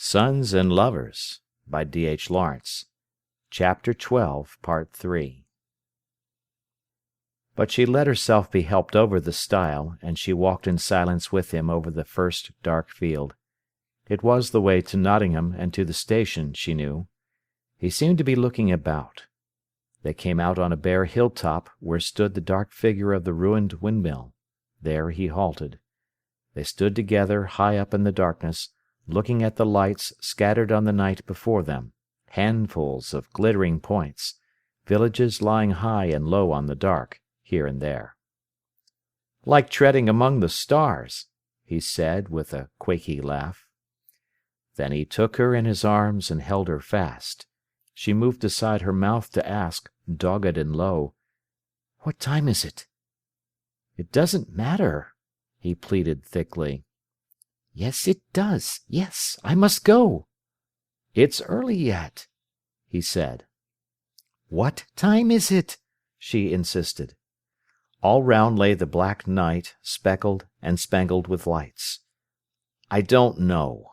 Sons and Lovers by D.H. Lawrence. Chapter 12, Part 3. But she let herself be helped over the stile, and she walked in silence with him over the first dark field. It was the way to Nottingham and to the station, she knew. He seemed to be looking about. They came out on a bare hilltop where stood the dark figure of the ruined windmill. There he halted. They stood together high up in the darkness, looking at the lights scattered on the night before them, handfuls of glittering points, villages lying high and low on the dark, here and there. "Like treading among the stars," he said, with a quaky laugh. Then he took her in his arms and held her fast. She moved aside her mouth to ask, dogged and low, "What time is it?" "It doesn't matter," he pleaded thickly. "Yes, it does. Yes, I must go." "It's early yet," he said. "What time is it?" she insisted. All round lay the black night, speckled and spangled with lights. "I don't know."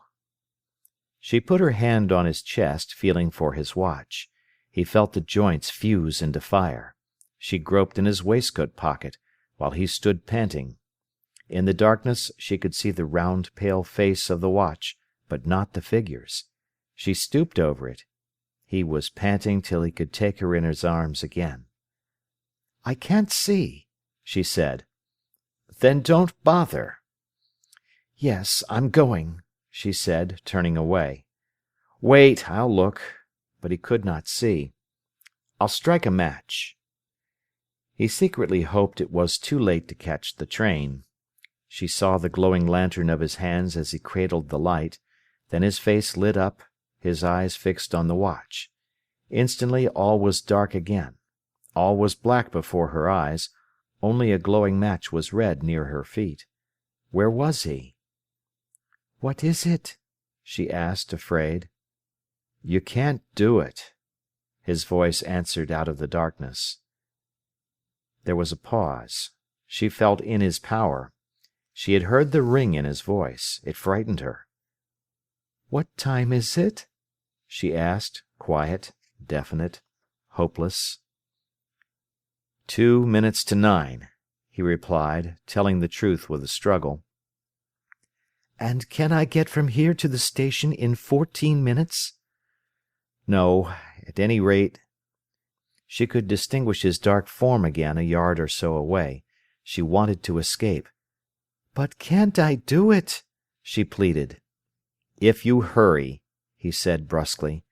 She put her hand on his chest, feeling for his watch. He felt the joints fuse into fire. She groped in his waistcoat pocket, while he stood panting. In the darkness she could see the round, pale face of the watch, but not the figures. She stooped over it. He was panting till he could take her in his arms again. "I can't see," she said. "Then don't bother." "Yes, I'm going," she said, turning away. "Wait, I'll look." But he could not see. "I'll strike a match." He secretly hoped it was too late to catch the train. She saw the glowing lantern of his hands as he cradled the light, then his face lit up, his eyes fixed on the watch. Instantly all was dark again. All was black before her eyes, only a glowing match was red near her feet. Where was he? "What is it?" she asked, afraid. "You can't do it," his voice answered out of the darkness. There was a pause. She felt in his power. She had heard the ring in his voice. It frightened her. "What time is it?" she asked, quiet, definite, hopeless. 2 minutes to 9, he replied, telling the truth with a struggle. "And can I get from here to the station in 14 minutes?" "No, at any rate—" She could distinguish his dark form again a yard or so away. She wanted to escape. "But can't I do it?" she pleaded. "If you hurry," he said brusquely.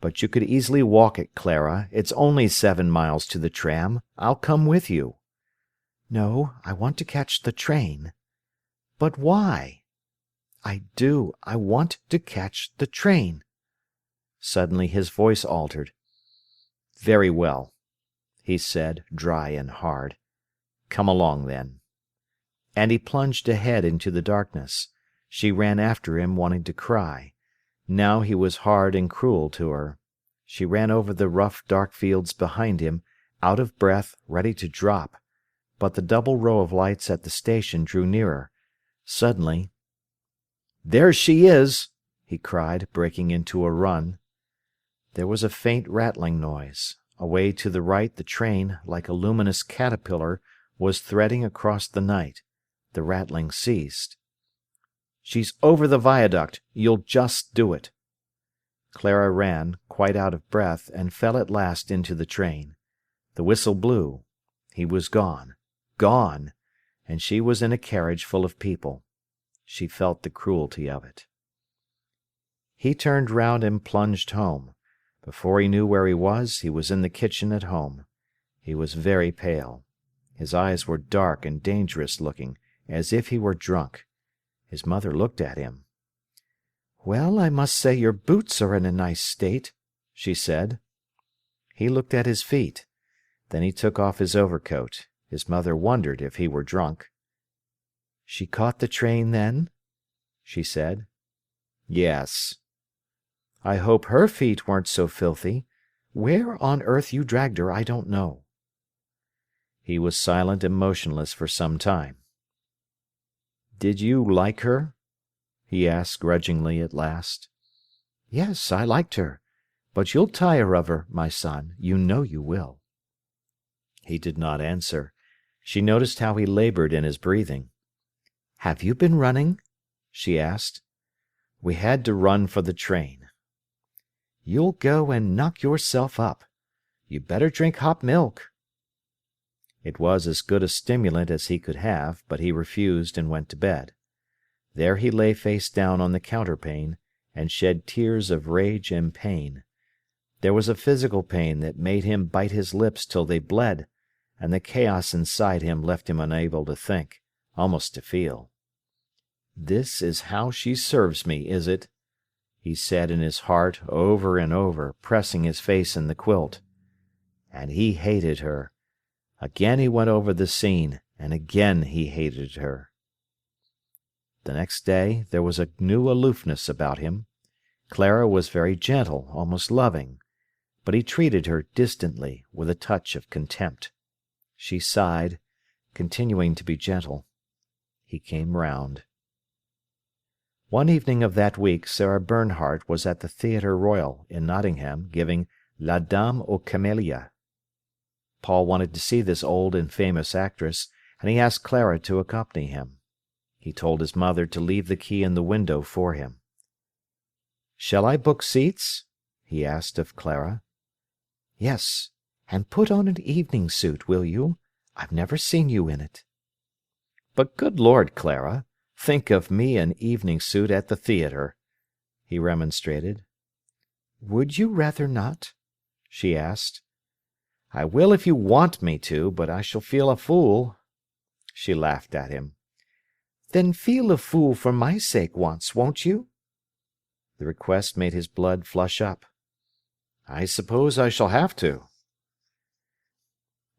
"But you could easily walk it, Clara. It's only 7 miles to the tram. I'll come with you." "No, I want to catch the train." "But why?" "I do. I want to catch the train." Suddenly his voice altered. "Very well," he said, dry and hard. "Come along, then." And he plunged ahead into the darkness. She ran after him, wanting to cry. Now he was hard and cruel to her. She ran over the rough, dark fields behind him, out of breath, ready to drop. But the double row of lights at the station drew nearer. Suddenly, "There she is!" he cried, breaking into a run. There was a faint rattling noise. Away to the right the train, like a luminous caterpillar, was threading across the night. The rattling ceased. "She's over the viaduct. You'll just do it." Clara ran, quite out of breath, and fell at last into the train. The whistle blew. He was gone. Gone! And she was in a carriage full of people. She felt the cruelty of it. He turned round and plunged home. Before he knew where he was in the kitchen at home. He was very pale. His eyes were dark and dangerous looking, as if he were drunk. His mother looked at him. "Well, I must say your boots are in a nice state," she said. He looked at his feet. Then he took off his overcoat. His mother wondered if he were drunk. "She caught the train, then?" she said. "Yes." "I hope her feet weren't so filthy. Where on earth you dragged her I don't know." He was silent and motionless for some time. "Did you like her?" he asked grudgingly at last. "Yes, I liked her. But you'll tire of her, my son. You know you will." He did not answer. She noticed how he labored in his breathing. "Have you been running?" she asked. "We had to run for the train." "You'll go and knock yourself up. You'd better drink hot milk." It was as good a stimulant as he could have, but he refused and went to bed. There he lay face down on the counterpane, and shed tears of rage and pain. There was a physical pain that made him bite his lips till they bled, and the chaos inside him left him unable to think, almost to feel. "This is how she serves me, is it?" he said in his heart over and over, pressing his face in the quilt. And he hated her. Again he went over the scene, and again he hated her. The next day there was a new aloofness about him. Clara was very gentle, almost loving, but he treated her distantly, with a touch of contempt. She sighed, continuing to be gentle. He came round. One evening of that week Sarah Bernhardt was at the Theatre Royal in Nottingham giving La Dame aux Camélias. Paul wanted to see this old and famous actress, and he asked Clara to accompany him. He told his mother to leave the key in the window for him. "Shall I book seats?" he asked of Clara. "Yes, and put on an evening suit, will you? I've never seen you in it." "But good Lord, Clara, think of me in evening suit at the theatre," he remonstrated. "Would you rather not?" she asked. "I will if you want me to, but I shall feel a fool." She laughed at him. "Then feel a fool for my sake once, won't you?" The request made his blood flush up. "I suppose I shall have to."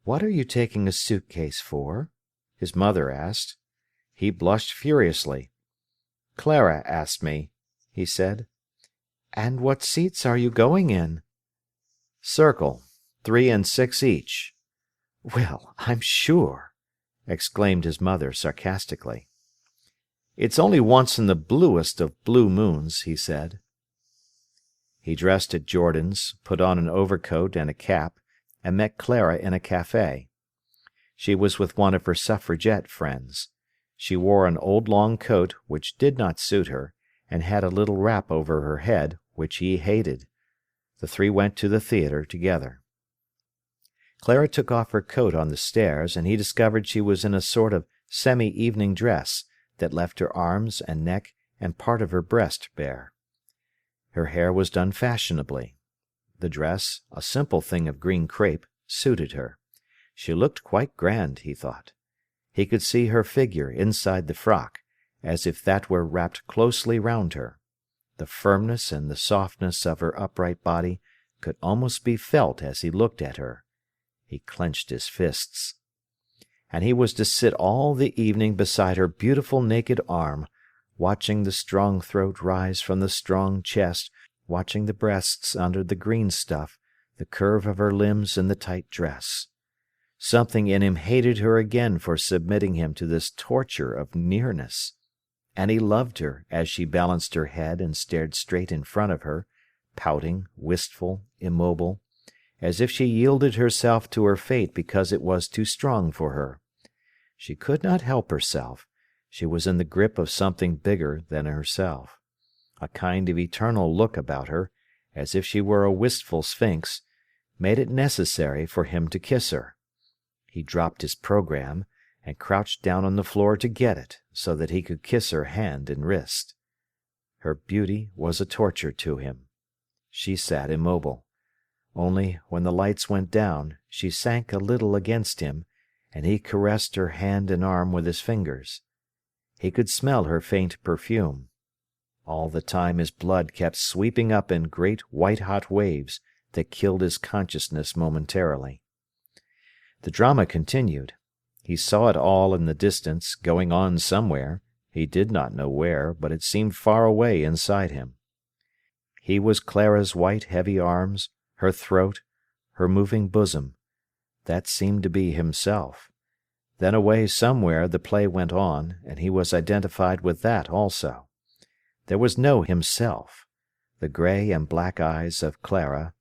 "What are you taking a suitcase for?" his mother asked. He blushed furiously. "Clara asked me," he said. "And what seats are you going in?" "Circle, 3 and 6 each." "Well, I'm sure!" exclaimed his mother sarcastically. "It's only once in the bluest of blue moons," he said. He dressed at Jordan's, put on an overcoat and a cap, and met Clara in a café. She was with one of her suffragette friends. She wore an old long coat which did not suit her, and had a little wrap over her head, which he hated. The three went to the theatre together. Clara took off her coat on the stairs, and he discovered she was in a sort of semi-evening dress that left her arms and neck and part of her breast bare. Her hair was done fashionably. The dress, a simple thing of green crape, suited her. She looked quite grand, he thought. He could see her figure inside the frock, as if that were wrapped closely round her. The firmness and the softness of her upright body could almost be felt as he looked at her. He clenched his fists. And he was to sit all the evening beside her beautiful naked arm, watching the strong throat rise from the strong chest, watching the breasts under the green stuff, the curve of her limbs in the tight dress. Something in him hated her again for submitting him to this torture of nearness. And he loved her as she balanced her head and stared straight in front of her, pouting, wistful, immobile, as if she yielded herself to her fate because it was too strong for her. She could not help herself. She was in the grip of something bigger than herself. A kind of eternal look about her, as if she were a wistful sphinx, made it necessary for him to kiss her. He dropped his programme, and crouched down on the floor to get it, so that he could kiss her hand and wrist. Her beauty was a torture to him. She sat immobile. Only, when the lights went down, she sank a little against him, and he caressed her hand and arm with his fingers. He could smell her faint perfume. All the time his blood kept sweeping up in great white-hot waves that killed his consciousness momentarily. The drama continued. He saw it all in the distance, going on somewhere. He did not know where, but it seemed far away inside him. He was Clara's white, heavy arms, her throat, her moving bosom. That seemed to be himself. Then away somewhere the play went on, and he was identified with that also. There was no himself. The grey and black eyes of Clara,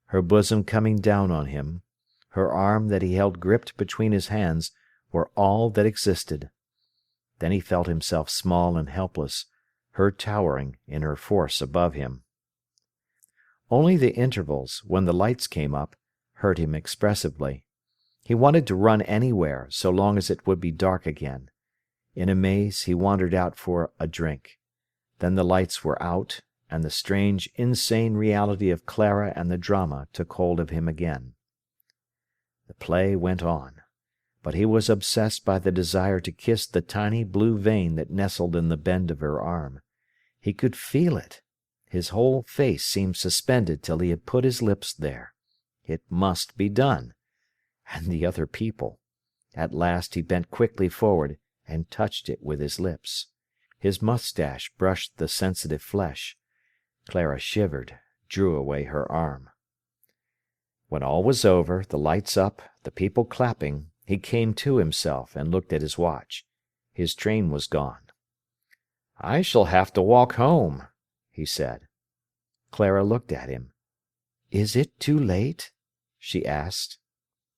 her bosom coming down on him, her arm that he held gripped between his hands, were all that existed. Then he felt himself small and helpless, her towering in her force above him. Only the intervals, when the lights came up, hurt him expressively. He wanted to run anywhere so long as it would be dark again. In a maze he wandered out for a drink. Then the lights were out, and the strange, insane reality of Clara and the drama took hold of him again. The play went on, but he was obsessed by the desire to kiss the tiny blue vein that nestled in the bend of her arm. He could feel it. His whole face seemed suspended till he had put his lips there. It must be done. And the other people. At last he bent quickly forward and touched it with his lips. His moustache brushed the sensitive flesh. Clara shivered, drew away her arm. When all was over, the lights up, the people clapping, he came to himself and looked at his watch. His train was gone. "I shall have to walk home," he said. Clara looked at him. "Is it too late?" she asked.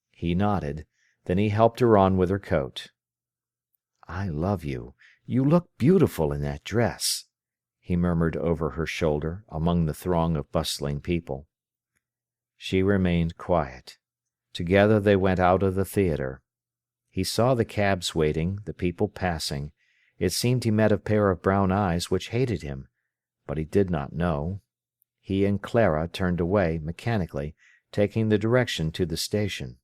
He nodded. Then he helped her on with her coat. "I love you. You look beautiful in that dress," he murmured over her shoulder among the throng of bustling people. She remained quiet. Together they went out of the theatre. He saw the cabs waiting, the people passing. It seemed he met a pair of brown eyes which hated him, but he did not know. He and Clara turned away, mechanically, taking the direction to the station.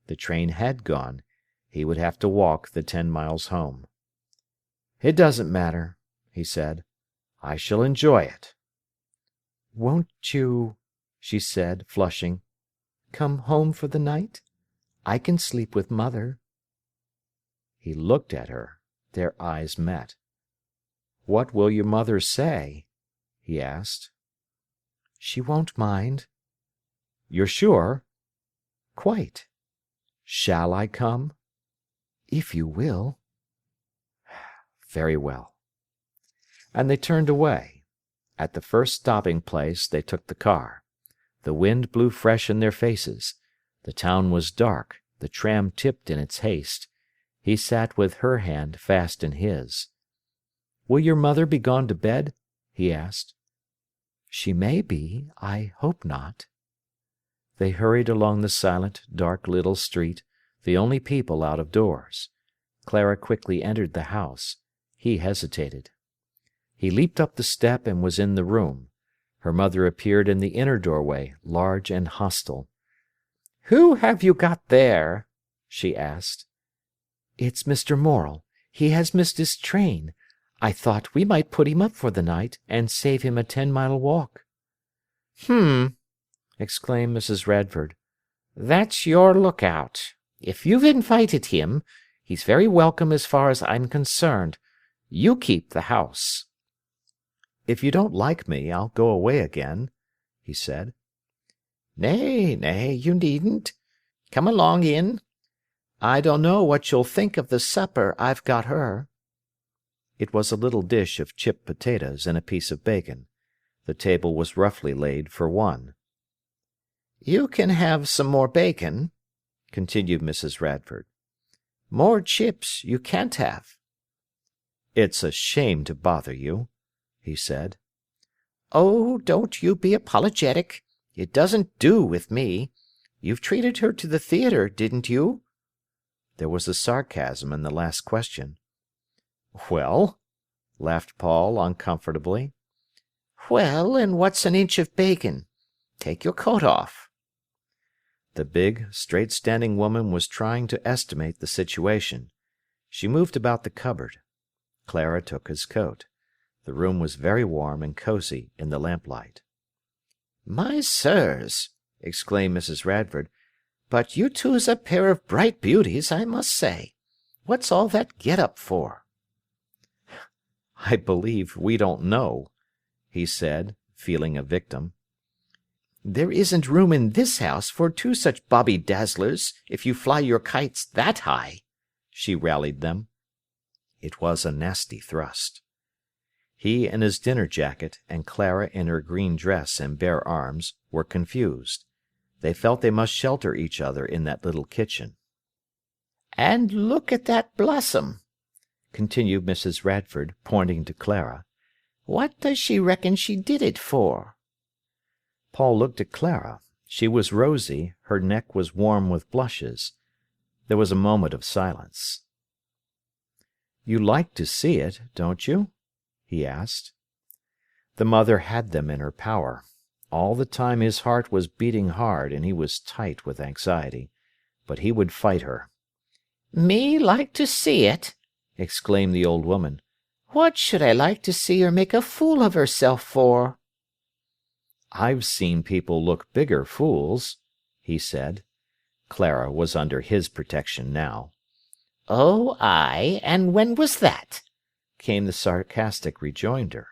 The train had gone. He would have to walk the 10 miles home. "It doesn't matter," he said. "I shall enjoy it." "Won't you," she said, flushing, "come home for the night? I can sleep with Mother." He looked at her. Their eyes met. "What will your mother say?" he asked. "She won't mind." "You're sure?" "Quite." "Shall I come?" "If you will." "Very well." And they turned away. At the first stopping place they took the car. The wind blew fresh in their faces. The town was dark, the tram tipped in its haste. He sat with her hand fast in his. "Will your mother be gone to bed?" he asked. "She may be. I hope not." They hurried along the silent, dark little street, the only people out of doors. Clara quickly entered the house. He hesitated. He leaped up the step and was in the room. Her mother appeared in the inner doorway, large and hostile. "Who have you got there?" she asked. "It's Mr. Morel. He has missed his train. I thought we might put him up for the night and save him a 10-mile walk." Exclaimed Mrs. Radford. "That's your lookout. If you've invited him, he's very welcome as far as I'm concerned. You keep the house." "If you don't like me, I'll go away again," he said. "Nay, nay, you needn't. Come along in. I don't know what you'll think of the supper I've got her." It was a little dish of chipped potatoes and a piece of bacon. The table was roughly laid for one. "You can have some more bacon," continued Mrs. Radford. "More chips you can't have." "It's a shame to bother you," he said. "Oh, don't you be apologetic. It doesn't do with me. You've treated her to the theatre, didn't you?" There was a sarcasm in the last question. "Well?" laughed Paul uncomfortably. "Well, and what's an inch of bacon? Take your coat off." The big, straight-standing woman was trying to estimate the situation. She moved about the cupboard. Clara took his coat. The room was very warm and cosy in the lamplight. "My sirs!" exclaimed Mrs. Radford, "but you two's a pair of bright beauties, I must say. What's all that get-up for?" "I believe we don't know," he said, feeling a victim. "There isn't room in this house for two such bobby dazzlers if you fly your kites that high," she rallied them. It was a nasty thrust. He in his dinner jacket, and Clara in her green dress and bare arms, were confused. They felt they must shelter each other in that little kitchen. "And look at that blossom," continued Mrs. Radford, pointing to Clara. "What does she reckon she did it for?" Paul looked at Clara. She was rosy, her neck was warm with blushes. There was a moment of silence. "You like to see it, don't you?" he asked. The mother had them in her power. All the time his heart was beating hard and he was tight with anxiety. But he would fight her. "Me like to see it?" exclaimed the old woman. "What should I like to see her make a fool of herself for?" "I've seen people look bigger fools," he said. Clara was under his protection now. "Oh, aye, and when was that?" came the sarcastic rejoinder.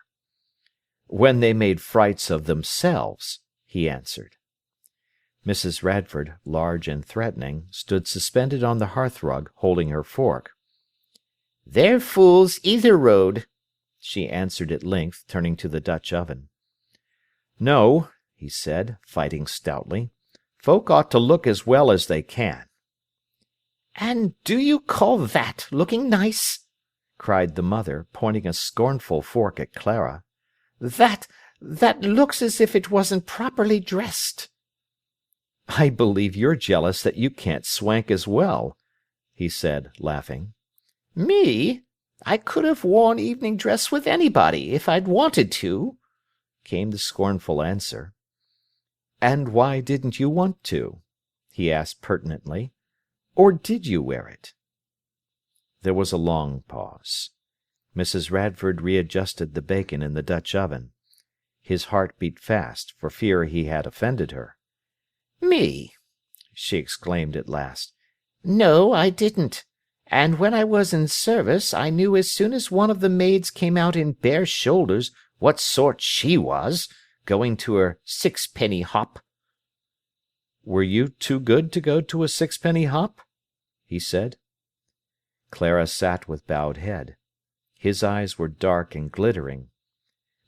"When they made frights of themselves," he answered. Mrs. Radford, large and threatening, stood suspended on the hearthrug, holding her fork. "They're fools either road," she answered at length, turning to the Dutch oven. "No," he said, fighting stoutly. "Folk ought to look as well as they can." "And do you call that looking nice?" cried the mother, pointing a scornful fork at Clara. That looks as if it wasn't properly dressed." "I believe you're jealous that you can't swank as well," he said, laughing. "Me? I could have worn evening dress with anybody, if I'd wanted to," came the scornful answer. "And why didn't you want to?" he asked pertinently. "Or did you wear it?" There was a long pause. Mrs. Radford readjusted the bacon in the Dutch oven. His heart beat fast, for fear he had offended her. "Me?" she exclaimed at last. "No, I didn't. And when I was in service, I knew as soon as one of the maids came out in bare shoulders what sort she was, going to her sixpenny hop." "Were you too good to go to a sixpenny hop?" he said. Clara sat with bowed head. His eyes were dark and glittering.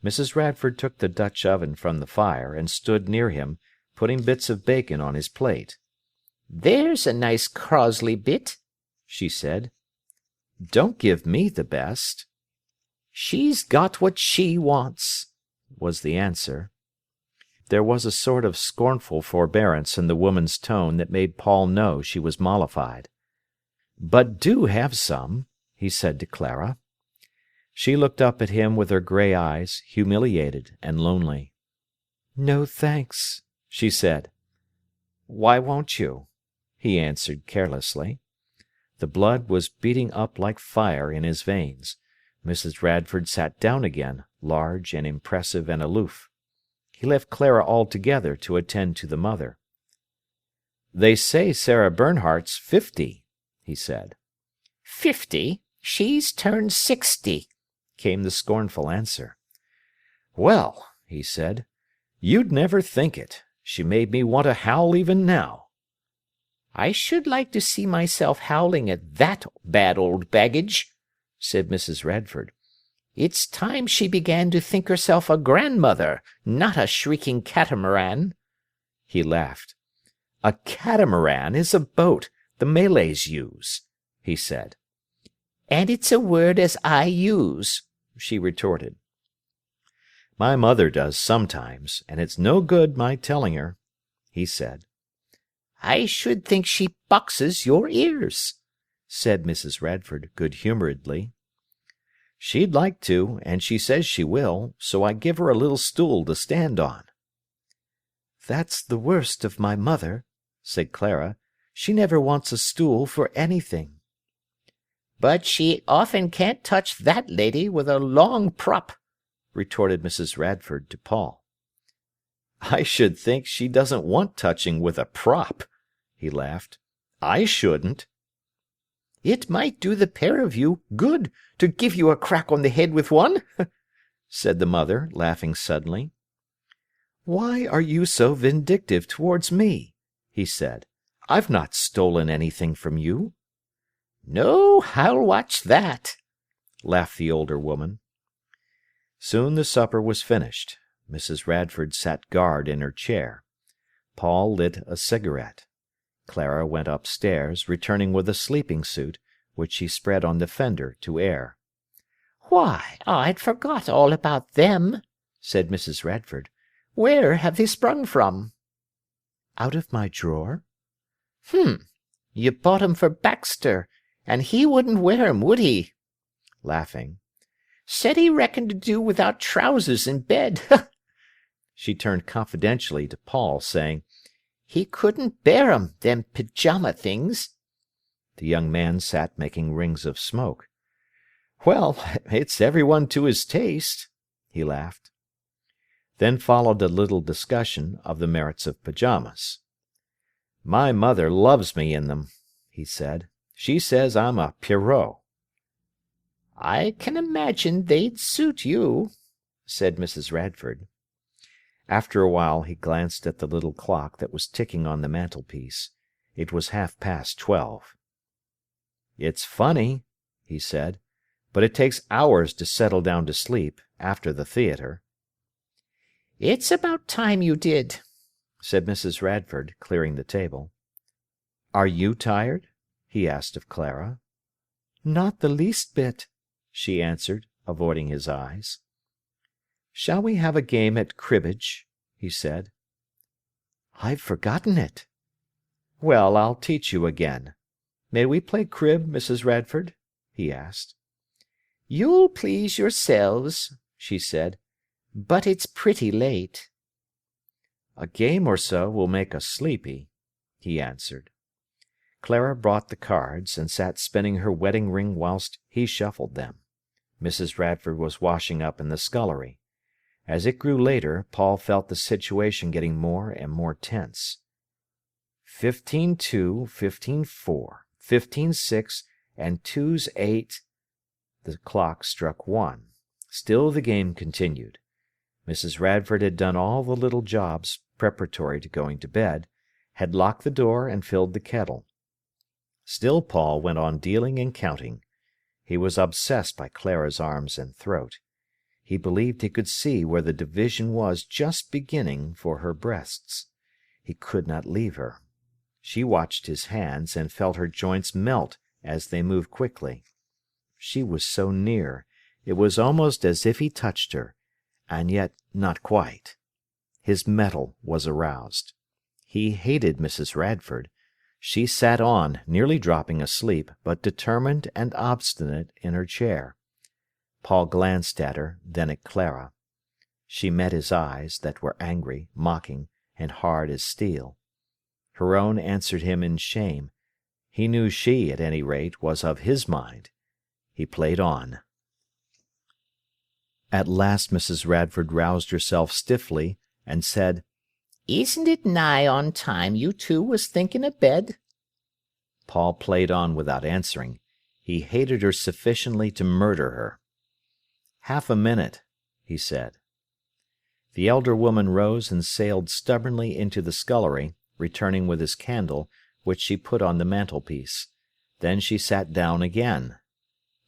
Mrs. Radford took the Dutch oven from the fire and stood near him, putting bits of bacon on his plate. "There's a nice Crosley bit," she said. "Don't give me the best." "She's got what she wants," was the answer. There was a sort of scornful forbearance in the woman's tone that made Paul know she was mollified. "But do have some," he said to Clara. She looked up at him with her grey eyes, humiliated and lonely. "No, thanks," she said. "Why won't you?" he answered carelessly. The blood was beating up like fire in his veins. Mrs. Radford sat down again, large and impressive and aloof. He left Clara altogether to attend to the mother. "They say Sarah Bernhardt's 50, he said. 50? She's turned 60, came the scornful answer. "Well," he said, "you'd never think it. She made me want to howl even now." "I should like to see myself howling at that bad old baggage," said Mrs. Radford. "It's time she began to think herself a grandmother, not a shrieking catamaran." He laughed. "A catamaran is a boat the Malays use," he said. "And it's a word as I use," she retorted. "My mother does sometimes, and it's no good my telling her," he said. "I should think she boxes your ears," said Mrs. Radford good-humouredly. "She'd like to, and she says she will, so I give her a little stool to stand on." "That's the worst of my mother," said Clara. "She never wants a stool for anything." "But she often can't touch that lady with a long prop," retorted Mrs. Radford to Paul. "I should think she doesn't want touching with a prop," he laughed. "I shouldn't." "It might do the pair of you good to give you a crack on the head with one," said the mother, laughing suddenly. "Why are you so vindictive towards me?" he said. "I've not stolen anything from you." "No, I'll watch that," laughed the older woman. Soon the supper was finished. Mrs. Radford sat guard in her chair. Paul lit a cigarette. Clara went upstairs, returning with a sleeping suit, which she spread on the fender to air. "Why, I'd forgot all about them," said Mrs. Radford. "Where have they sprung from?" "Out of my drawer." You bought 'em for Baxter, and he wouldn't wear 'em, would he?" Laughing. "Said he reckoned to do without trousers in bed." She turned confidentially to Paul, saying, "He couldn't bear 'em, them pyjama things." The young man sat making rings of smoke. "Well, it's everyone to his taste," he laughed. Then followed a little discussion of the merits of pyjamas. "My mother loves me in them," he said. "She says I'm a Pierrot." "I can imagine they'd suit you," said Mrs. Radford. After a while he glanced at the little clock that was ticking on the mantelpiece. It was 12:30. "It's funny," he said, "but it takes hours to settle down to sleep, after the theatre." "It's about time you did," said Mrs. Radford, clearing the table. "Are you tired?" he asked of Clara. "Not the least bit," she answered, avoiding his eyes. "Shall we have a game at cribbage?" he said. "I've forgotten it." "Well, I'll teach you again. May we play crib, Mrs. Radford?" he asked. "You'll please yourselves," she said, "but it's pretty late." "A game or so will make us sleepy," he answered. Clara brought the cards, and sat spinning her wedding ring whilst he shuffled them. Mrs. Radford was washing up in the scullery. As it grew later, Paul felt the situation getting more and more tense. 15-2, 15-4, 15-6, and 2's 8. The clock struck 1. Still the game continued. Mrs. Radford had done all the little jobs preparatory to going to bed, had locked the door and filled the kettle. Still Paul went on dealing and counting. He was obsessed by Clara's arms and throat. He believed he could see where the division was just beginning for her breasts. He could not leave her. She watched his hands and felt her joints melt as they moved quickly. She was so near, it was almost as if he touched her, and yet not quite. His mettle was aroused. He hated Mrs. Radford. She sat on, nearly dropping asleep, but determined and obstinate in her chair. Paul glanced at her, then at Clara. She met his eyes, that were angry, mocking, and hard as steel. Her own answered him in shame. He knew she, at any rate, was of his mind. He played on. At last Mrs. Radford roused herself stiffly, and said, "Isn't it nigh on time you two was thinking of bed?" Paul played on without answering. He hated her sufficiently to murder her. "Half a minute," he said. The elder woman rose and sailed stubbornly into the scullery, returning with his candle, which she put on the mantelpiece. Then she sat down again.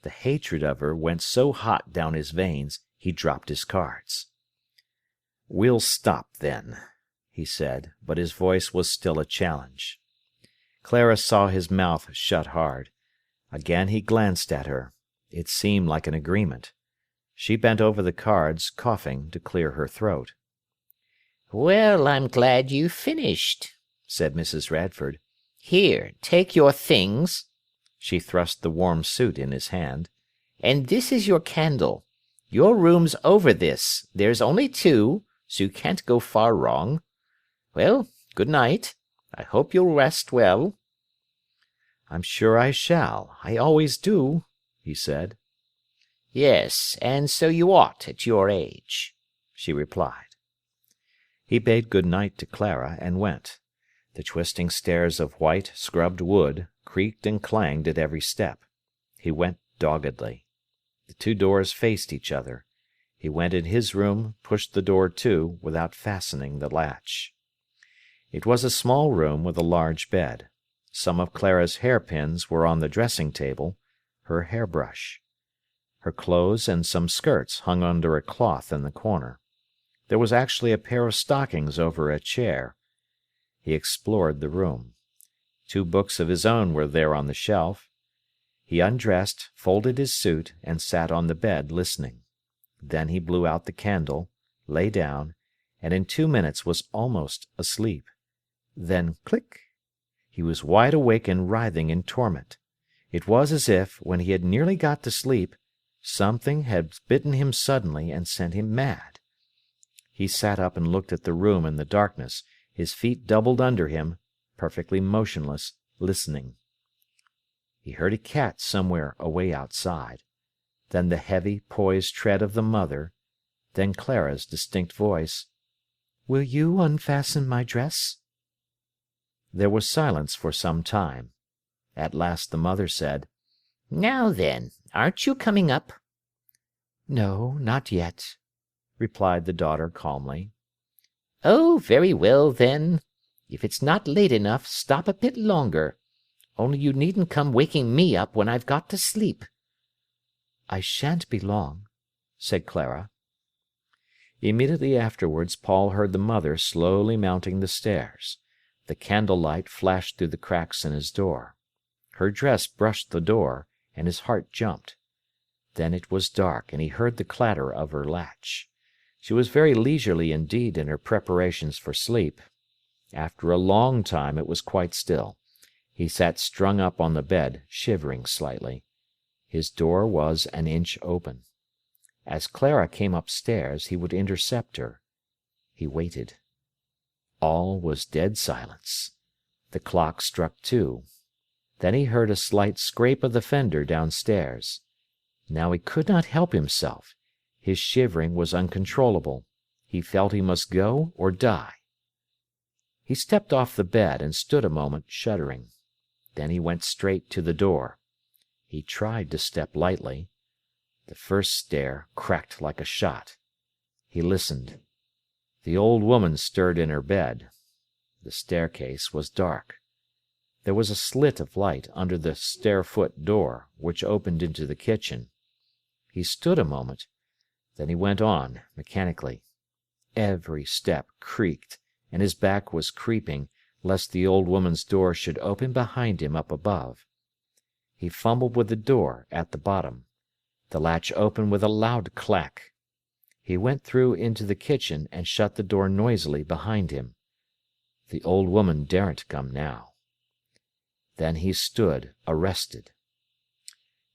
The hatred of her went so hot down his veins, he dropped his cards. "We'll stop, then," he said, but his voice was still a challenge. Clara saw his mouth shut hard. Again he glanced at her. It seemed like an agreement. She bent over the cards, coughing, to clear her throat. "Well, I'm glad you finished," said Mrs. Radford. "Here, take your things." She thrust the warm suit in his hand. "And this is your candle. Your room's over this. There's only 2, so you can't go far wrong. Well, good night. I hope you'll rest well." "I'm sure I shall. I always do," he said. "Yes, and so you ought at your age," she replied. He bade good night to Clara and went. The twisting stairs of white, scrubbed wood creaked and clanged at every step. He went doggedly. The 2 doors faced each other. He went in his room, pushed the door to, without fastening the latch. It was a small room with a large bed. Some of Clara's hairpins were on the dressing-table, her hairbrush. Her clothes and some skirts hung under a cloth in the corner. There was actually a pair of stockings over a chair. He explored the room. 2 books of his own were there on the shelf. He undressed, folded his suit, and sat on the bed listening. Then he blew out the candle, lay down, and in 2 minutes was almost asleep. Then click! He was wide awake and writhing in torment. It was as if, when he had nearly got to sleep, something had bitten him suddenly and sent him mad. He sat up and looked at the room in the darkness, his feet doubled under him, perfectly motionless, listening. He heard a cat somewhere away outside, then the heavy, poised tread of the mother, then Clara's distinct voice, "Will you unfasten my dress?" There was silence for some time. At last the mother said, "Now then, aren't you coming up?" "No, not yet," replied the daughter calmly. "Oh, very well, then. If it's not late enough, stop a bit longer. Only you needn't come waking me up when I've got to sleep." "I shan't be long," said Clara. Immediately afterwards Paul heard the mother slowly mounting the stairs. The candlelight flashed through the cracks in his door. Her dress brushed the door, and his heart jumped. Then it was dark, and he heard the clatter of her latch. She was very leisurely indeed in her preparations for sleep. After a long time it was quite still. He sat strung up on the bed, shivering slightly. His door was an inch open. As Clara came upstairs, he would intercept her. He waited. All was dead silence. The clock struck 2. Then he heard a slight scrape of the fender downstairs. Now he could not help himself. His shivering was uncontrollable. He felt he must go or die. He stepped off the bed and stood a moment shuddering. Then he went straight to the door. He tried to step lightly. The first stair cracked like a shot. He listened. The old woman stirred in her bed. The staircase was dark. There was a slit of light under the stair-foot door, which opened into the kitchen. He stood a moment. Then he went on, mechanically. Every step creaked, and his back was creeping, lest the old woman's door should open behind him up above. He fumbled with the door at the bottom. The latch opened with a loud clack. He went through into the kitchen and shut the door noisily behind him. The old woman daren't come now. Then he stood, arrested.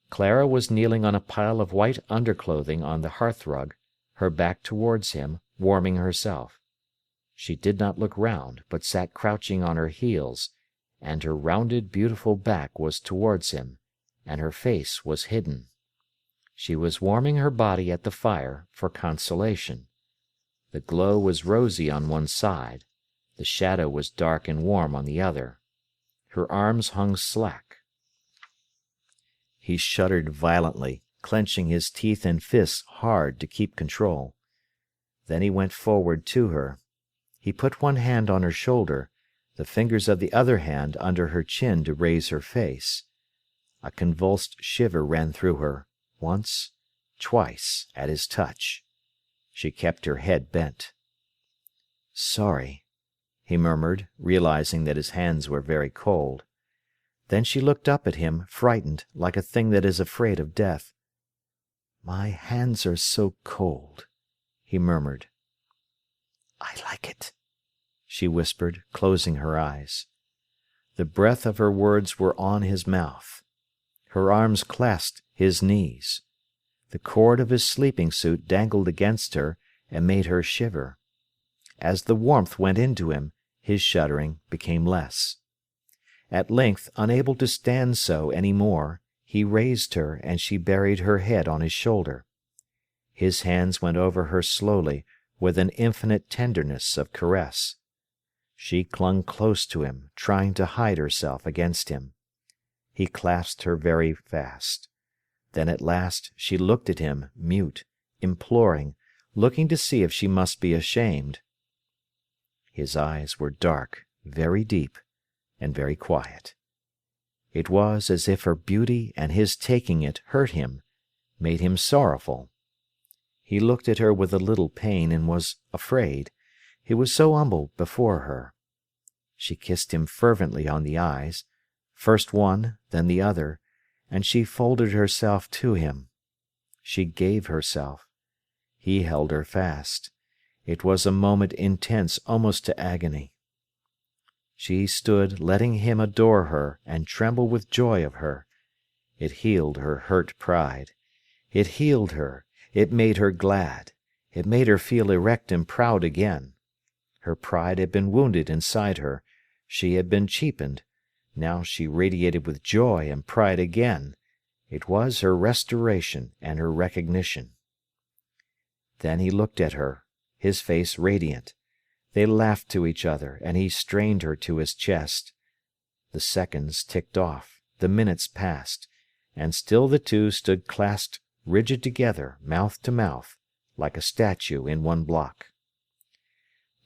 Clara was kneeling on a pile of white underclothing on the hearthrug, her back towards him, warming herself. She did not look round, but sat crouching on her heels, and her rounded, beautiful back was towards him, and her face was hidden. She was warming her body at the fire for consolation. The glow was rosy on one side, the shadow was dark and warm on the other. Her arms hung slack. He shuddered violently, clenching his teeth and fists hard to keep control. Then he went forward to her. He put one hand on her shoulder, the fingers of the other hand under her chin to raise her face. A convulsed shiver ran through her, once, twice, at his touch. She kept her head bent. "Sorry," he murmured, realizing that his hands were very cold. Then she looked up at him, frightened, like a thing that is afraid of death. "My hands are so cold," he murmured. "I like it," she whispered, closing her eyes. The breath of her words were on his mouth. Her arms clasped his knees. The cord of his sleeping suit dangled against her and made her shiver. As the warmth went into him, his shuddering became less. At length, unable to stand so any more, he raised her, and she buried her head on his shoulder. His hands went over her slowly, with an infinite tenderness of caress. She clung close to him, trying to hide herself against him. He clasped her very fast. Then at last she looked at him, mute, imploring, looking to see if she must be ashamed. His eyes were dark, very deep, and very quiet. It was as if her beauty and his taking it hurt him, made him sorrowful. He looked at her with a little pain and was afraid. He was so humble before her. She kissed him fervently on the eyes, first one, then the other, and she folded herself to him. She gave herself. He held her fast. It was a moment intense almost to agony. She stood letting him adore her and tremble with joy of her. It healed her hurt pride. It healed her. It made her glad. It made her feel erect and proud again. Her pride had been wounded inside her. She had been cheapened. Now she radiated with joy and pride again. It was her restoration and her recognition. Then he looked at her, his face radiant. They laughed to each other, and he strained her to his chest. The seconds ticked off, the minutes passed, and still the two stood clasped rigid together, mouth to mouth, like a statue in one block.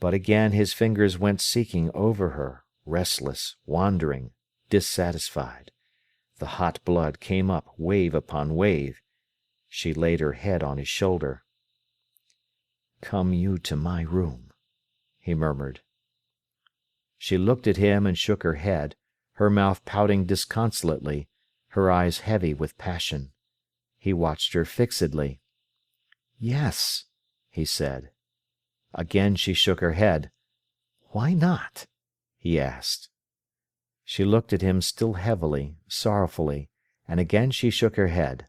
But again his fingers went seeking over her, restless, wandering, dissatisfied. The hot blood came up wave upon wave. She laid her head on his shoulder. "Come you to my room," he murmured. She looked at him and shook her head, her mouth pouting disconsolately, her eyes heavy with passion. He watched her fixedly. "Yes," he said. Again she shook her head. "Why not?" he asked. She looked at him still heavily, sorrowfully, and again she shook her head.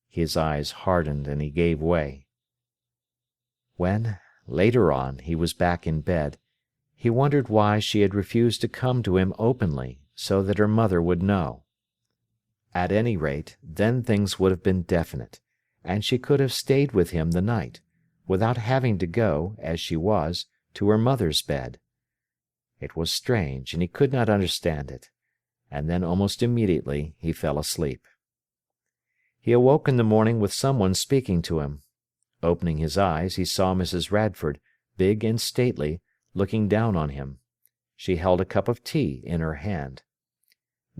His eyes hardened and he gave way. When, later on, he was back in bed, he wondered why she had refused to come to him openly, so that her mother would know. At any rate, then things would have been definite, and she could have stayed with him the night, without having to go, as she was, to her mother's bed. It was strange, and he could not understand it, and then almost immediately he fell asleep. He awoke in the morning with someone speaking to him. Opening his eyes, he saw Mrs. Radford, big and stately, looking down on him. She held a cup of tea in her hand.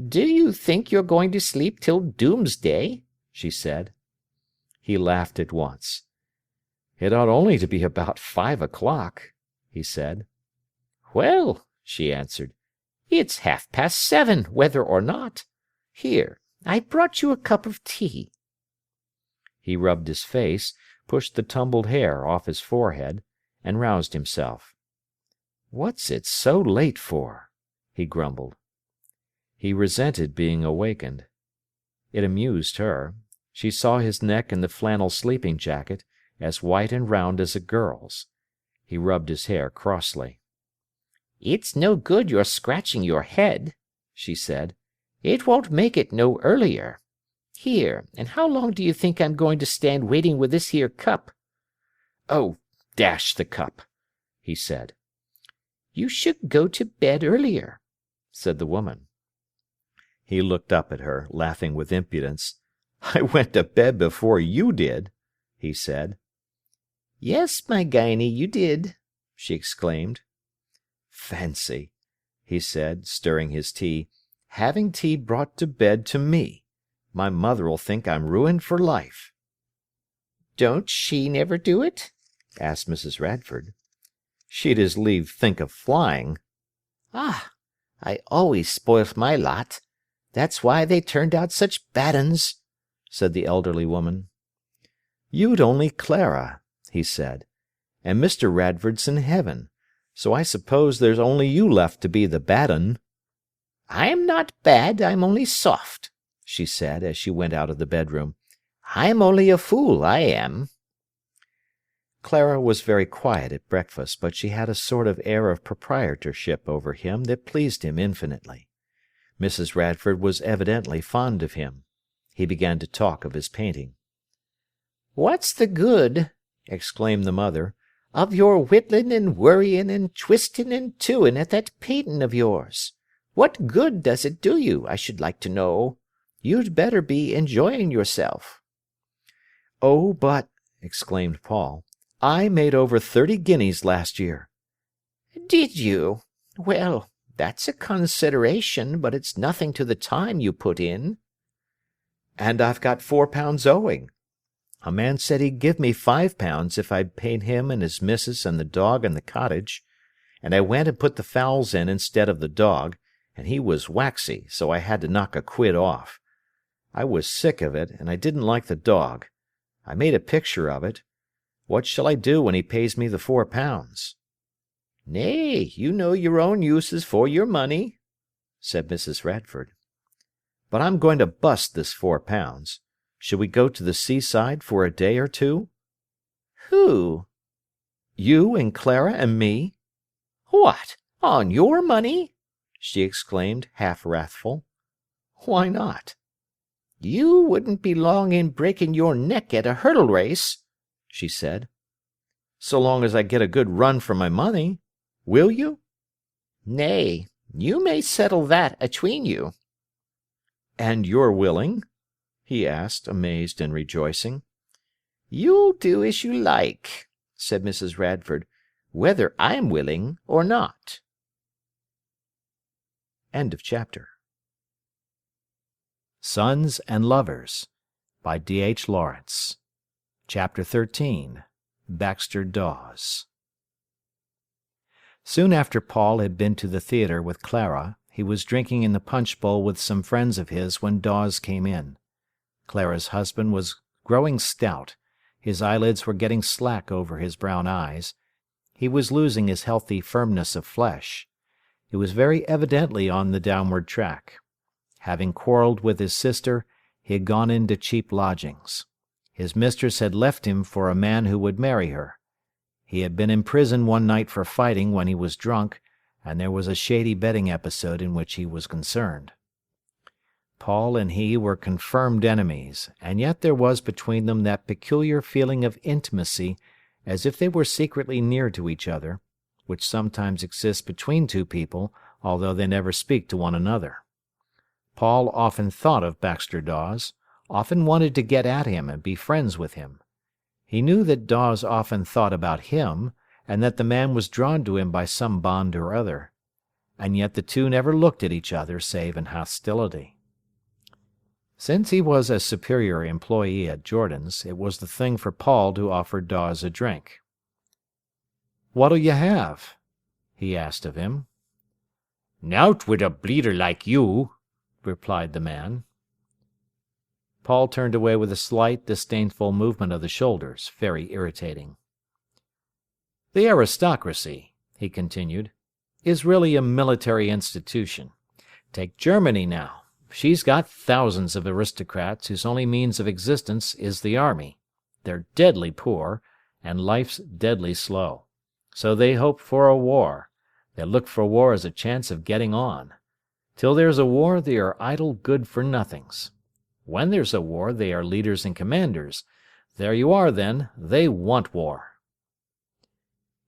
"Do you think you're going to sleep till doomsday?" she said. He laughed at once. "It ought only to be about 5 o'clock," he said. "Well," she answered, "it's 7:30, whether or not. Here, I brought you a cup of tea." He rubbed his face, pushed the tumbled hair off his forehead, and roused himself. "What's it so late for?" he grumbled. He resented being awakened. It amused her. She saw his neck in the flannel sleeping jacket, as white and round as a girl's. He rubbed his hair crossly. "It's no good your scratching your head," she said. "It won't make it no earlier. Here, and how long do you think I'm going to stand waiting with this here cup?" "Oh, dash the cup," he said. "You should go to bed earlier," said the woman. He looked up at her, laughing with impudence. "I went to bed before you did," he said. "Yes, my Guiney, you did," she exclaimed. "Fancy," he said, stirring his tea, "having tea brought to bed to me. My mother'll think I'm ruined for life." "Don't she never do it?" asked Mrs. Radford. "She'd as lieve think of flying." "Ah, I always spoilt my lot. That's why they turned out such bad uns," said the elderly woman. "You'd only Clara," he said, "and Mr. Radford's in heaven, so I suppose there's only you left to be the bad un." "I'm not bad, I'm only soft," she said, as she went out of the bedroom. "I'm only a fool, I am." Clara was very quiet at breakfast, but she had a sort of air of proprietorship over him that pleased him infinitely. Mrs. Radford was evidently fond of him. He began to talk of his painting. "What's the good," exclaimed the mother, "of your whittling and worrying and twisting and tooing at that painting of yours? What good does it do you, I should like to know? You'd better be enjoying yourself." "Oh, but," exclaimed Paul, "I made over 30 guineas last year." "Did you? Well, that's a consideration, but it's nothing to the time you put in." And I've got £4 owing. A man said he'd give me £5 if I'd paid him and his missus and the dog and the cottage, and I went and put the fowls in instead of the dog, and he was waxy, so I had to knock a quid off. I was sick of it, and I didn't like the dog. I made a picture of it. What shall I do when he pays me the £4? Nay, you know your own uses for your money, said Mrs. Radford. But I'm going to bust this £4. Should we go to the seaside for a day or two? Who? You and Clara and me. What, on your money? She exclaimed, half wrathful. Why not? You wouldn't be long in breaking your neck at a hurdle race, she said. So long as I get a good run for my money. Will you? Nay, you may settle that atween you. And you're willing? He asked, amazed and rejoicing. You'll do as you like, said Mrs. Radford, whether I'm willing or not. End of chapter. Sons and Lovers by D.H. Lawrence. Chapter 13. Baxter Dawes. Soon after Paul had been to the theatre with Clara, he was drinking in the punch bowl with some friends of his when Dawes came in. Clara's husband was growing stout. His eyelids were getting slack over his brown eyes. He was losing his healthy firmness of flesh. He was very evidently on the downward track. Having quarrelled with his sister, he had gone into cheap lodgings. His mistress had left him for a man who would marry her. He had been in prison one night for fighting when he was drunk, and there was a shady betting episode in which he was concerned. Paul and he were confirmed enemies, and yet there was between them that peculiar feeling of intimacy, as if they were secretly near to each other, which sometimes exists between two people, although they never speak to one another. Paul often thought of Baxter Dawes, often wanted to get at him and be friends with him. He knew that Dawes often thought about him, and that the man was drawn to him by some bond or other, and yet the two never looked at each other save in hostility. Since he was a superior employee at Jordan's, it was the thing for Paul to offer Dawes a drink. "What'll you have?" he asked of him. "Nowt wid a bleeder like you," replied the man. Paul turned away with a slight, disdainful movement of the shoulders, very irritating. "The aristocracy," he continued, "is really a military institution. Take Germany now. She's got thousands of aristocrats whose only means of existence is the army. They're deadly poor, and life's deadly slow. So they hope for a war. They look for war as a chance of getting on. Till there's a war, they are idle good-for-nothings. When there's a war, they are leaders and commanders. There you are, then. They want war."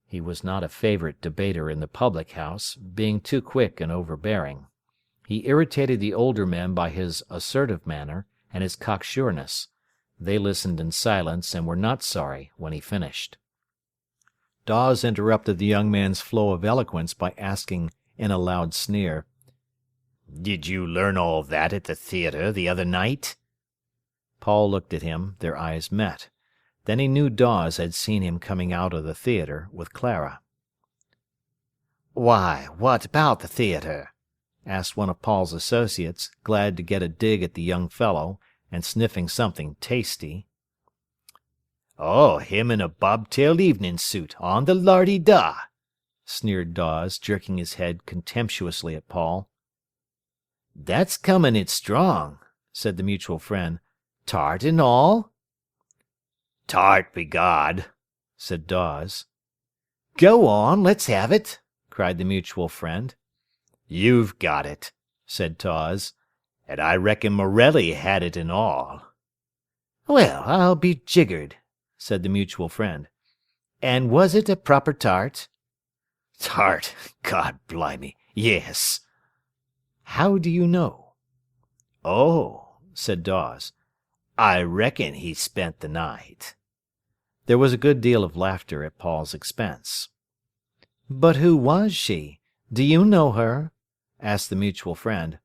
He was not a favorite debater in the public house, being too quick and overbearing. He irritated the older men by his assertive manner and his cocksureness. They listened in silence and were not sorry when he finished. Dawes interrupted the young man's flow of eloquence by asking, in a loud sneer, "Did you learn all that at the theatre the other night?" Paul looked at him, their eyes met. Then he knew Dawes had seen him coming out of the theatre with Clara. "Why, what about the theatre?" asked one of Paul's associates, glad to get a dig at the young fellow, and sniffing something tasty. "Oh, him in a bob-tailed evening suit, on the lardy-da," sneered Dawes, jerking his head contemptuously at Paul. "That's comin' it strong," said the mutual friend. "Tart and all?" "Tart, begod," said Dawes. "Go on, let's have it," cried the mutual friend. "You've got it," said Dawes, "and I reckon Morelli had it and all." "Well, I'll be jiggered," said the mutual friend. "And was it a proper tart?" "Tart, God blimey, yes." "How do you know?" "Oh," said Dawes, "I reckon he spent the night." There was a good deal of laughter at Paul's expense. "But who was she? Do you know her?" asked the mutual friend.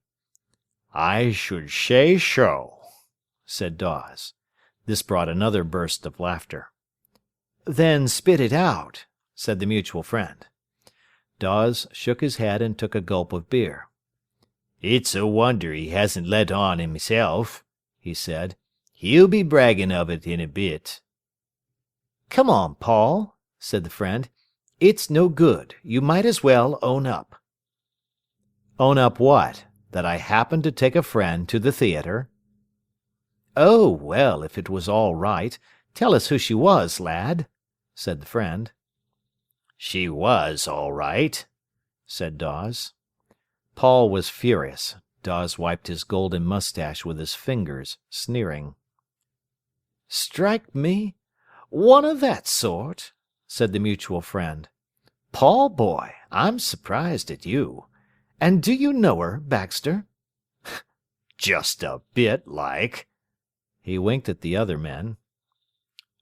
"I should say so," said Dawes. This brought another burst of laughter. Then spit it out, said the mutual friend. Dawes shook his head and took a gulp of beer. It's a wonder he hasn't let on himself, he said. He'll be bragging of it in a bit. Come on, Paul, said the friend. It's no good. You might as well own up. Own up what? That I happened to take a friend to the theatre? Oh, well, if it was all right, tell us who she was, lad, said the friend. She was all right, said Dawes. Paul was furious. Dawes wiped his golden mustache with his fingers, sneering. Strike me? One of that sort, said the mutual friend. Paul, boy, I'm surprised at you. And do you know her, Baxter? Just a bit, like. He winked at the other men.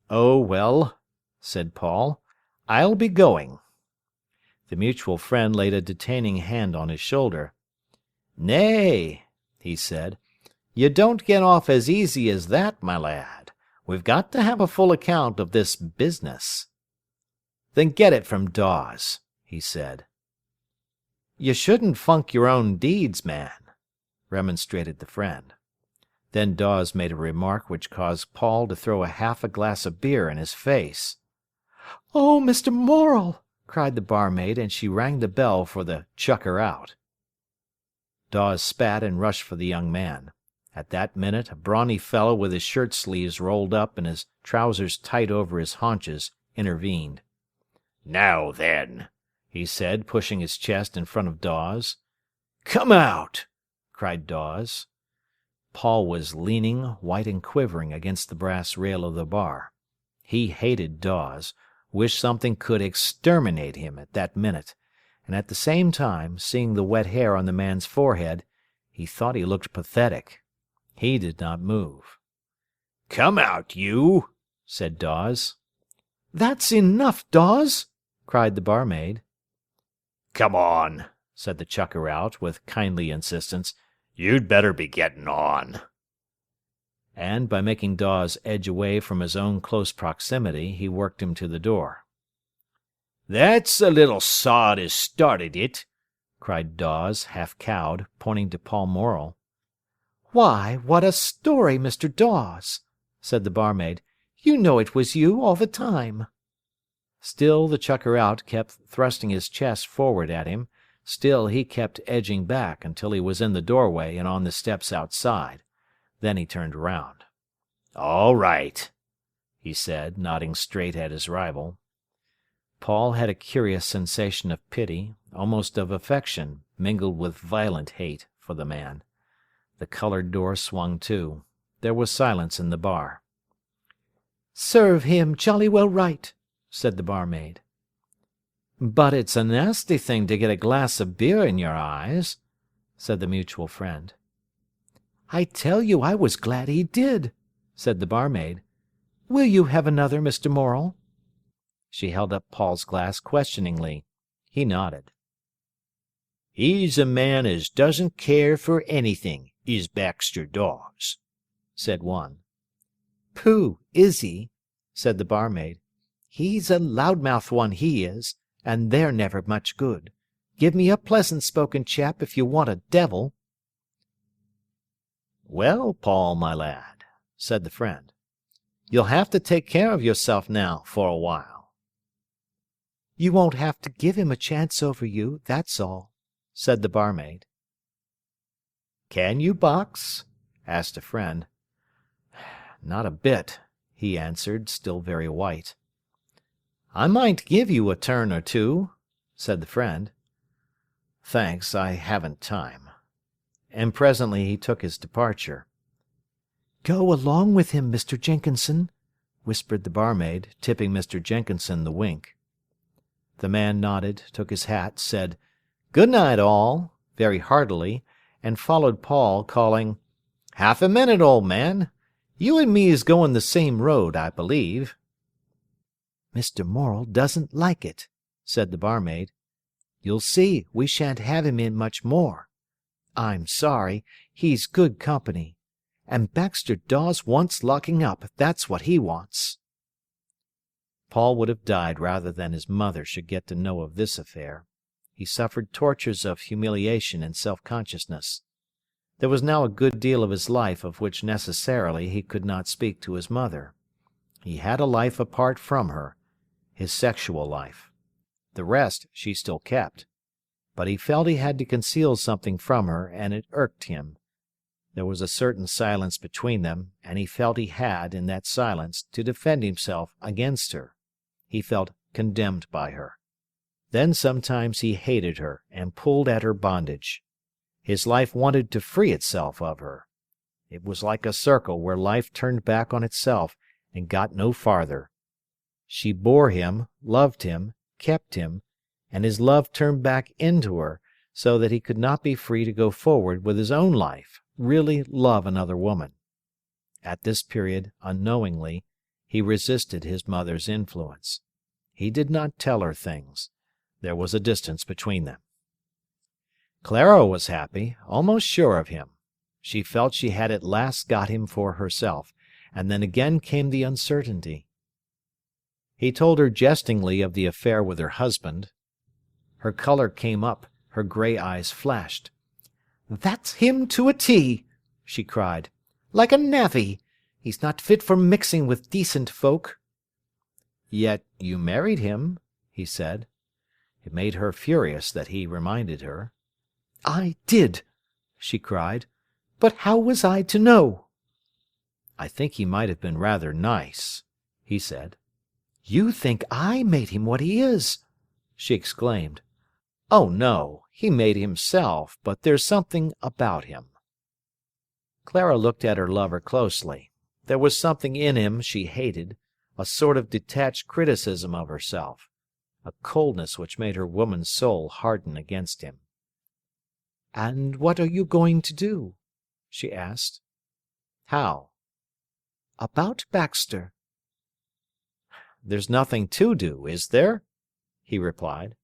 Oh, well, said Paul, I'll be going. The mutual friend laid a detaining hand on his shoulder. Nay, he said, you don't get off as easy as that, my lad. We've got to have a full account of this business. Then get it from Dawes, he said. You shouldn't funk your own deeds, man, remonstrated the friend. Then Dawes made a remark which caused Paul to throw half a glass of beer in his face. Oh, Mr. Morel, cried the barmaid, and she rang the bell for the chucker out. Dawes spat and rushed for the young man. At that minute a brawny fellow with his shirt-sleeves rolled up and his trousers tight over his haunches intervened. Now then, he said, pushing his chest in front of Dawes. Come out, cried Dawes. Paul was leaning, white and quivering, against the brass rail of the bar. He hated Dawes, wished something could exterminate him at that minute, and at the same time, seeing the wet hair on the man's forehead, he thought he looked pathetic. He did not move. Come out, you, said Dawes. That's enough, Dawes, cried the barmaid. Come on, said the chucker-out with kindly insistence. You'd better be getting on. And by making Dawes edge away from his own close proximity, he worked him to the door. That's the little sod as started it, cried Dawes, half cowed, pointing to Paul Morel. Why, what a story, Mr. Dawes, said the barmaid. You know it was you all the time. Still the chucker-out kept thrusting his chest forward at him. Still he kept edging back until he was in the doorway and on the steps outside. Then he turned round. All right, he said, nodding straight at his rival. Paul had a curious sensation of pity, almost of affection, mingled with violent hate for the man. The colored door swung to. There was silence in the bar. Serve him jolly well right, said the barmaid. But it's a nasty thing to get a glass of beer in your eyes, said the mutual friend. I tell you I was glad he did, said the barmaid. Will you have another, Mr. Morel? She held up Paul's glass questioningly. He nodded. He's a man as doesn't care for anything, is Baxter Dawes, said one. Pooh, is he? Said the barmaid. He's a loudmouth one, he is, and they're never much good. Give me a pleasant-spoken chap if you want a devil. Well, Paul, my lad, said the friend, you'll have to take care of yourself now for a while. You won't have to give him a chance over you, that's all, said the barmaid. Can you box? Asked a friend. Not a bit, he answered, still very white. I might give you a turn or two, said the friend. Thanks, I haven't time. And presently he took his departure. Go along with him, Mr. Jenkinson, whispered the barmaid, tipping Mr. Jenkinson the wink. The man nodded, took his hat, said, Good night, all, very heartily, and followed Paul, calling, Half a minute, old man. You and me is going the same road, I believe. Mr. Morel doesn't like it, said the barmaid. You'll see, we shan't have him in much more. I'm sorry, he's good company. And Baxter Dawes wants locking up, that's what he wants." Paul would have died rather than his mother should get to know of this affair. He suffered tortures of humiliation and self-consciousness. There was now a good deal of his life of which necessarily he could not speak to his mother. He had a life apart from her, his sexual life. The rest she still kept. But he felt he had to conceal something from her, and it irked him. There was a certain silence between them, and he felt he had, in that silence, to defend himself against her. He felt condemned by her. Then sometimes he hated her and pulled at her bondage. His life wanted to free itself of her. It was like a circle where life turned back on itself and got no farther. She bore him, loved him, kept him, and his love turned back into her, so that he could not be free to go forward with his own life, really love another woman. At this period, unknowingly, he resisted his mother's influence. He did not tell her things. There was a distance between them. Clara was happy, almost sure of him. She felt she had at last got him for herself, and then again came the uncertainty. He told her jestingly of the affair with her husband. Her color came up, her gray eyes flashed. "That's him to a T," she cried. "Like a navvy. He's not fit for mixing with decent folk." "Yet you married him," he said. It made her furious that he reminded her. "I did," she cried. "But how was I to know?" "I think he might have been rather nice," he said. "You think I made him what he is," she exclaimed. "Oh, no, he made himself, but there's something about him." Clara looked at her lover closely. There was something in him she hated, a sort of detached criticism of herself, a coldness which made her woman's soul harden against him. "And what are you going to do?" she asked. "How?" "About Baxter." "There's nothing to do, is there?" he replied.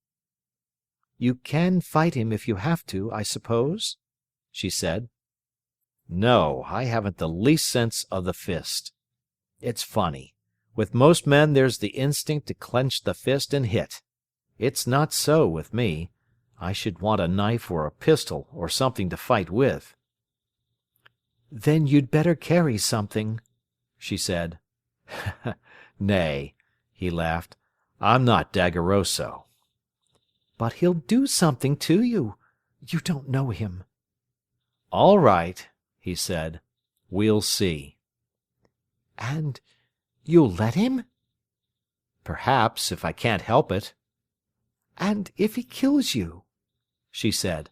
"You can fight him if you have to, I suppose?" she said. "No, I haven't the least sense of the fist. It's funny. With most men there's the instinct to clench the fist and hit. It's not so with me. I should want a knife or a pistol or something to fight with." "Then you'd better carry something," she said. "Nay," he laughed, "I'm not Dagoroso." "But he'll do something to you. You don't know him." "All right," he said. "We'll see." "And you'll let him?" "Perhaps, if I can't help it." "And if he kills you?" she said.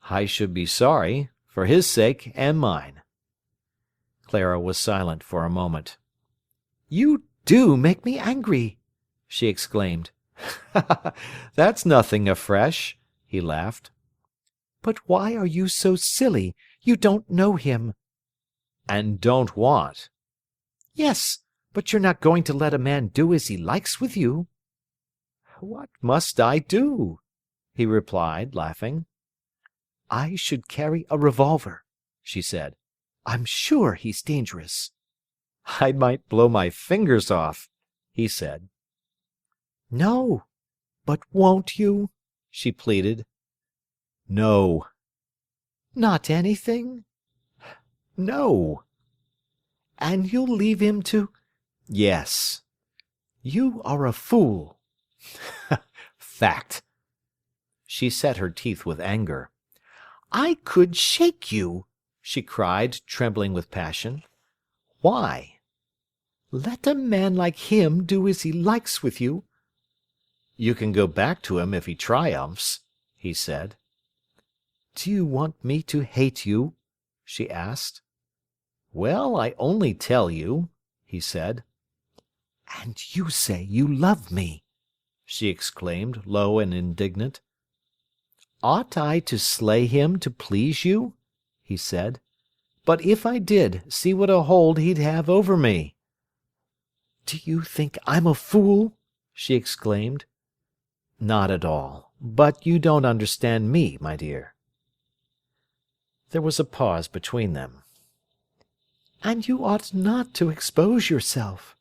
"I should be sorry, for his sake and mine." Clara was silent for a moment. "You do make me angry," she exclaimed. "That's nothing afresh," he laughed. "But why are you so silly? You don't know him." "And don't want." "Yes, but you're not going to let a man do as he likes with you." "What must I do?" he replied, laughing. "I should carry a revolver," she said. "I'm sure he's dangerous." "I might blow my fingers off," he said. "No, but won't you?" she pleaded. "No." "Not anything?" "No." "And you'll leave him to—" "Yes." "You are a fool." "Fact." She set her teeth with anger. "I could shake you," she cried, trembling with passion. "Why?" "Let a man like him do as he likes with you." "You can go back to him if he triumphs," he said. "Do you want me to hate you?" she asked. "Well, I only tell you," he said. "And you say you love me!" she exclaimed, low and indignant. "Ought I to slay him to please you?" he said. "But if I did, see what a hold he'd have over me." "Do you think I'm a fool?" she exclaimed. "Not at all. But you don't understand me, my dear." There was a pause between them. "And you ought not to expose yourself,"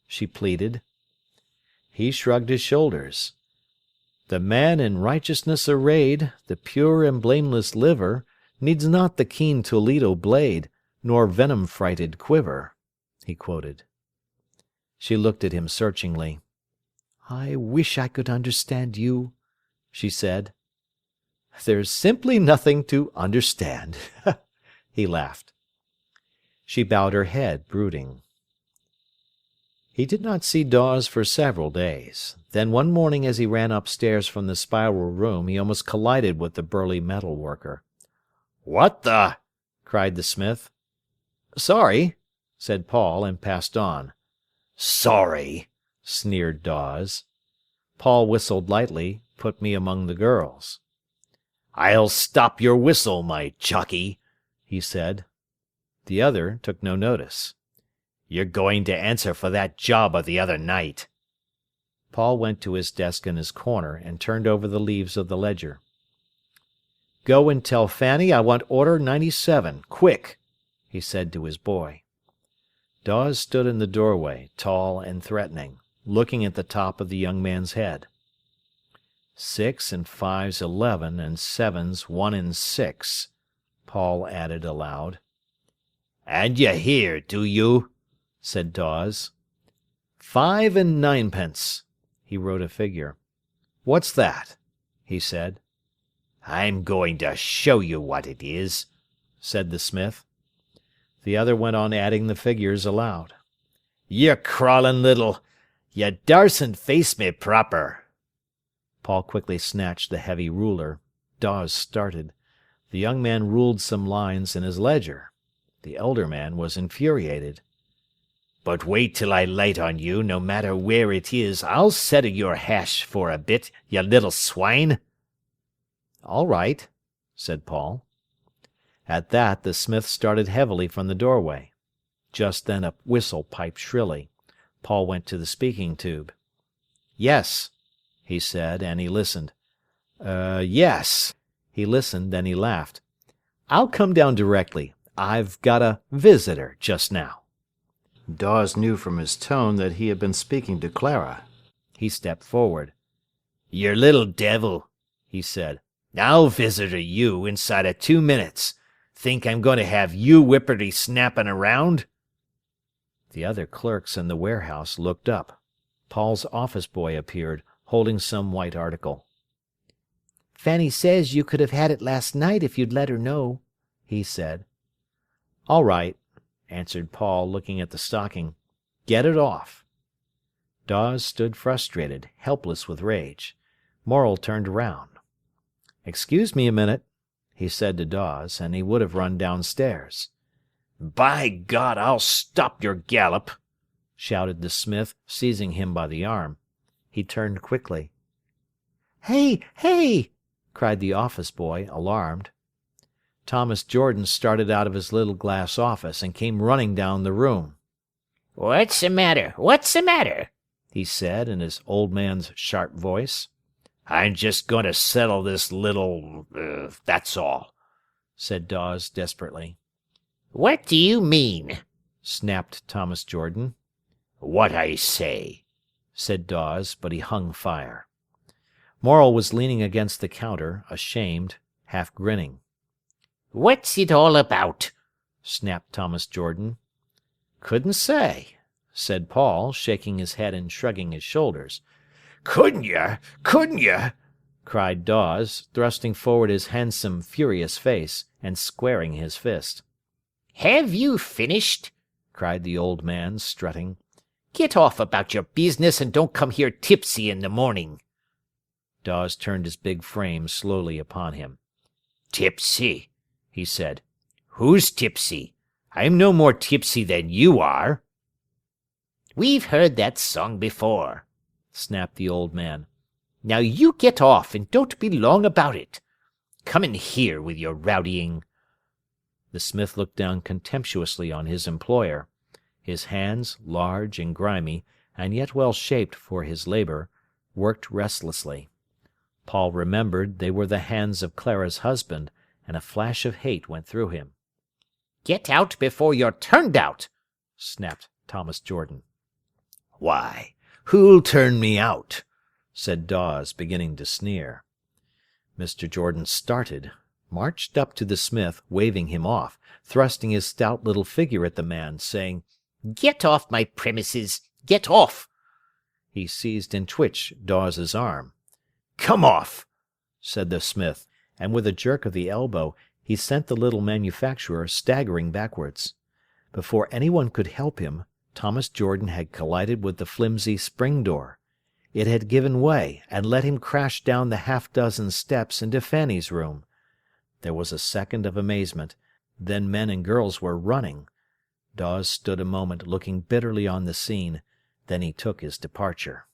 she pleaded. He shrugged his shoulders. The man in righteousness arrayed, the pure and blameless liver, needs not the keen Toledo blade, nor venom-frighted quiver, he quoted. She looked at him searchingly. "I wish I could understand you," she said. "There's simply nothing to understand," he laughed. She bowed her head, brooding. He did not see Dawes for several days. Then one morning as he ran upstairs from the spiral room he almost collided with the burly metal worker. "What the—" cried the smith. "Sorry," said Paul, and passed on. "Sorry," sneered Dawes. Paul whistled lightly, put me among the girls. "I'll stop your whistle, my jockey," he said. The other took no notice. "You're going to answer for that job of the other night." Paul went to his desk in his corner and turned over the leaves of the ledger. "Go and tell Fanny I want order 97, quick," he said to his boy. Dawes stood in the doorway, tall and threatening, looking at the top of the young man's head. 6 and 5's 11, and 7's 1 and 6, Paul added aloud. "And you hear, do you?" said Dawes. 5 and 9pence. He wrote a figure. "What's that?" he said. "I'm going to show you what it is," said the smith. The other went on adding the figures aloud. "You crawling little— You darsn't face me proper." Paul quickly snatched the heavy ruler. Dawes started. The young man ruled some lines in his ledger. The elder man was infuriated. "But wait till I light on you, no matter where it is, I'll settle your hash for a bit, you little swine." "All right," said Paul. At that the smith started heavily from the doorway. Just then a whistle piped shrilly. Paul went to the speaking tube. "Yes," he said, and he listened. Yes." He listened, then he laughed. "I'll come down directly. I've got a visitor just now." Dawes knew from his tone that he had been speaking to Clara. He stepped forward. "You little devil," he said. "I'll visitor you inside of 2 minutes. Think I'm going to have you whipperty snapping around?" The other clerks in the warehouse looked up. Paul's office boy appeared, holding some white article. "Fanny says you could have had it last night if you'd let her know," he said. "All right," answered Paul, looking at the stocking. "Get it off." Dawes stood frustrated, helpless with rage. Morel turned around. "Excuse me a minute," he said to Dawes, and he would have run downstairs. "By God, I'll stop your gallop!" shouted the smith, seizing him by the arm. He turned quickly. "Hey, hey!" cried the office boy, alarmed. Thomas Jordan started out of his little glass office and came running down the room. "What's the matter? What's the matter?" he said in his old man's sharp voice. "I'm just going to settle this little— that's all," said Dawes desperately. "What do you mean?" snapped Thomas Jordan. "What I say," said Dawes, but he hung fire. Morel was leaning against the counter, ashamed, half grinning. "What's it all about?" snapped Thomas Jordan. "Couldn't say," said Paul, shaking his head and shrugging his shoulders. "Couldn't you? Couldn't you?" cried Dawes, thrusting forward his handsome, furious face, and squaring his fist. "Have you finished?" cried the old man, strutting. "Get off about your business and don't come here tipsy in the morning." Dawes turned his big frame slowly upon him. "Tipsy?" he said. "Who's tipsy? I'm no more tipsy than you are." "We've heard that song before," snapped the old man. "Now you get off and don't be long about it. Come in here with your rowdying." The smith looked down contemptuously on his employer. His hands, large and grimy, and yet well shaped for his labour, worked restlessly. Paul remembered they were the hands of Clara's husband, and a flash of hate went through him. Get out before you're turned out, snapped Thomas Jordan. Why, who'll turn me out? Said Dawes, beginning to sneer. Mr. Jordan started, marched up to the smith, waving him off, thrusting his stout little figure at the man, saying, Get off my premises! Get off! He seized and twitched Dawes's arm. Come off, said the smith, and with a jerk of the elbow he sent the little manufacturer staggering backwards. Before anyone could help him, Thomas Jordan had collided with the flimsy spring door. It had given way, and let him crash down the half-dozen steps into Fanny's room. There was a second of amazement. Then men and girls were running. Dawes stood a moment looking bitterly on the scene. Then he took his departure.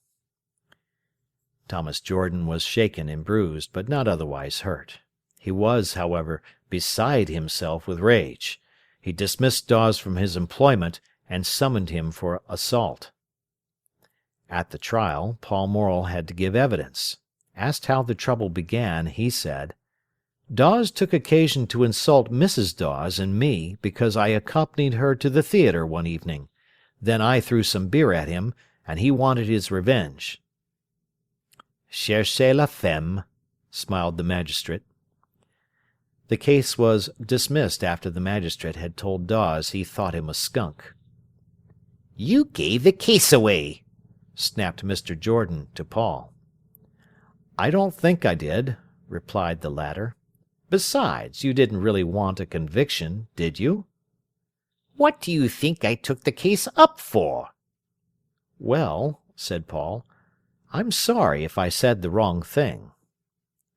Thomas Jordan was shaken and bruised, but not otherwise hurt. He was, however, beside himself with rage. He dismissed Dawes from his employment and summoned him for assault. At the trial, Paul Morel had to give evidence. Asked how the trouble began, he said, "Dawes took occasion to insult Mrs. Dawes and me because I accompanied her to the theatre one evening. Then I threw some beer at him, and he wanted his revenge." "Cherchez la femme," smiled the magistrate. The case was dismissed after the magistrate had told Dawes he thought him a skunk. You gave the case away, snapped Mr. Jordan to Paul. "I don't think I did," replied the latter. "Besides, you didn't really want a conviction, did you?" What do you think I took the case up for? "Well," said Paul, "I'm sorry if I said the wrong thing."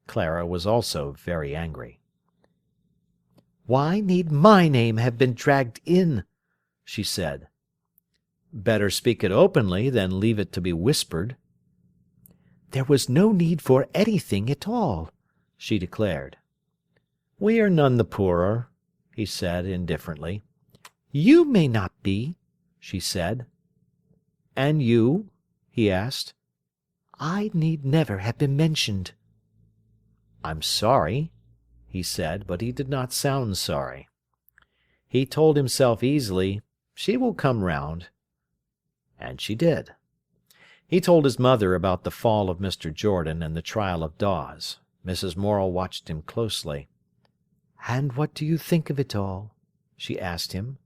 Clara was also very angry. "Why need my name have been dragged in?" she said. "Better speak it openly than leave it to be whispered." "There was no need for anything at all," she declared. "We are none the poorer," he said indifferently. "You may not be," she said. "And you?" he asked. "I need never have been mentioned." "I'm sorry," he said, but he did not sound sorry. He told himself easily, "She will come round." And she did. He told his mother about the fall of Mr. Jordan and the trial of Dawes. Mrs. Morel watched him closely. "And what do you think of it all?" she asked him.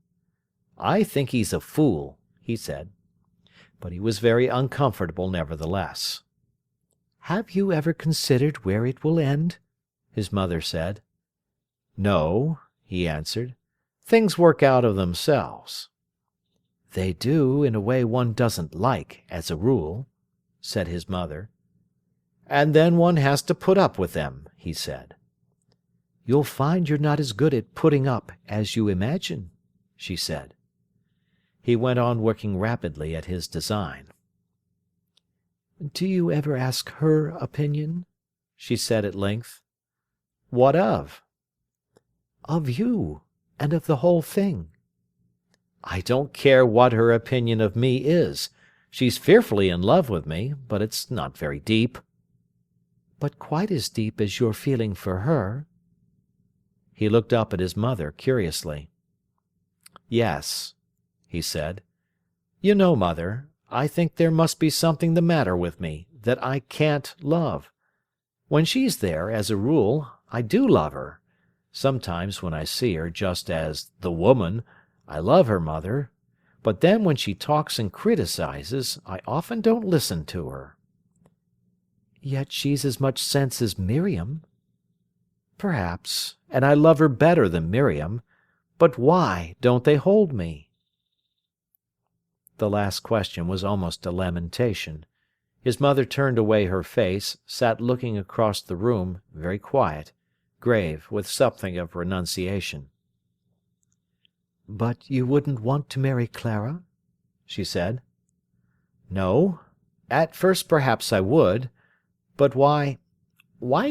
"I think he's a fool," he said. But he was very uncomfortable nevertheless. "Have you ever considered where it will end?" his mother said. "No," he answered. "Things work out of themselves." "They do, in a way one doesn't like, as a rule," said his mother. "And then one has to put up with them," he said. "You'll find you're not as good at putting up as you imagine," she said. He went on working rapidly at his design. "Do you ever ask her opinion?" she said at length. "What of?" "Of you, and of the whole thing." "I don't care what her opinion of me is. She's fearfully in love with me, but it's not very deep." "But quite as deep as your feeling for her." He looked up at his mother curiously. "Yes," he said. "You know, Mother, I think there must be something the matter with me, that I can't love. When she's there, as a rule, I do love her. Sometimes when I see her just as the woman, I love her, Mother. But then when she talks and criticizes, I often don't listen to her." "Yet she's as much sense as Miriam." "Perhaps, and I love her better than Miriam. But why don't they hold me?" The last question was almost a lamentation. His mother turned away her face, sat looking across the room, very quiet, grave, with something of renunciation. "But you wouldn't want to marry Clara?" she said. "No. At first perhaps I would. But why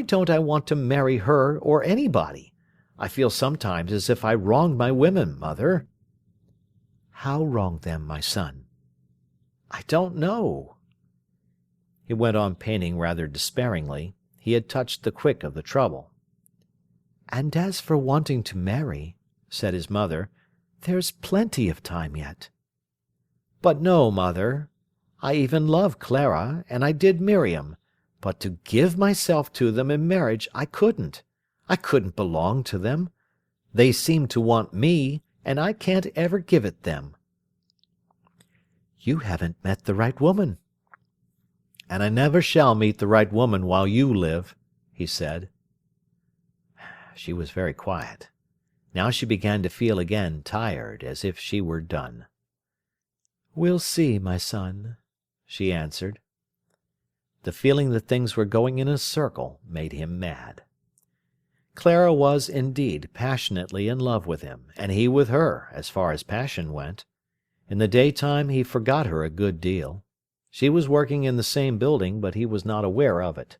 don't I want to marry her or anybody? I feel sometimes as if I wronged my women, Mother." "How wronged them, my son?" "I don't know." He went on painting rather despairingly. He had touched the quick of the trouble. "And as for wanting to marry," said his mother. "There's plenty of time yet." "But no, mother. I even love Clara, and I did Miriam, but to give myself to them in marriage I couldn't. I couldn't belong to them. They seem to want me, and I can't ever give it them." "You haven't met the right woman." "And I never shall meet the right woman while you live," he said. She was very quiet. Now she began to feel again tired, as if she were done. "We'll see, my son," she answered. The feeling that things were going in a circle made him mad. Clara was, indeed, passionately in love with him, and he with her, as far as passion went. In the daytime he forgot her a good deal. She was working in the same building, but he was not aware of it.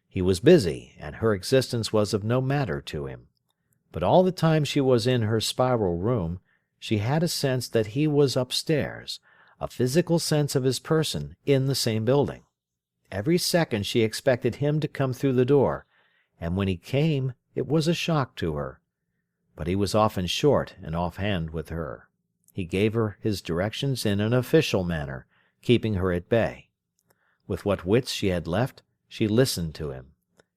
He was busy, and her existence was of no matter to him. But all the time she was in her spiral room, she had a sense that he was upstairs, a physical sense of his person in the same building. Every second she expected him to come through the door, and when he came it was a shock to her. But he was often short and offhand with her. He gave her his directions in an official manner, keeping her at bay. With what wits she had left, she listened to him.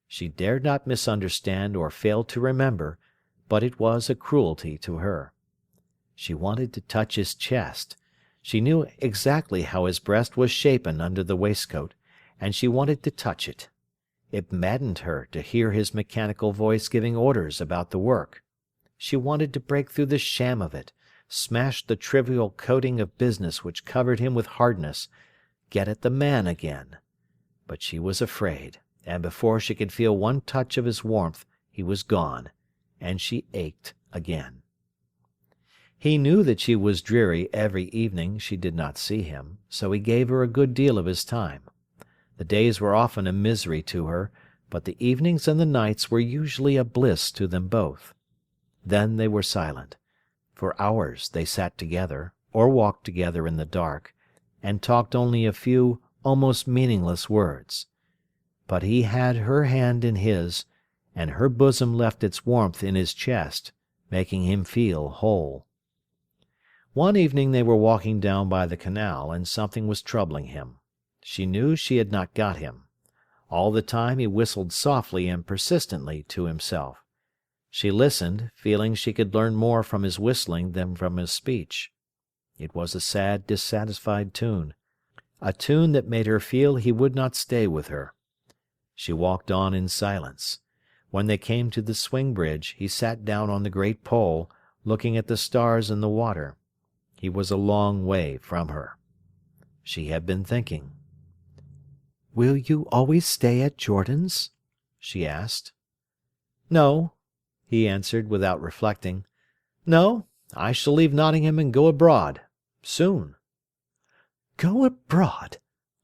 She dared not misunderstand or fail to remember, but it was a cruelty to her. She wanted to touch his chest. She knew exactly how his breast was shapen under the waistcoat, and she wanted to touch it. It maddened her to hear his mechanical voice giving orders about the work. She wanted to break through the sham of it, smash the trivial coating of business which covered him with hardness, get at the man again. But she was afraid, and before she could feel one touch of his warmth he was gone, and she ached again. He knew that she was dreary every evening she did not see him, so he gave her a good deal of his time. The days were often a misery to her, but the evenings and the nights were usually a bliss to them both. Then they were silent. For hours they sat together, or walked together in the dark, and talked only a few almost meaningless words. But he had her hand in his, and her bosom left its warmth in his chest, making him feel whole. One evening they were walking down by the canal, and something was troubling him. She knew she had not got him. All the time he whistled softly and persistently to himself. She listened, feeling she could learn more from his whistling than from his speech. It was a sad, dissatisfied tune, a tune that made her feel he would not stay with her. She walked on in silence. When they came to the swing bridge, he sat down on the great pole, looking at the stars in the water. He was a long way from her. She had been thinking. "Will you always stay at Jordan's?" she asked. "No," he answered, without reflecting. "No, I shall leave Nottingham and go abroad. Soon." "Go abroad?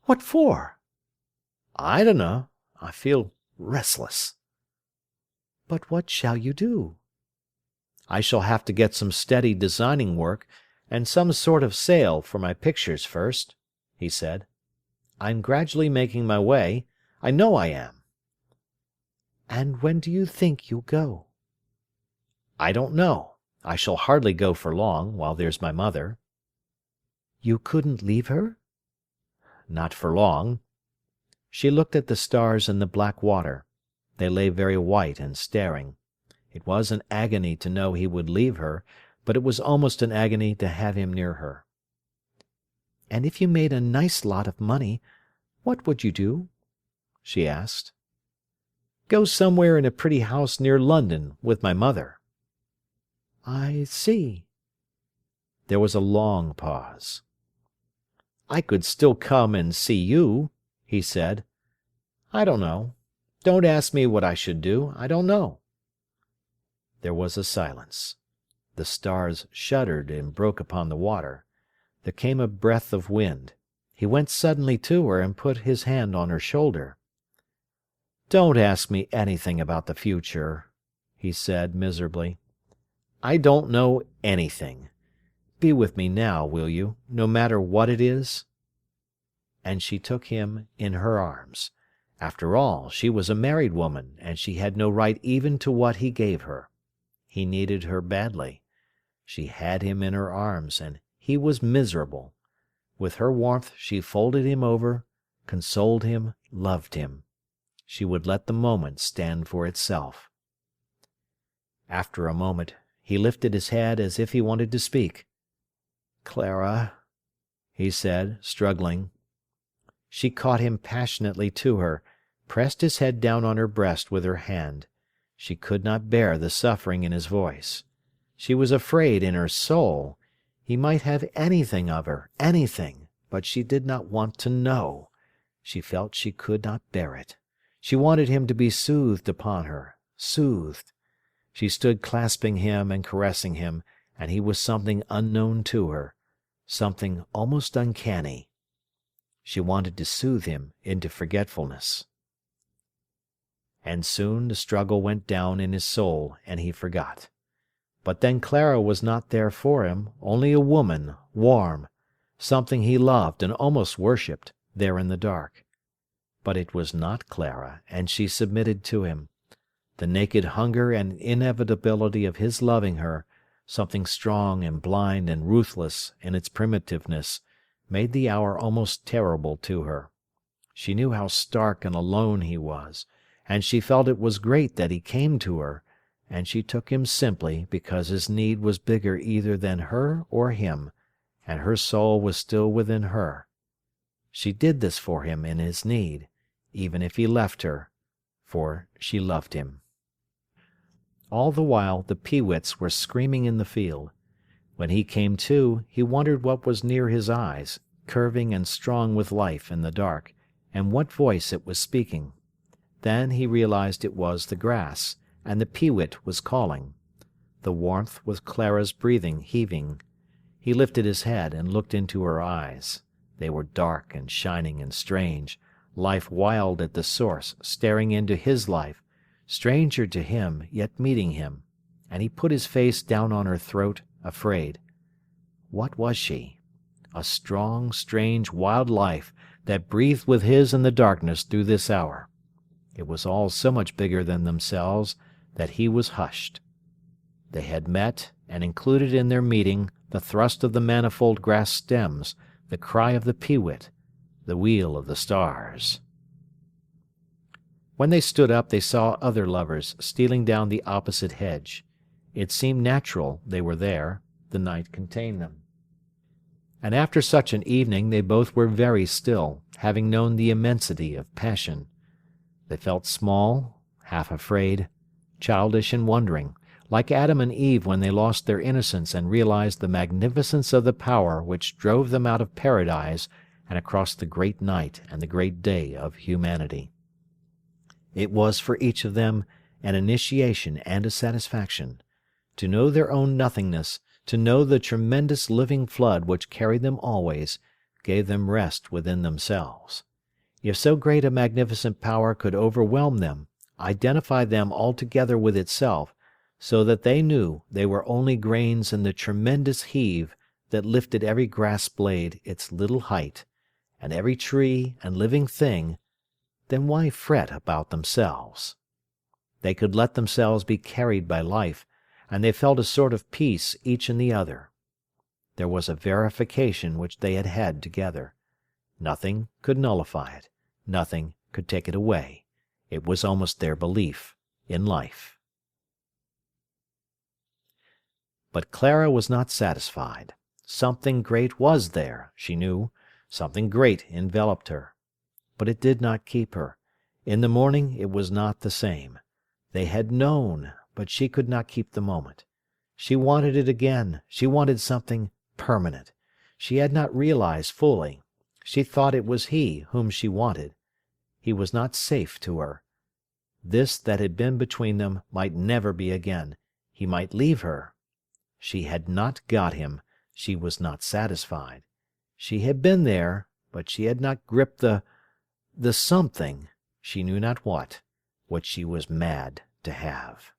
What for?" "I dunno. I feel restless." "But what shall you do?" "I shall have to get some steady designing work, and some sort of sale for my pictures first," he said. "I'm gradually making my way. I know I am." "And when do you think you'll go?" "I don't know. I shall hardly go for long, while there's my mother." "You couldn't leave her?" "Not for long." She looked at the stars in the black water. They lay very white and staring. It was an agony to know he would leave her, but it was almost an agony to have him near her. "And if you made a nice lot of money, what would you do?" she asked. "Go somewhere in a pretty house near London, with my mother." "I see." There was a long pause. "I could still come and see you," he said. "I don't know. Don't ask me what I should do. I don't know." There was a silence. The stars shuddered and broke upon the water. There came a breath of wind. He went suddenly to her and put his hand on her shoulder. "Don't ask me anything about the future," he said miserably. "I don't know anything. Be with me now, will you, no matter what it is?" And she took him in her arms. After all, she was a married woman, and she had no right even to what he gave her. He needed her badly. She had him in her arms, and he was miserable. With her warmth she folded him over, consoled him, loved him. She would let the moment stand for itself. After a moment, he lifted his head as if he wanted to speak. "Clara," he said, struggling. She caught him passionately to her, pressed his head down on her breast with her hand. She could not bear the suffering in his voice. She was afraid in her soul. He might have anything of her, anything, but she did not want to know. She felt she could not bear it. She wanted him to be soothed upon her, soothed. She stood clasping him and caressing him, and he was something unknown to her, something almost uncanny. She wanted to soothe him into forgetfulness. And soon the struggle went down in his soul, and he forgot. But then Clara was not there for him, only a woman, warm, something he loved and almost worshipped, there in the dark. But it was not Clara, and she submitted to him. The naked hunger and inevitability of his loving her, something strong and blind and ruthless in its primitiveness, made the hour almost terrible to her. She knew how stark and alone he was, and she felt it was great that he came to her, and she took him simply because his need was bigger either than her or him, and her soul was still within her. She did this for him in his need, even if he left her, for she loved him. All the while the peewits were screaming in the field. When he came to, he wondered what was near his eyes, curving and strong with life in the dark, and what voice it was speaking. Then he realized it was the grass, and the peewit was calling. The warmth was Clara's breathing heaving. He lifted his head and looked into her eyes. They were dark and shining and strange, life wild at the source, staring into his life, stranger to him, yet meeting him, and he put his face down on her throat, afraid. What was she? A strong, strange, wild life that breathed with his in the darkness through this hour. It was all so much bigger than themselves that he was hushed. They had met, and included in their meeting the thrust of the manifold grass stems, the cry of the peewit, the wheel of the stars. When they stood up they saw other lovers stealing down the opposite hedge. It seemed natural they were there. The night contained them. And after such an evening they both were very still, having known the immensity of passion. They felt small, half afraid, childish and wondering, like Adam and Eve when they lost their innocence and realized the magnificence of the power which drove them out of paradise and across the great night and the great day of humanity. It was for each of them an initiation and a satisfaction. To know their own nothingness, to know the tremendous living flood which carried them always, gave them rest within themselves. If so great a magnificent power could overwhelm them, identify them altogether with itself, so that they knew they were only grains in the tremendous heave that lifted every grass blade its little height, and every tree and living thing, then why fret about themselves? They could let themselves be carried by life, and they felt a sort of peace each in the other. There was a verification which they had had together. Nothing could nullify it. Nothing could take it away. It was almost their belief in life. But Clara was not satisfied. Something great was there, she knew. Something great enveloped her. But it did not keep her. In the morning it was not the same. They had known, but she could not keep the moment. She wanted it again. She wanted something permanent. She had not realized fully. She thought it was he whom she wanted. He was not safe to her. This that had been between them might never be again. He might leave her. She had not got him. She was not satisfied. She had been there, but she had not gripped the something, she knew not what, which she was mad to have.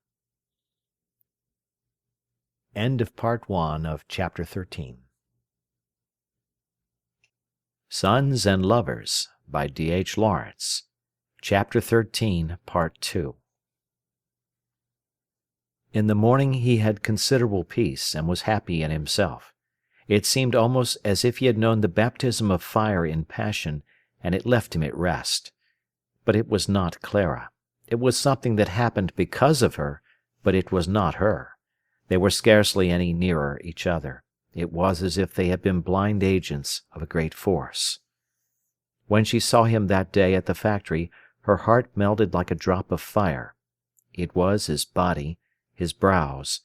End of Part 1 of Chapter 13. Sons and Lovers by D.H. Lawrence. Chapter 13, Part 2. In the morning he had considerable peace, and was happy in himself. It seemed almost as if he had known the baptism of fire in passion, and it left him at rest. But it was not Clara. It was something that happened because of her, but it was not her. They were scarcely any nearer each other. It was as if they had been blind agents of a great force. When she saw him that day at the factory, her heart melted like a drop of fire. It was his body, his brows.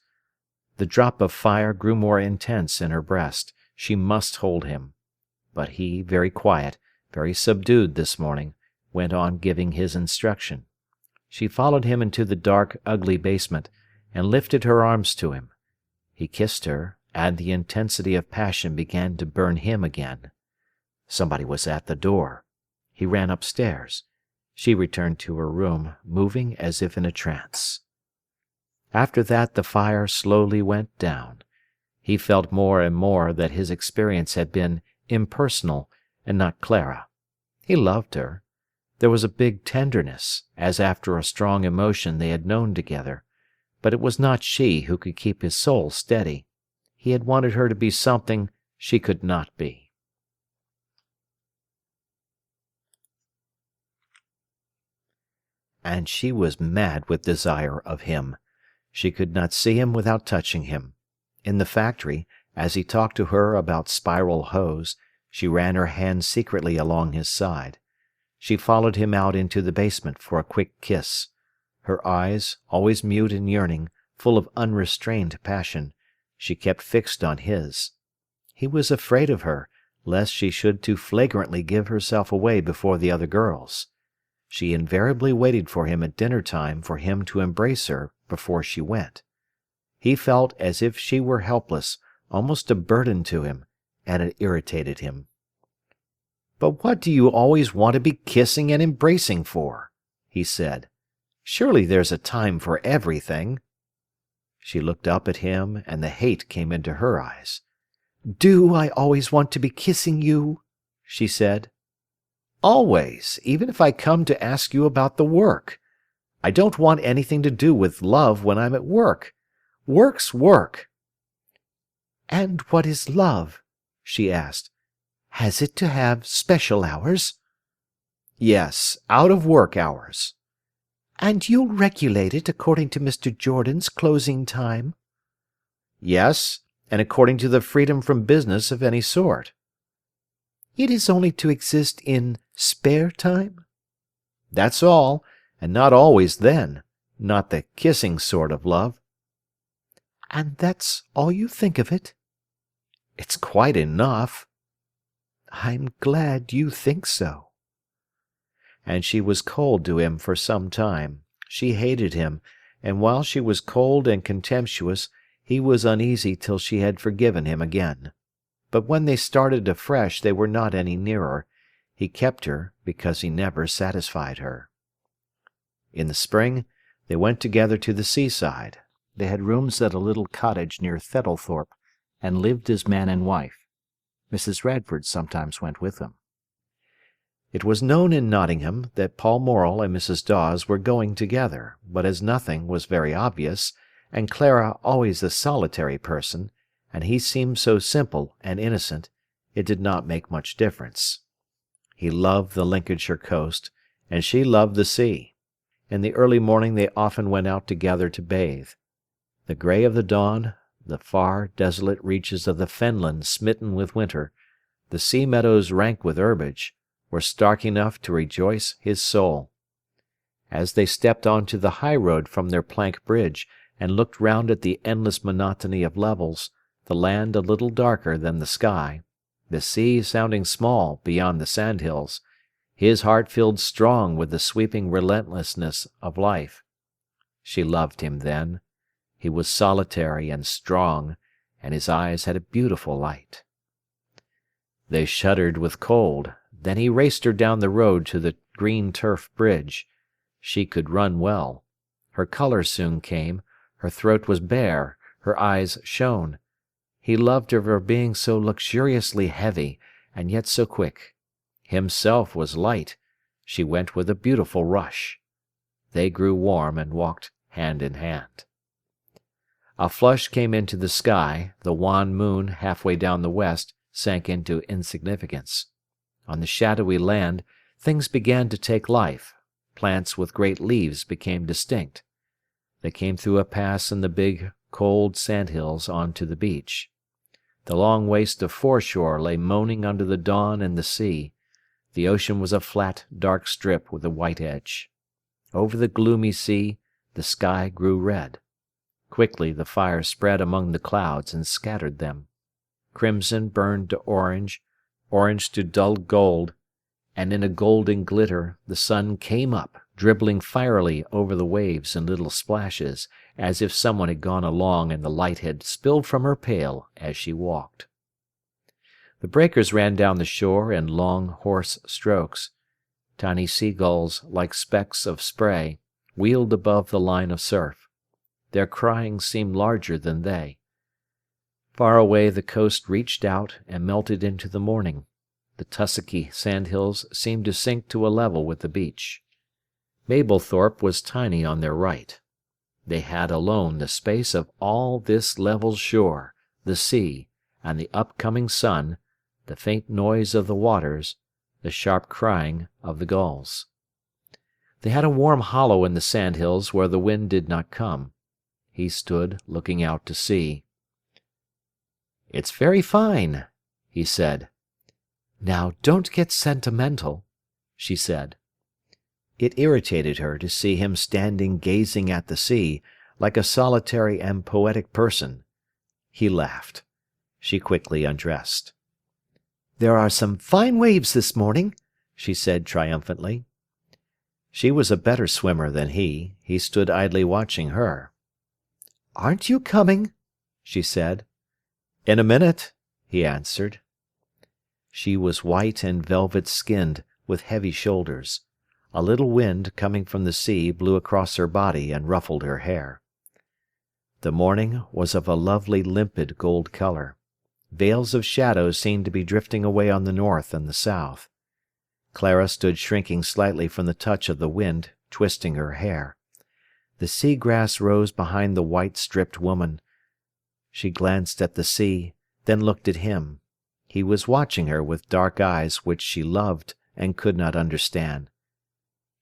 The drop of fire grew more intense in her breast. She must hold him. But he, very quiet, very subdued this morning, went on giving his instruction. She followed him into the dark, ugly basement, and lifted her arms to him. He kissed her, and the intensity of passion began to burn him again. Somebody was at the door. He ran upstairs. She returned to her room, moving as if in a trance. After that the fire slowly went down. He felt more and more that his experience had been impersonal and not Clara. He loved her. There was a big tenderness, as after a strong emotion they had known together. But it was not she who could keep his soul steady. He had wanted her to be something she could not be. And she was mad with desire of him. She could not see him without touching him. In the factory, as he talked to her about spiral hose, she ran her hand secretly along his side. She followed him out into the basement for a quick kiss. Her eyes, always mute and yearning, full of unrestrained passion, she kept fixed on his. He was afraid of her, lest she should too flagrantly give herself away before the other girls. She invariably waited for him at dinner-time for him to embrace her before she went. He felt as if she were helpless, almost a burden to him, and it irritated him. "But what do you always want to be kissing and embracing for?" he said. "Surely there's a time for everything." She looked up at him, and the hate came into her eyes. "Do I always want to be kissing you?" she said. "Always, even if I come to ask you about the work. I don't want anything to do with love when I'm at work. Work's work." "And what is love?" she asked. "Has it to have special hours?" "Yes, out-of-work hours." "And you'll regulate it according to Mr. Jordan's closing time?" "Yes, and according to the freedom from business of any sort." "It is only to exist in spare time?" "That's all, and not always then. Not the kissing sort of love." "And that's all you think of it?" "It's quite enough." "I'm glad you think so." And she was cold to him for some time. She hated him, and while she was cold and contemptuous, he was uneasy till she had forgiven him again. But when they started afresh they were not any nearer. He kept her because he never satisfied her. In the spring they went together to the seaside. They had rooms at a little cottage near Thettlethorpe, and lived as man and wife. Mrs. Radford sometimes went with them. It was known in Nottingham that Paul Morel and Mrs. Dawes were going together, but as nothing was very obvious, and Clara always a solitary person, and he seemed so simple and innocent, it did not make much difference. He loved the Lincolnshire coast, and she loved the sea. In the early morning they often went out together to bathe. The grey of the dawn, the far, desolate reaches of the fenland smitten with winter, the sea meadows rank with herbage, were stark enough to rejoice his soul. As they stepped on to the high road from their plank bridge, and looked round at the endless monotony of levels, the land a little darker than the sky, the sea sounding small beyond the sandhills, his heart filled strong with the sweeping relentlessness of life. She loved him then. He was solitary and strong, and his eyes had a beautiful light. They shuddered with cold. Then he raced her down the road to the green turf bridge. She could run well. Her colour soon came, her throat was bare, her eyes shone. He loved her for being so luxuriously heavy, and yet so quick. Himself was light. She went with a beautiful rush. They grew warm and walked hand in hand. A flush came into the sky, the wan moon halfway down the west sank into insignificance. On the shadowy land things began to take life. Plants with great leaves became distinct. They came through a pass in the big, cold sandhills on to the beach. The long waste of foreshore lay moaning under the dawn and the sea. The ocean was a flat, dark strip with a white edge. Over the gloomy sea the sky grew red. Quickly the fire spread among the clouds and scattered them. Crimson burned to orange, orange to dull gold, and in a golden glitter the sun came up, dribbling fierily over the waves in little splashes, as if someone had gone along and the light had spilled from her pail as she walked. The breakers ran down the shore in long, hoarse strokes. Tiny seagulls, like specks of spray, wheeled above the line of surf. Their crying seemed larger than they. Far away the coast reached out and melted into the morning. The tussocky sandhills seemed to sink to a level with the beach. Mablethorpe was tiny on their right. They had alone the space of all this level shore, the sea, and the upcoming sun, the faint noise of the waters, the sharp crying of the gulls. They had a warm hollow in the sandhills where the wind did not come. He stood looking out to sea. "It's very fine," he said. "Now don't get sentimental," she said. It irritated her to see him standing gazing at the sea, like a solitary and poetic person. He laughed. She quickly undressed. "There are some fine waves this morning," she said triumphantly. She was a better swimmer than he. He stood idly watching her. "Aren't you coming?" she said. "In a minute," he answered. She was white and velvet-skinned, with heavy shoulders. A little wind, coming from the sea, blew across her body and ruffled her hair. The morning was of a lovely limpid gold colour. Veils of shadow seemed to be drifting away on the north and the south. Clara stood shrinking slightly from the touch of the wind, twisting her hair. The sea-grass rose behind the white-stripped woman. She glanced at the sea, then looked at him. He was watching her with dark eyes which she loved and could not understand.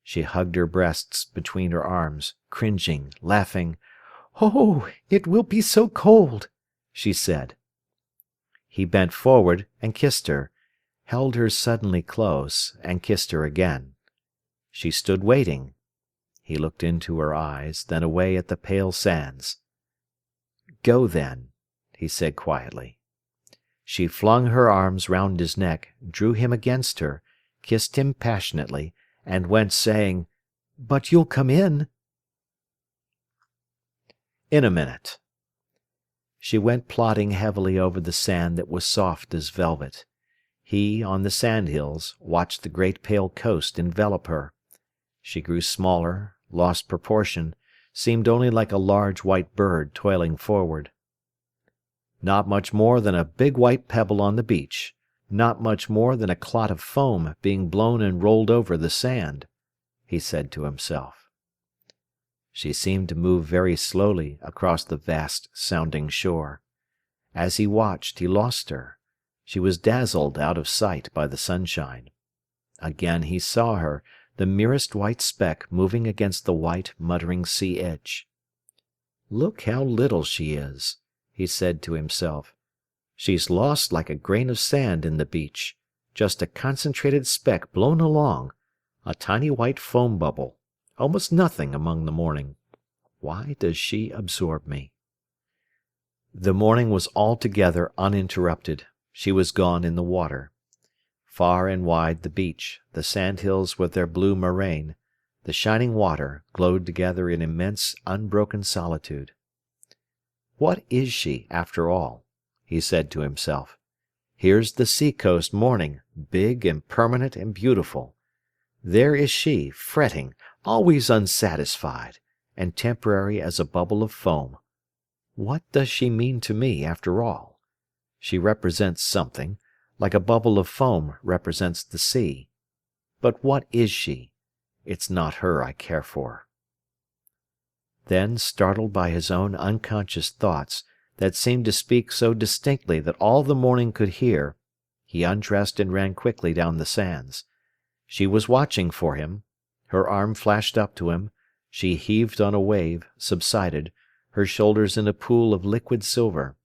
She hugged her breasts between her arms, cringing, laughing. "Oh, it will be so cold," she said. He bent forward and kissed her, held her suddenly close, and kissed her again. She stood waiting. He looked into her eyes, then away at the pale sands. "Go, then," he said quietly. She flung her arms round his neck, drew him against her, kissed him passionately, and went saying, "But you'll come in?" "In a minute." She went plodding heavily over the sand that was soft as velvet. He, on the sandhills, watched the great pale coast envelop her. She grew smaller, lost proportion, seemed only like a large white bird toiling forward. Not much more than a big white pebble on the beach, not much more than a clot of foam being blown and rolled over the sand, he said to himself. She seemed to move very slowly across the vast sounding shore. As he watched, he lost her. She was dazzled out of sight by the sunshine. Again he saw her, the merest white speck moving against the white, muttering sea edge. "Look how little she is," he said to himself. "She's lost like a grain of sand in the beach, just a concentrated speck blown along, a tiny white foam bubble, almost nothing among the morning. Why does she absorb me?" The morning was altogether uninterrupted. She was gone in the water. Far and wide the beach, the sandhills with their blue moraine, the shining water, glowed together in immense, unbroken solitude. "What is she, after all?" he said to himself. "Here's the sea-coast morning, big and permanent and beautiful. There is she, fretting, always unsatisfied, and temporary as a bubble of foam. What does she mean to me, after all? She represents something, like a bubble of foam represents the sea. But what is she? It's not her I care for." Then, startled by his own unconscious thoughts, that seemed to speak so distinctly that all the morning could hear, he undressed and ran quickly down the sands. She was watching for him. Her arm flashed up to him. She heaved on a wave, subsided, her shoulders in a pool of liquid silver.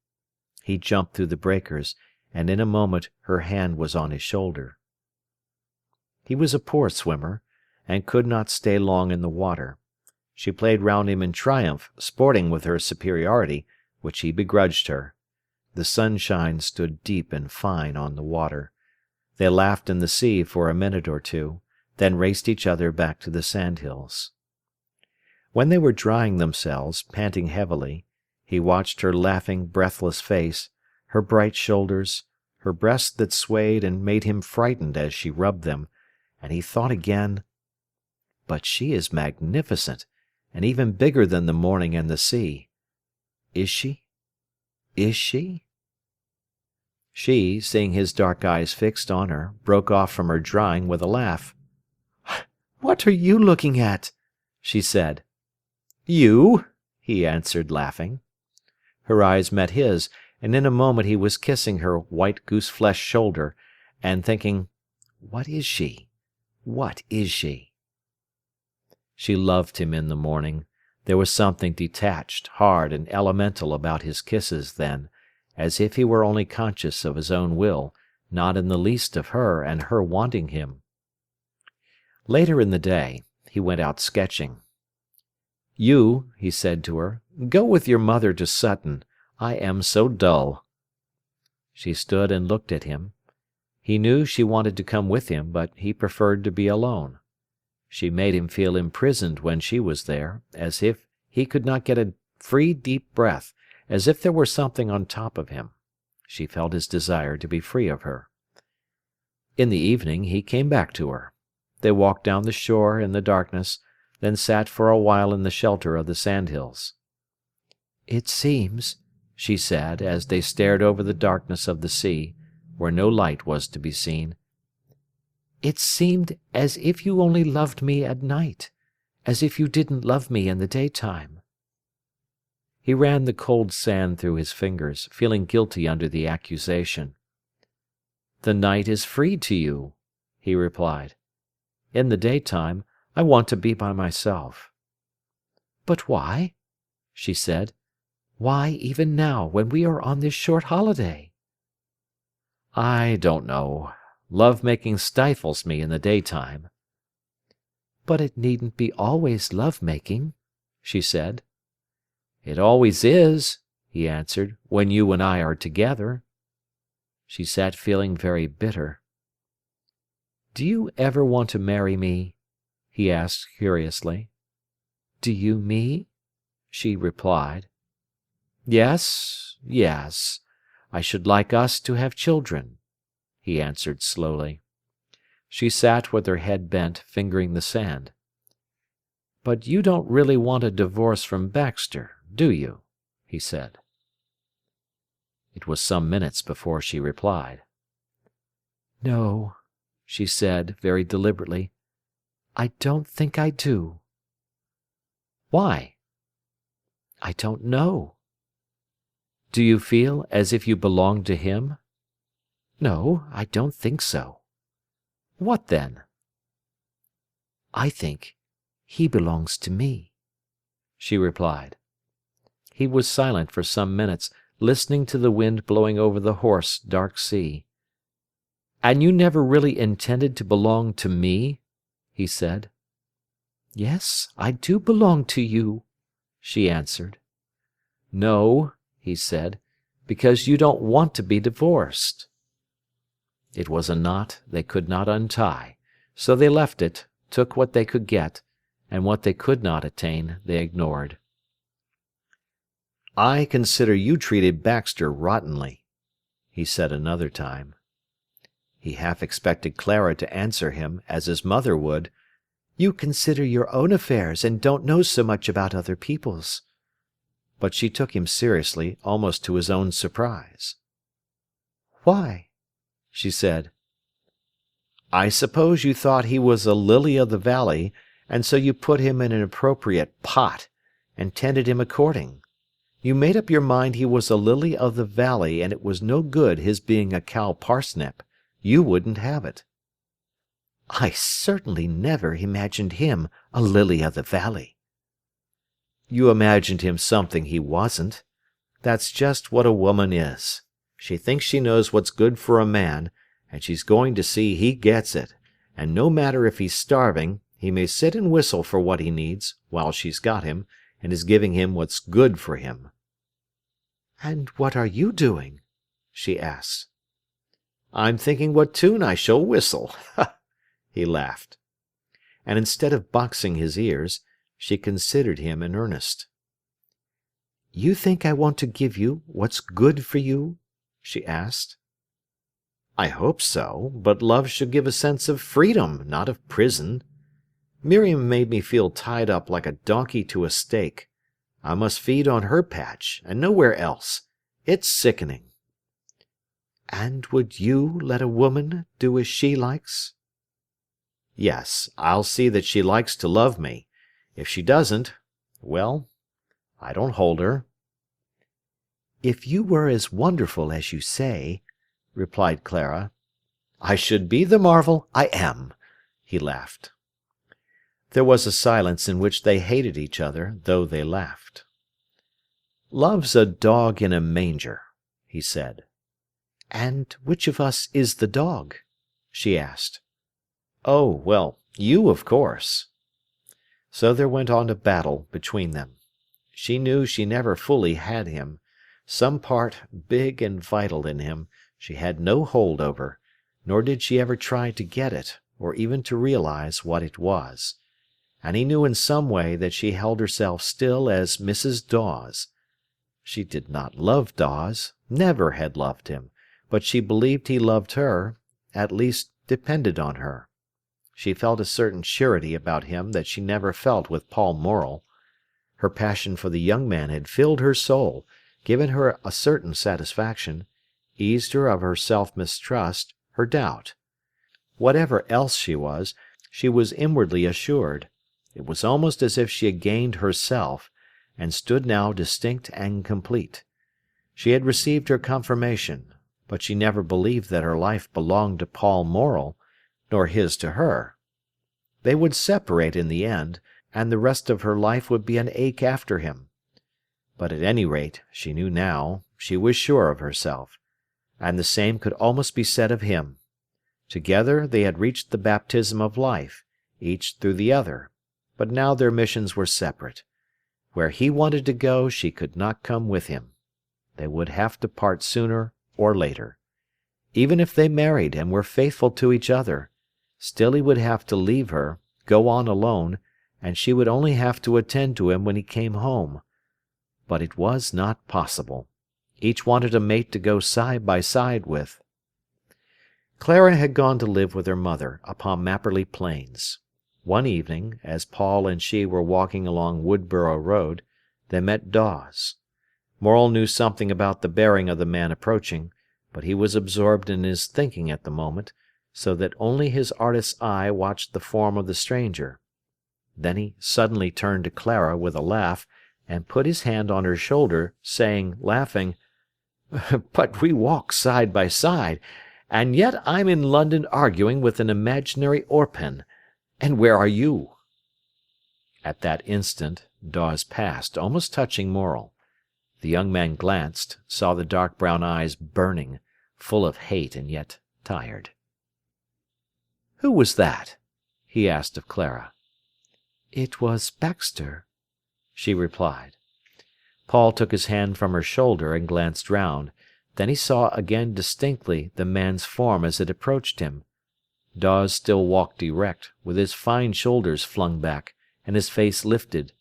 He jumped through the breakers, and in a moment her hand was on his shoulder. He was a poor swimmer, and could not stay long in the water. She played round him in triumph, sporting with her superiority, which he begrudged her. The sunshine stood deep and fine on the water. They laughed in the sea for a minute or two, then raced each other back to the sandhills. When they were drying themselves, panting heavily, he watched her laughing, breathless face, her bright shoulders, her breasts that swayed and made him frightened as she rubbed them, and he thought again, "But she is magnificent, and even bigger than the morning and the sea. Is she? Is she?" She, seeing his dark eyes fixed on her, broke off from her drying with a laugh. "What are you looking at?" she said. "You," he answered, laughing. Her eyes met his, and in a moment he was kissing her white goose-flesh shoulder, and thinking, "What is she? What is she?" She loved him in the morning. There was something detached, hard, and elemental about his kisses then, as if he were only conscious of his own will, not in the least of her and her wanting him. Later in the day, he went out sketching. "You," he said to her, "go with your mother to Sutton. I am so dull." She stood and looked at him. He knew she wanted to come with him, but he preferred to be alone. She made him feel imprisoned when she was there, as if he could not get a free deep breath, as if there were something on top of him. She felt his desire to be free of her. In the evening he came back to her. They walked down the shore in the darkness, then sat for a while in the shelter of the sandhills. "It seems," she said, as they stared over the darkness of the sea, where no light was to be seen, "it seemed as if you only loved me at night, as if you didn't love me in the daytime." He ran the cold sand through his fingers, feeling guilty under the accusation. "The night is free to you," he replied. "In the daytime, I want to be by myself." "But why?" she said. "Why even now, when we are on this short holiday?" "I don't know. Love-making stifles me in the daytime." "But it needn't be always love-making," she said. "It always is," he answered, "when you and I are together." She sat feeling very bitter. "Do you ever want to marry me?" he asked curiously. "Do you me?" she replied. "Yes, yes. I should like us to have children," he answered slowly. She sat with her head bent, fingering the sand. "But you don't really want a divorce from Baxter, do you?" he said. It was some minutes before she replied. "No," she said, very deliberately. "I don't think I do." "Why?" "I don't know." "Do you feel as if you belonged to him?" "No, I don't think so." "What then?" "I think he belongs to me," she replied. He was silent for some minutes, listening to the wind blowing over the hoarse, dark sea. "And you never really intended to belong to me?" he said. "Yes, I do belong to you," she answered. "No," he said, "because you don't want to be divorced." It was a knot they could not untie, so they left it, took what they could get, and what they could not attain they ignored. "I consider you treated Baxter rottenly," he said another time. He half expected Clara to answer him, as his mother would, "You consider your own affairs and don't know so much about other people's." But she took him seriously, almost to his own surprise. "Why?" she said. "I suppose you thought he was a lily of the valley, and so you put him in an appropriate pot, and tended him according. You made up your mind he was a lily of the valley, and it was no good his being a cow parsnip. You wouldn't have it." "I certainly never imagined him a lily of the valley." "You imagined him something he wasn't. That's just what a woman is. She thinks she knows what's good for a man, and she's going to see he gets it, and no matter if he's starving, he may sit and whistle for what he needs, while she's got him, and is giving him what's good for him." "And what are you doing?" she asked. "I'm thinking what tune I shall whistle." He laughed. And instead of boxing his ears, she considered him in earnest. "You think I want to give you what's good for you?" she asked. "I hope so, but love should give a sense of freedom, not of prison. Miriam made me feel tied up like a donkey to a stake. I must feed on her patch, and nowhere else. It's sickening." "And would you let a woman do as she likes?" "Yes, I'll see that she likes to love me. If she doesn't, well, I don't hold her." "If you were as wonderful as you say," replied Clara. "I should be the marvel I am," he laughed. There was a silence in which they hated each other, though they laughed. "Love's a dog in a manger," he said. "And which of us is the dog?" she asked. "Oh, well, you, of course." So there went on a battle between them. She knew she never fully had him. Some part, big and vital in him, she had no hold over, nor did she ever try to get it, or even to realize what it was. And he knew in some way that she held herself still as Mrs. Dawes. She did not love Dawes, never had loved him, but she believed he loved her, at least depended on her. She felt a certain surety about him that she never felt with Paul Morel. Her passion for the young man had filled her soul, given her a certain satisfaction, eased her of her self-mistrust, her doubt. Whatever else she was inwardly assured. It was almost as if she had gained herself, and stood now distinct and complete. She had received her confirmation, but she never believed that her life belonged to Paul Morel, nor his to her. They would separate in the end, and the rest of her life would be an ache after him. But at any rate, she knew now, she was sure of herself, and the same could almost be said of him. Together they had reached the baptism of life, each through the other, but now their missions were separate. Where he wanted to go, she could not come with him. They would have to part sooner or later. Even if they married and were faithful to each other, still he would have to leave her, go on alone, and she would only have to attend to him when he came home. But it was not possible. Each wanted a mate to go side by side with. Clara had gone to live with her mother upon Mapperley Plains. One evening, as Paul and she were walking along Woodborough Road, they met Dawes. Morel knew something about the bearing of the man approaching, but he was absorbed in his thinking at the moment, so that only his artist's eye watched the form of the stranger. Then he suddenly turned to Clara with a laugh, and put his hand on her shoulder, saying, laughing, "But we walk side by side, and yet I'm in London arguing with an imaginary Orpen. And where are you?" At that instant Dawes passed, almost touching Morel. The young man glanced, saw the dark brown eyes burning, full of hate and yet tired. "Who was that?" he asked of Clara. "It was Baxter," she replied. Paul took his hand from her shoulder and glanced round. Then he saw again distinctly the man's form as it approached him. Dawes still walked erect, with his fine shoulders flung back, and his face lifted,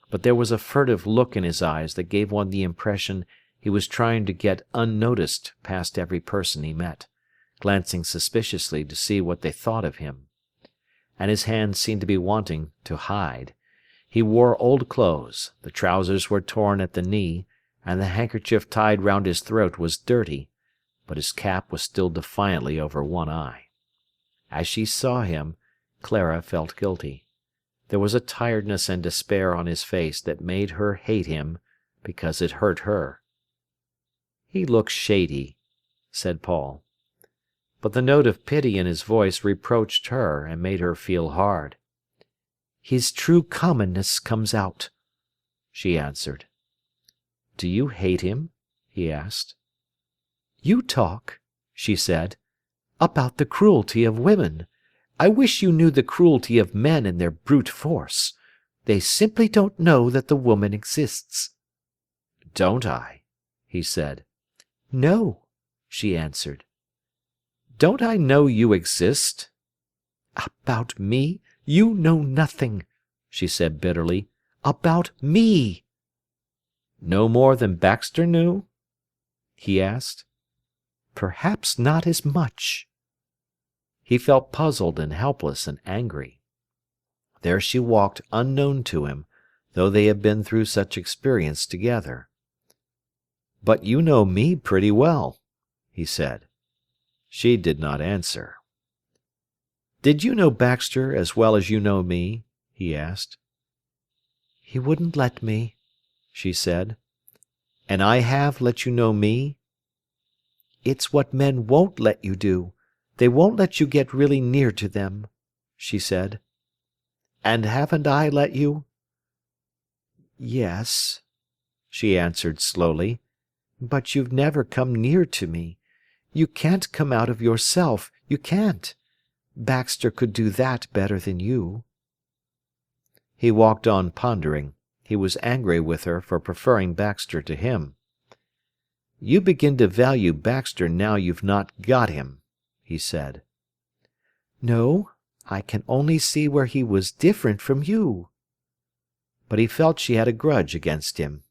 but there was a furtive look in his eyes that gave one the impression he was trying to get unnoticed past every person he met, glancing suspiciously to see what they thought of him. And his hands seemed to be wanting to hide. He wore old clothes, the trousers were torn at the knee, and the handkerchief tied round his throat was dirty, but his cap was still defiantly over one eye. As she saw him, Clara felt guilty. There was a tiredness and despair on his face that made her hate him because it hurt her. "He looks shady," said Paul. But the note of pity in his voice reproached her and made her feel hard. "His true commonness comes out," she answered. "Do you hate him?" he asked. "You talk," she said, "about the cruelty of women. I wish you knew the cruelty of men and their brute force. They simply don't know that the woman exists." "Don't I?" he said. "No," she answered. "Don't I know you exist?" "About me you know nothing," she said bitterly. "About me." "No more than Baxter knew?" he asked. "Perhaps not as much." He felt puzzled and helpless and angry. There she walked unknown to him, though they had been through such experience together. "But you know me pretty well," he said. She did not answer. "Did you know Baxter as well as you know me?" he asked. "He wouldn't let me," she said. "And I have let you know me?" "It's what men won't let you do. They won't let you get really near to them," she said. "And haven't I let you?" "Yes," she answered slowly. "But you've never come near to me. You can't come out of yourself. You can't. Baxter could do that better than you." He walked on pondering. He was angry with her for preferring Baxter to him. "You begin to value Baxter now you've not got him," he said. "No, I can only see where he was different from you." But he felt she had a grudge against him.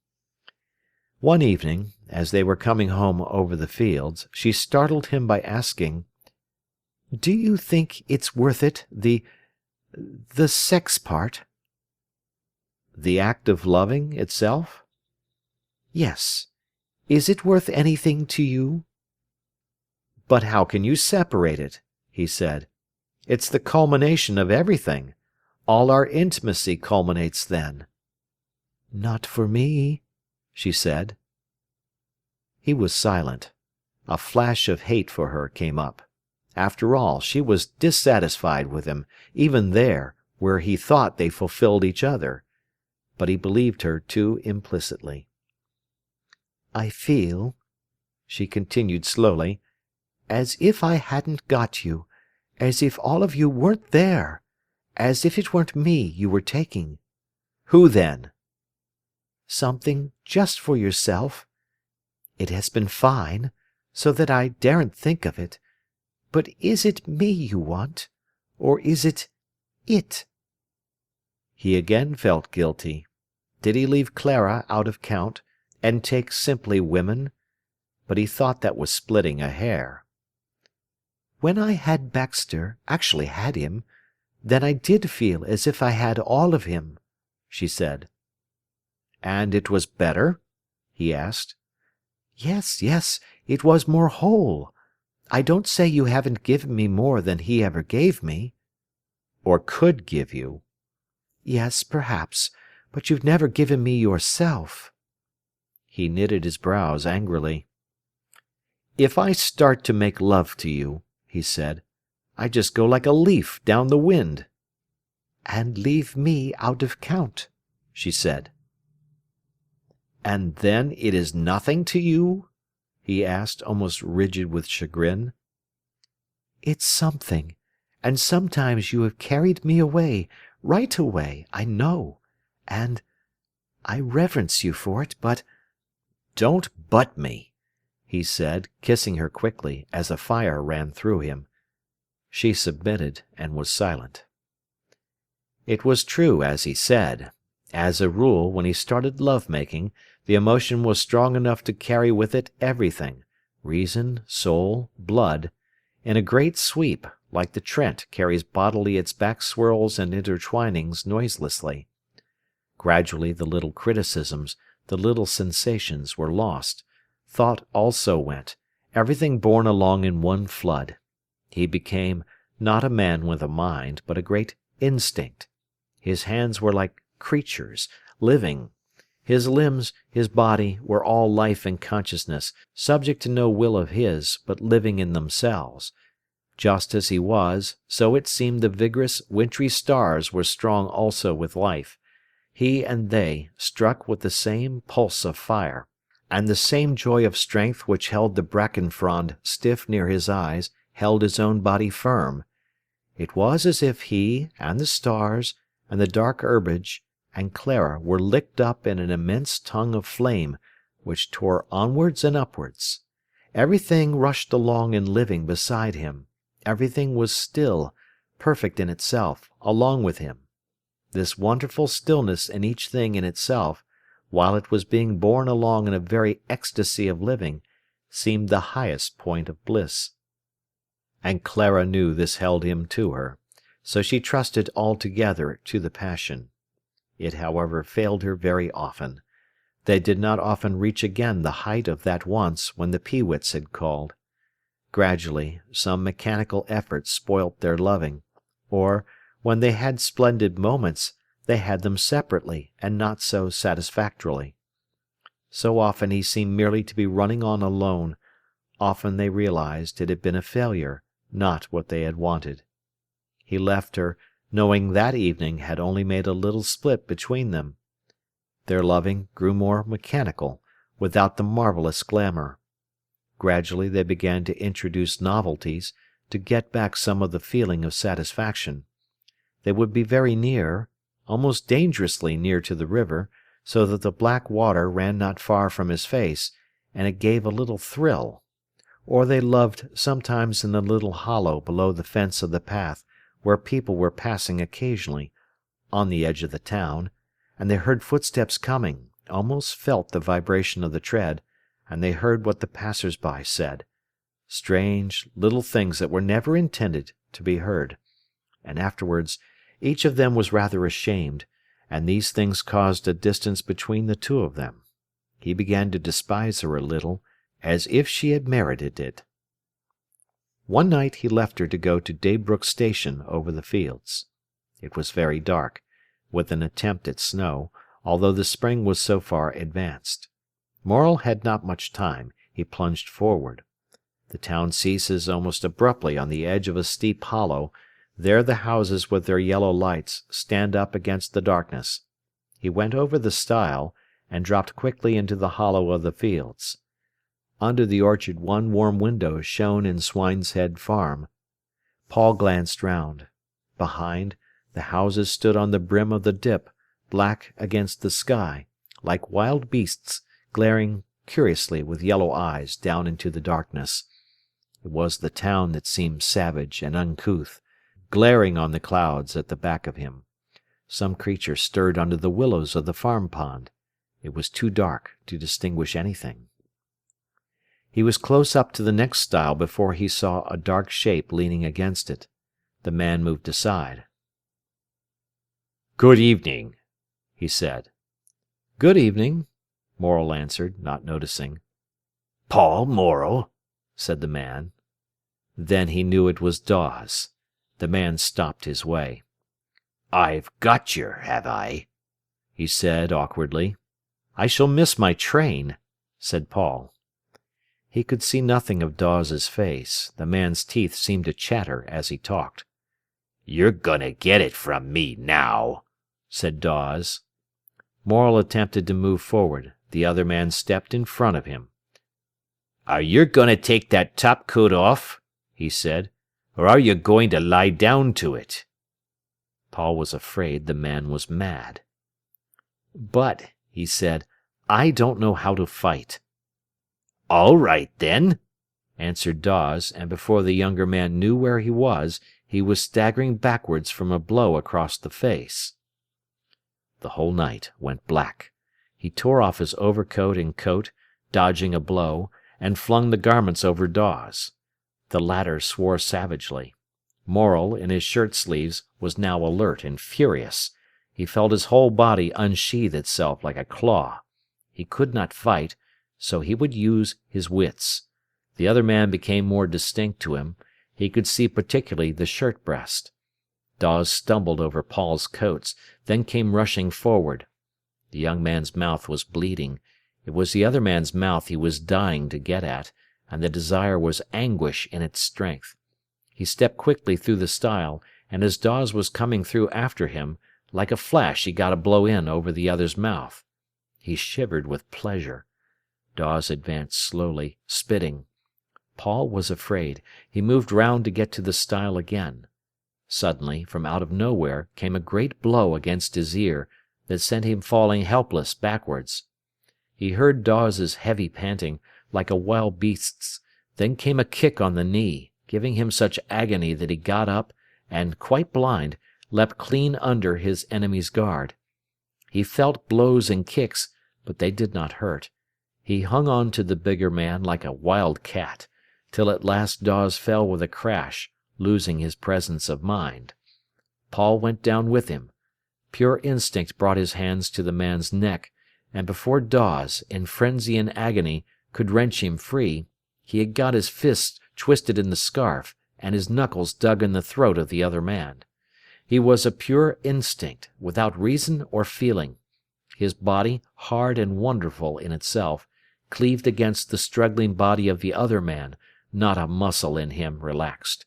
One evening, as they were coming home over the fields, she startled him by asking, "Do you think it's worth it, the sex part?" "The act of loving itself?" "Yes. Is it worth anything to you?" "But how can you separate it?" he said. "It's the culmination of everything. All our intimacy culminates then." "Not for me," she said. He was silent. A flash of hate for her came up. After all, she was dissatisfied with him, even there, where he thought they fulfilled each other. But he believed her too implicitly. "I feel," she continued slowly, "as if I hadn't got you, as if all of you weren't there, as if it weren't me you were taking." "Who then?" "Something just for yourself. It has been fine, so that I daren't think of it. But is it me you want, or is it it?" He again felt guilty. Did he leave Clara out of count, and take simply women? But he thought that was splitting a hair. "When I had Baxter, actually had him, then I did feel as if I had all of him," she said. "And it was better?" he asked. "Yes, yes, it was more whole. I don't say you haven't given me more than he ever gave me." "Or could give you." "Yes, perhaps, but you've never given me yourself." He knitted his brows angrily. "If I start to make love to you," he said, "I just go like a leaf down the wind." "And leave me out of count," she said. "And then it is nothing to you?" he asked, almost rigid with chagrin. "It's something, and sometimes you have carried me away, right away, I know, and I reverence you for it, but—" "Don't butt me," he said, kissing her quickly, as a fire ran through him. She submitted and was silent. It was true, as he said. As a rule, when he started love-making, the emotion was strong enough to carry with it everything—reason, soul, blood, in a great sweep, like the Trent carries bodily its back-swirls and intertwinings noiselessly. Gradually the little criticisms, the little sensations were lost. Thought also went, everything borne along in one flood. He became, not a man with a mind, but a great instinct. His hands were like creatures, living. His limbs, his body, were all life and consciousness, subject to no will of his, but living in themselves. Just as he was, so it seemed the vigorous, wintry stars were strong also with life. He and they struck with the same pulse of fire, and the same joy of strength which held the bracken frond stiff near his eyes held his own body firm. It was as if he, and the stars, and the dark herbage, and Clara were licked up in an immense tongue of flame, which tore onwards and upwards. Everything rushed along in living beside him. Everything was still, perfect in itself, along with him. This wonderful stillness in each thing in itself, while it was being borne along in a very ecstasy of living, seemed the highest point of bliss. And Clara knew this held him to her, so she trusted altogether to the passion. It, however, failed her very often. They did not often reach again the height of that once when the peewits had called. Gradually, some mechanical effort spoilt their loving, or, when they had splendid moments, they had them separately and not so satisfactorily. So often he seemed merely to be running on alone. Often they realized it had been a failure, not what they had wanted. He left her, knowing that evening had only made a little split between them. Their loving grew more mechanical, without the marvellous glamour. Gradually they began to introduce novelties, to get back some of the feeling of satisfaction. They would be very near, almost dangerously near to the river, so that the black water ran not far from his face, and it gave a little thrill. Or they loved sometimes in a little hollow below the fence of the path, where people were passing occasionally, on the edge of the town, and they heard footsteps coming, almost felt the vibration of the tread, and they heard what the passers-by said, strange little things that were never intended to be heard. And afterwards each of them was rather ashamed, and these things caused a distance between the two of them. He began to despise her a little, as if she had merited it. One night he left her to go to Daybrook Station over the fields. It was very dark, with an attempt at snow, although the spring was so far advanced. Morel had not much time. He plunged forward. The town ceases almost abruptly on the edge of a steep hollow. There the houses with their yellow lights stand up against the darkness. He went over the stile, and dropped quickly into the hollow of the fields. Under the orchard one warm window shone in Swineshead Farm. Paul glanced round. Behind, the houses stood on the brim of the dip, black against the sky, like wild beasts, glaring curiously with yellow eyes down into the darkness. It was the town that seemed savage and uncouth, glaring on the clouds at the back of him. Some creature stirred under the willows of the farm pond. It was too dark to distinguish anything. He was close up to the next stile before he saw a dark shape leaning against it. The man moved aside. "Good evening," he said. "Good evening," Morel answered, not noticing. "Paul Morel," said the man. Then he knew it was Dawes. The man stopped his way. "I've got yer, have I?" he said awkwardly. "I shall miss my train," said Paul. He could see nothing of Dawes's face. The man's teeth seemed to chatter as he talked. "You're gonna get it from me now," said Dawes. Morel attempted to move forward. The other man stepped in front of him. "Are you going to take that top coat off?" he said, "or are you going to lie down to it?" Paul was afraid the man was mad. "But," he said, "I don't know how to fight." "All right, then," answered Dawes, and before the younger man knew where he was staggering backwards from a blow across the face. The whole night went black. He tore off his overcoat and coat, dodging a blow, and flung the garments over Dawes. The latter swore savagely. Morel, in his shirt-sleeves, was now alert and furious. He felt his whole body unsheathe itself like a claw. He could not fight, so he would use his wits. The other man became more distinct to him. He could see particularly the shirt-breast. Dawes stumbled over Paul's coats, then came rushing forward. The young man's mouth was bleeding. It was the other man's mouth he was dying to get at, and the desire was anguish in its strength. He stepped quickly through the stile, and as Dawes was coming through after him, like a flash he got a blow in over the other's mouth. He shivered with pleasure. Dawes advanced slowly, spitting. Paul was afraid. He moved round to get to the stile again. Suddenly, from out of nowhere, came a great blow against his ear that sent him falling helpless backwards. He heard Dawes's heavy panting, like a wild beast's, then came a kick on the knee, giving him such agony that he got up and, quite blind, leapt clean under his enemy's guard. He felt blows and kicks, but they did not hurt. He hung on to the bigger man like a wild cat, till at last Dawes fell with a crash, losing his presence of mind. Paul went down with him. Pure instinct brought his hands to the man's neck, and before Dawes, in frenzy and agony, could wrench him free, he had got his fists twisted in the scarf, and his knuckles dug in the throat of the other man. He was a pure instinct, without reason or feeling. His body, hard and wonderful in itself, cleaved against the struggling body of the other man, not a muscle in him relaxed.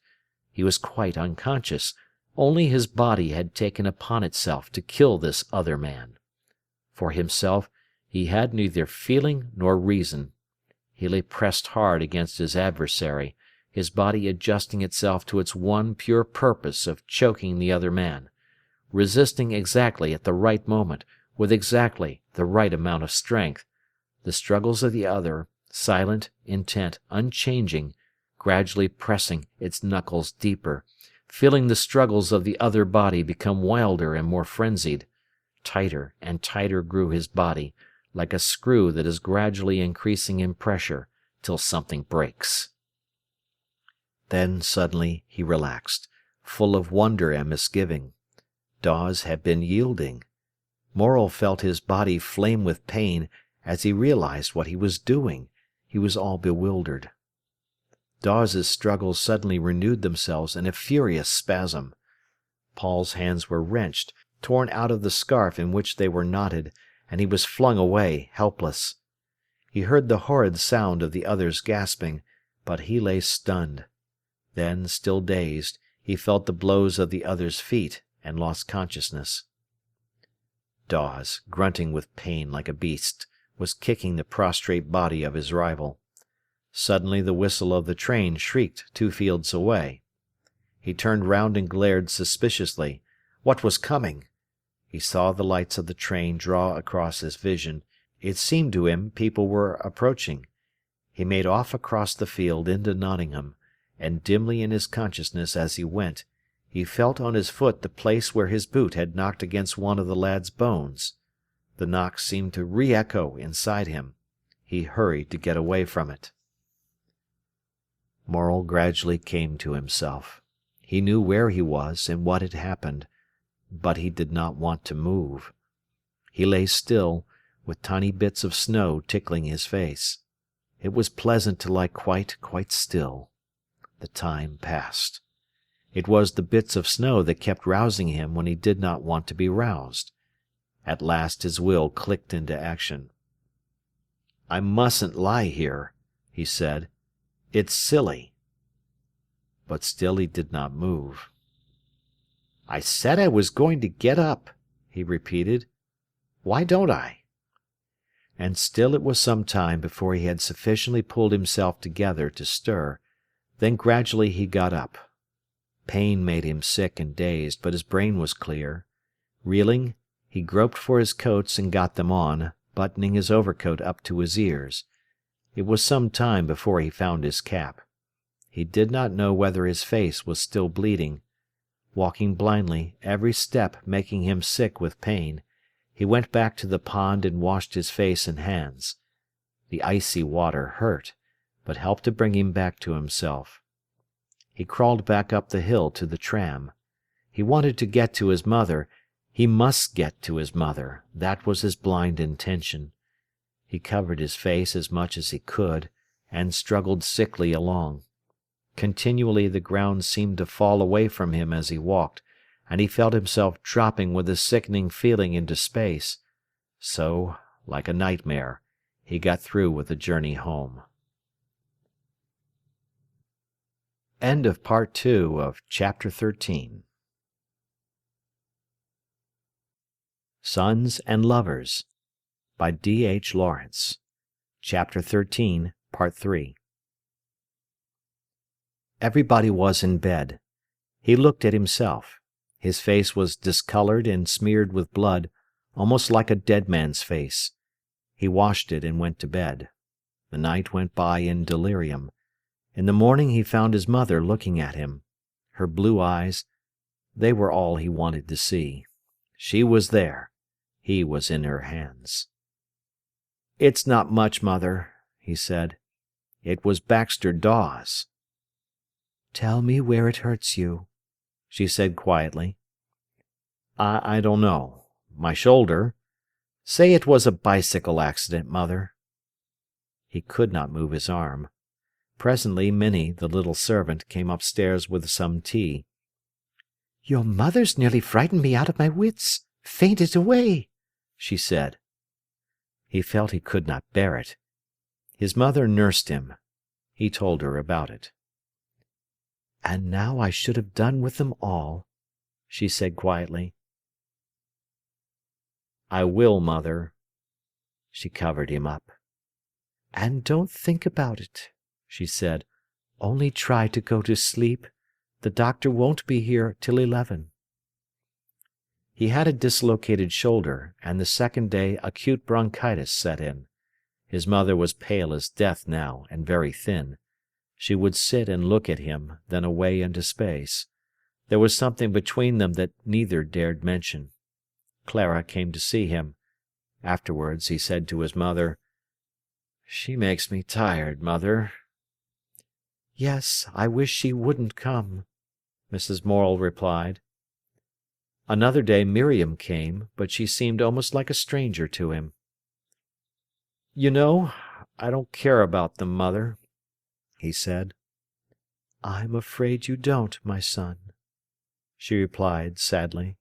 He was quite unconscious, only his body had taken upon itself to kill this other man. For himself, he had neither feeling nor reason. He lay pressed hard against his adversary, his body adjusting itself to its one pure purpose of choking the other man, resisting exactly at the right moment, with exactly the right amount of strength, the struggles of the other, silent, intent, unchanging, gradually pressing its knuckles deeper, feeling the struggles of the other body become wilder and more frenzied. Tighter and tighter grew his body, like a screw that is gradually increasing in pressure, till something breaks. Then suddenly he relaxed, full of wonder and misgiving. Dawes had been yielding. Morel felt his body flame with pain as he realized what he was doing. He was all bewildered. Dawes's struggles suddenly renewed themselves in a furious spasm. Paul's hands were wrenched, torn out of the scarf in which they were knotted, and he was flung away, helpless. He heard the horrid sound of the other's gasping, but he lay stunned. Then, still dazed, he felt the blows of the other's feet, and lost consciousness. Dawes, grunting with pain like a beast, was kicking the prostrate body of his rival. Suddenly the whistle of the train shrieked 2 fields away. He turned round and glared suspiciously. What was coming? He saw the lights of the train draw across his vision. It seemed to him people were approaching. He made off across the field into Nottingham, and dimly in his consciousness as he went, he felt on his foot the place where his boot had knocked against one of the lad's bones. The knock seemed to re-echo inside him. He hurried to get away from it. Morel gradually came to himself. He knew where he was and what had happened, but he did not want to move. He lay still, with tiny bits of snow tickling his face. It was pleasant to lie quite still. The time passed. It was the bits of snow that kept rousing him when he did not want to be roused. At last his will clicked into action. "I mustn't lie here," he said. "It's silly." But still he did not move. "I said I was going to get up," he repeated. "Why don't I?" And still it was some time before he had sufficiently pulled himself together to stir. Then gradually he got up. Pain made him sick and dazed, but his brain was clear. Reeling, he groped for his coats and got them on, buttoning his overcoat up to his ears. It was some time before he found his cap. He did not know whether his face was still bleeding. Walking blindly, every step making him sick with pain, he went back to the pond and washed his face and hands. The icy water hurt, but helped to bring him back to himself. He crawled back up the hill to the tram. He wanted to get to his mother. He must get to his mother. That was his blind intention. He covered his face as much as he could, and struggled sickly along. Continually the ground seemed to fall away from him as he walked, and he felt himself dropping with a sickening feeling into space. So, like a nightmare, he got through with the journey home. End of Part 2 of Chapter 13. Sons and Lovers by D.H. Lawrence. Chapter 13, Part 3. Everybody was in bed. He looked at himself. His face was discolored and smeared with blood, almost like a dead man's face. He washed it and went to bed. The night went by in delirium. In the morning he found his mother looking at him. Her blue eyes, they were all he wanted to see. She was there. He was in her hands. "It's not much, Mother," he said. "It was Baxter Dawes." "Tell me where it hurts you," she said quietly. I don't know. My shoulder. Say it was a bicycle accident, Mother." He could not move his arm. Presently Minnie, the little servant, came upstairs with some tea. "Your mother's nearly frightened me out of my wits. Fainted away," she said. He felt he could not bear it. His mother nursed him. He told her about it. "And now I should have done with them all," she said quietly. "I will, Mother." She covered him up. "And don't think about it," she said. "Only try to go to sleep. The doctor won't be here till 11. He had a dislocated shoulder, and the second day acute bronchitis set in. His mother was pale as death now, and very thin. She would sit and look at him, then away into space. There was something between them that neither dared mention. Clara came to see him. Afterwards he said to his mother, "She makes me tired, Mother." "Yes, I wish she wouldn't come," Mrs. Morel replied. Another day Miriam came, but she seemed almost like a stranger to him. "You know, I don't care about them, Mother," he said. "I'm afraid you don't, my son," she replied sadly.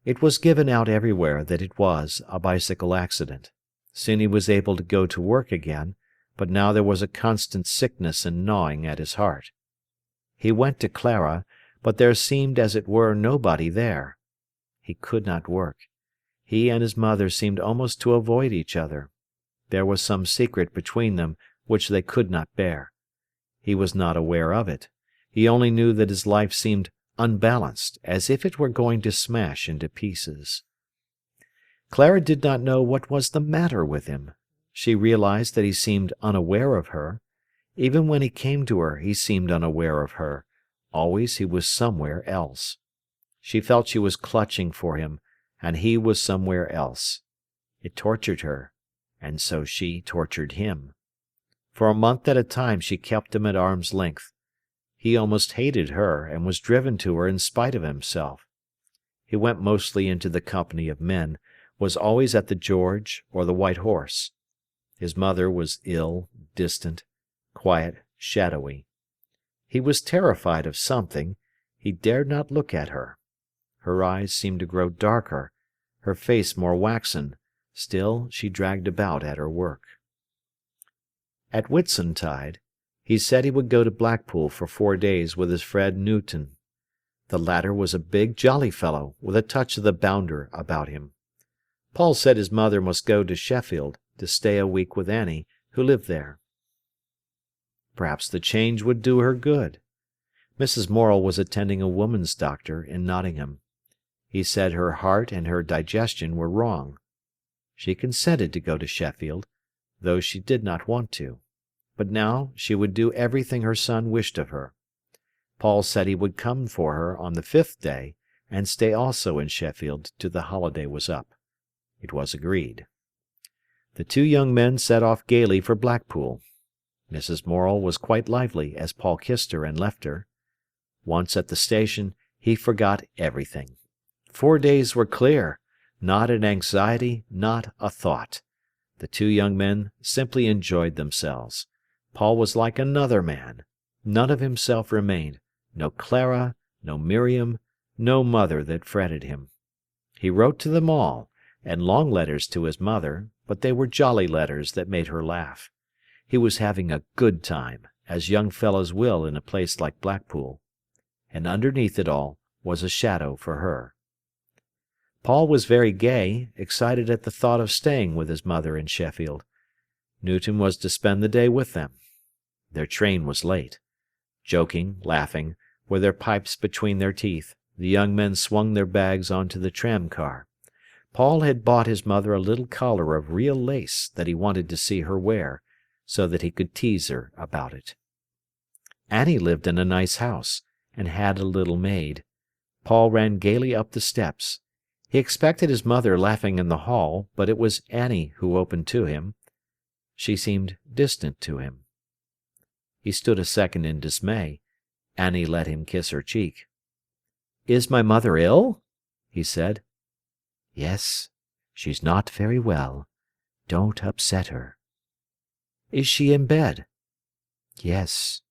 It was given out everywhere that it was a bicycle accident. Soon he was able to go to work again, but now there was a constant sickness and gnawing at his heart. He went to Clara, but there seemed as it were nobody there. He could not work. He and his mother seemed almost to avoid each other. There was some secret between them which they could not bear. He was not aware of it. He only knew that his life seemed unbalanced, as if it were going to smash into pieces. Clara did not know what was the matter with him. She realized that he seemed unaware of her. Even when he came to her, he seemed unaware of her. Always he was somewhere else. She felt she was clutching for him, and he was somewhere else. It tortured her, and so she tortured him. For a month at a time she kept him at arm's length. He almost hated her, and was driven to her in spite of himself. He went mostly into the company of men, was always at the George or the White Horse. His mother was ill, distant, quiet, shadowy. He was terrified of something. He dared not look at her. Her eyes seemed to grow darker, her face more waxen. Still she dragged about at her work. At Whitsuntide, he said he would go to Blackpool for 4 days with his friend Newton. The latter was a big, jolly fellow, with a touch of the bounder about him. Paul said his mother must go to Sheffield to stay a week with Annie, who lived there. Perhaps the change would do her good. Mrs. Morel was attending a woman's doctor in Nottingham. He said her heart and her digestion were wrong. She consented to go to Sheffield, though she did not want to. But now she would do everything her son wished of her. Paul said he would come for her on the 5th day, and stay also in Sheffield till the holiday was up. It was agreed. The two young men set off gaily for Blackpool. Mrs. Morel was quite lively as Paul kissed her and left her. Once at the station, he forgot everything. 4 days were clear, not an anxiety, not a thought. The two young men simply enjoyed themselves. Paul was like another man. None of himself remained, no Clara, no Miriam, no mother that fretted him. He wrote to them all, and long letters to his mother, but they were jolly letters that made her laugh. He was having a good time, as young fellows will in a place like Blackpool. And underneath it all was a shadow for her. Paul was very gay, excited at the thought of staying with his mother in Sheffield. Newton was to spend the day with them. Their train was late. Joking, laughing, with their pipes between their teeth, the young men swung their bags onto the tram-car. Paul had bought his mother a little collar of real lace that he wanted to see her wear, so that he could tease her about it. Annie lived in a nice house, and had a little maid. Paul ran gaily up the steps. He expected his mother laughing in the hall, but it was Annie who opened to him. She seemed distant to him. He stood a second in dismay. Annie let him kiss her cheek. "Is my mother ill?" he said. "Yes, she's not very well. Don't upset her." "Is she in bed?" "Yes."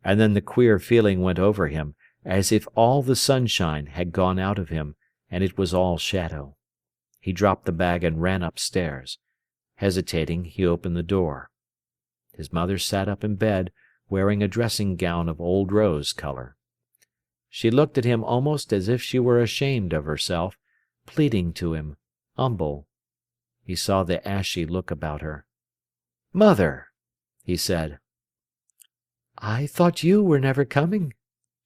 And then the queer feeling went over him, as if all the sunshine had gone out of him, and it was all shadow. He dropped the bag and ran upstairs. Hesitating, he opened the door. His mother sat up in bed, wearing a dressing-gown of old rose colour. She looked at him almost as if she were ashamed of herself, pleading to him, humble. He saw the ashy look about her. "Mother!" he said. "I thought you were never coming,"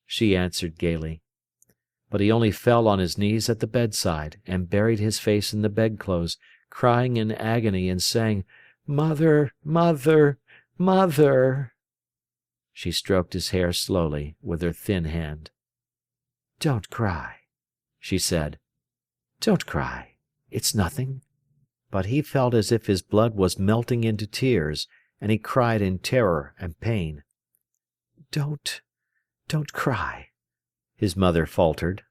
she answered gaily. But he only fell on his knees at the bedside, and buried his face in the bedclothes, crying in agony and saying, "Mother, mother, mother!" She stroked his hair slowly with her thin hand. "Don't cry," she said. "Don't cry. It's nothing." But he felt as if his blood was melting into tears, and he cried in terror and pain. Don't cry," his mother faltered.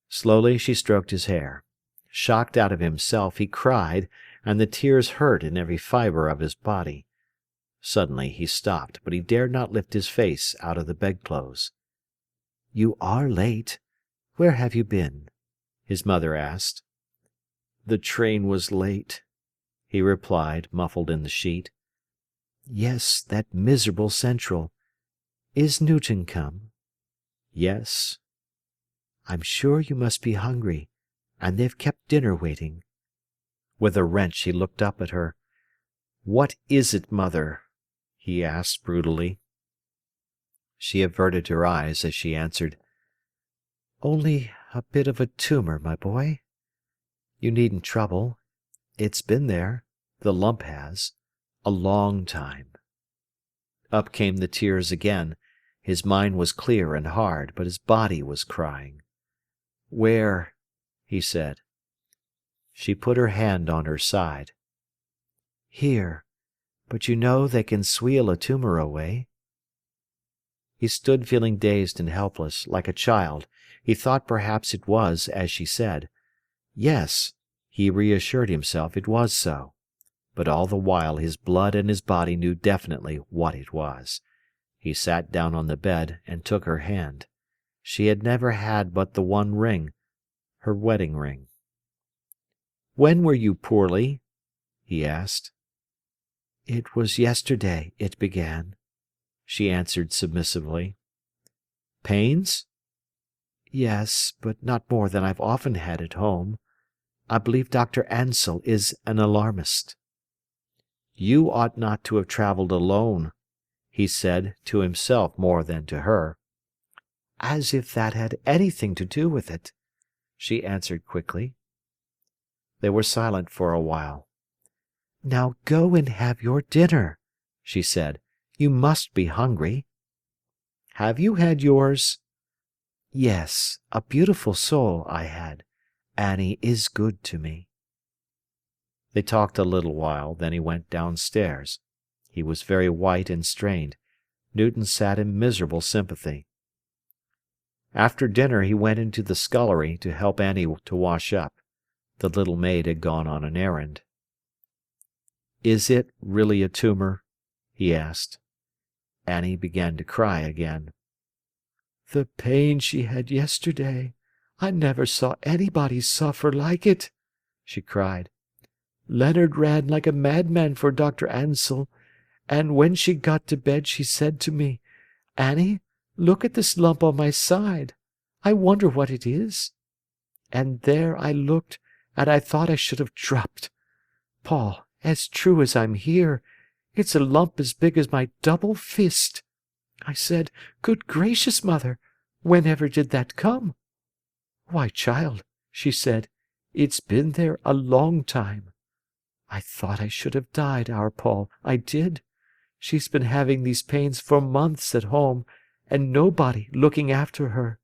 Slowly she stroked his hair. Shocked out of himself, he cried, and the tears hurt in every fibre of his body. Suddenly he stopped, but he dared not lift his face out of the bedclothes. "You are late. Where have you been?" his mother asked. "The train was late," he replied, muffled in the sheet. "Yes, that miserable Central. Is Newton come?" "Yes." "I'm sure you must be hungry, and they've kept dinner waiting." With a wrench he looked up at her. "What is it, mother?" he asked brutally. She averted her eyes as she answered, "Only a bit of a tumour, my boy. You needn't trouble. It's been there, the lump has, a long time." Up came the tears again. His mind was clear and hard, but his body was crying. "Where?" he said. She put her hand on her side. "Here, but you know they can sweal a tumour away." He stood feeling dazed and helpless, like a child. He thought perhaps it was as she said. Yes, he reassured himself it was so. But all the while his blood and his body knew definitely what it was. He sat down on the bed and took her hand. She had never had but the one ring, her wedding ring. "When were you poorly?" he asked. "It was yesterday it began," she answered submissively. "Pains?" "Yes, but not more than I've often had at home. I believe Dr. Ansell is an alarmist." "You ought not to have travelled alone," he said, to himself more than to her. "As if that had anything to do with it," she answered quickly. They were silent for a while. "Now go and have your dinner," she said. "You must be hungry." "Have you had yours?" "Yes, a beautiful soul I had. Annie is good to me." They talked a little while, then he went downstairs. He was very white and strained. Newton sat in miserable sympathy. After dinner he went into the scullery to help Annie to wash up. The little maid had gone on an errand. "Is it really a tumour?" he asked. Annie began to cry again. The pain she had yesterday, I never saw anybody suffer like it," she cried. "Leonard ran like a madman for Dr. Ansell, and when she got to bed she said to me, 'Annie, look at this lump on my side. I wonder what it is.' And there I looked, and I thought I should have dropped. Paul, as true as I'm here, it's a lump as big as my double fist. I said, 'Good gracious, mother, whenever did that come?' 'Why, child,' she said, 'it's been there a long time.' I thought I should have died, our Paul, I did. She's been having these pains for months at home, and nobody looking after her."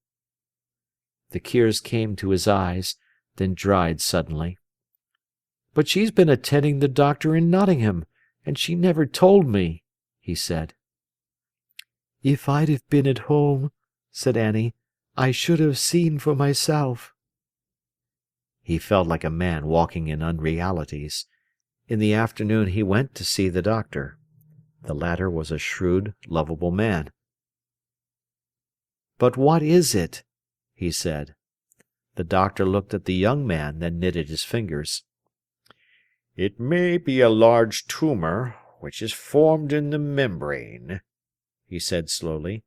The tears came to his eyes, then dried suddenly. "But she's been attending the doctor in Nottingham, and she never told me," he said. "If I'd have been at home," said Annie, "I should have seen for myself." He felt like a man walking in unrealities. In the afternoon he went to see the doctor. The latter was a shrewd, lovable man. "But what is it?" he said. The doctor looked at the young man, then knitted his fingers. "It may be a large tumour which is formed in the membrane," he said slowly,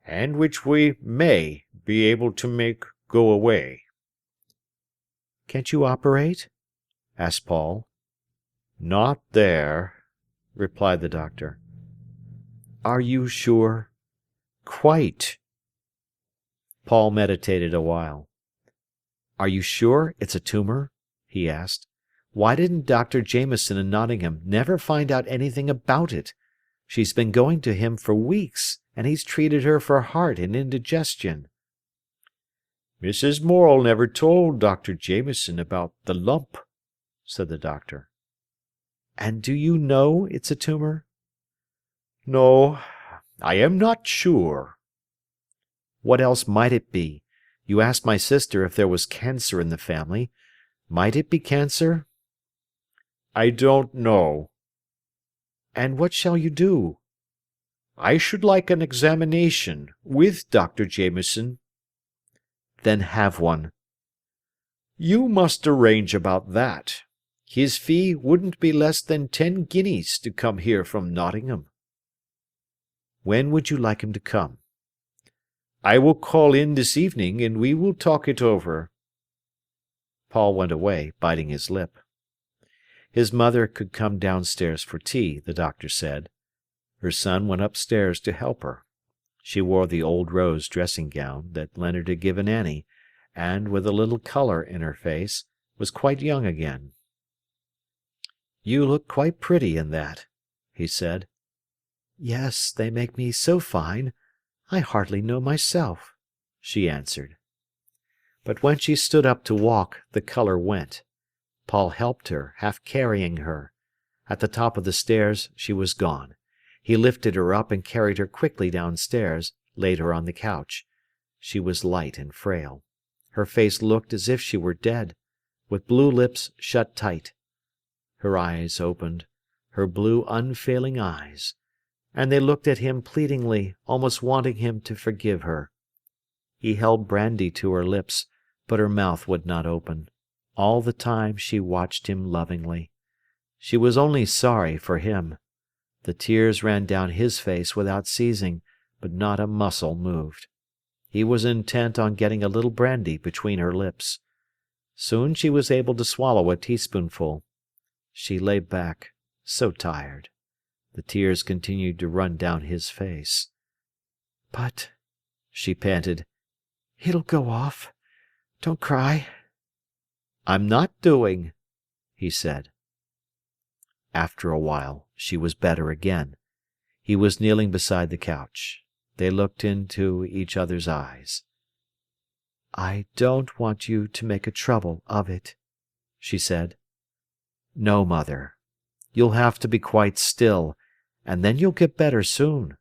"and which we may be able to make go away." "Can't you operate?" asked Paul. "Not there," replied the doctor. "Are you sure?" "Quite." Paul meditated a while. "Are you sure it's a tumour?" he asked. "Why didn't Dr. Jameson in Nottingham never find out anything about it? She's been going to him for weeks, and he's treated her for heart and indigestion." "Mrs. Morel never told Dr. Jameson about the lump," said the doctor. "And do you know it's a tumour?" "No, I am not sure." "What else might it be? You asked my sister if there was cancer in the family. Might it be cancer?" "I don't know." "And what shall you do?" "I should like an examination with Dr. Jameson." "Then have one." "You must arrange about that. His fee wouldn't be less than 10 guineas to come here from Nottingham." "When would you like him to come?" "I will call in this evening, and we will talk it over." Paul went away, biting his lip. His mother could come downstairs for tea, the doctor said. Her son went upstairs to help her. She wore the old rose dressing-gown that Leonard had given Annie, and, with a little colour in her face, was quite young again. "You look quite pretty in that," he said. "Yes, they make me so fine, I hardly know myself," she answered. But when she stood up to walk, the colour went. Paul helped her, half carrying her. At the top of the stairs she was gone. He lifted her up and carried her quickly downstairs, laid her on the couch. She was light and frail. Her face looked as if she were dead, with blue lips shut tight. Her eyes opened, her blue unfailing eyes, and they looked at him pleadingly, almost wanting him to forgive her. He held brandy to her lips, but her mouth would not open. All the time she watched him lovingly. She was only sorry for him. The tears ran down his face without ceasing, but not a muscle moved. He was intent on getting a little brandy between her lips. Soon she was able to swallow a teaspoonful. She lay back, so tired. The tears continued to run down his face. "But," she panted, "it'll go off. Don't cry." "I'm not doing," he said. After a while she was better again. He was kneeling beside the couch. They looked into each other's eyes. "I don't want you to make a trouble of it," she said. "No, mother. You'll have to be quite still, and then you'll get better soon."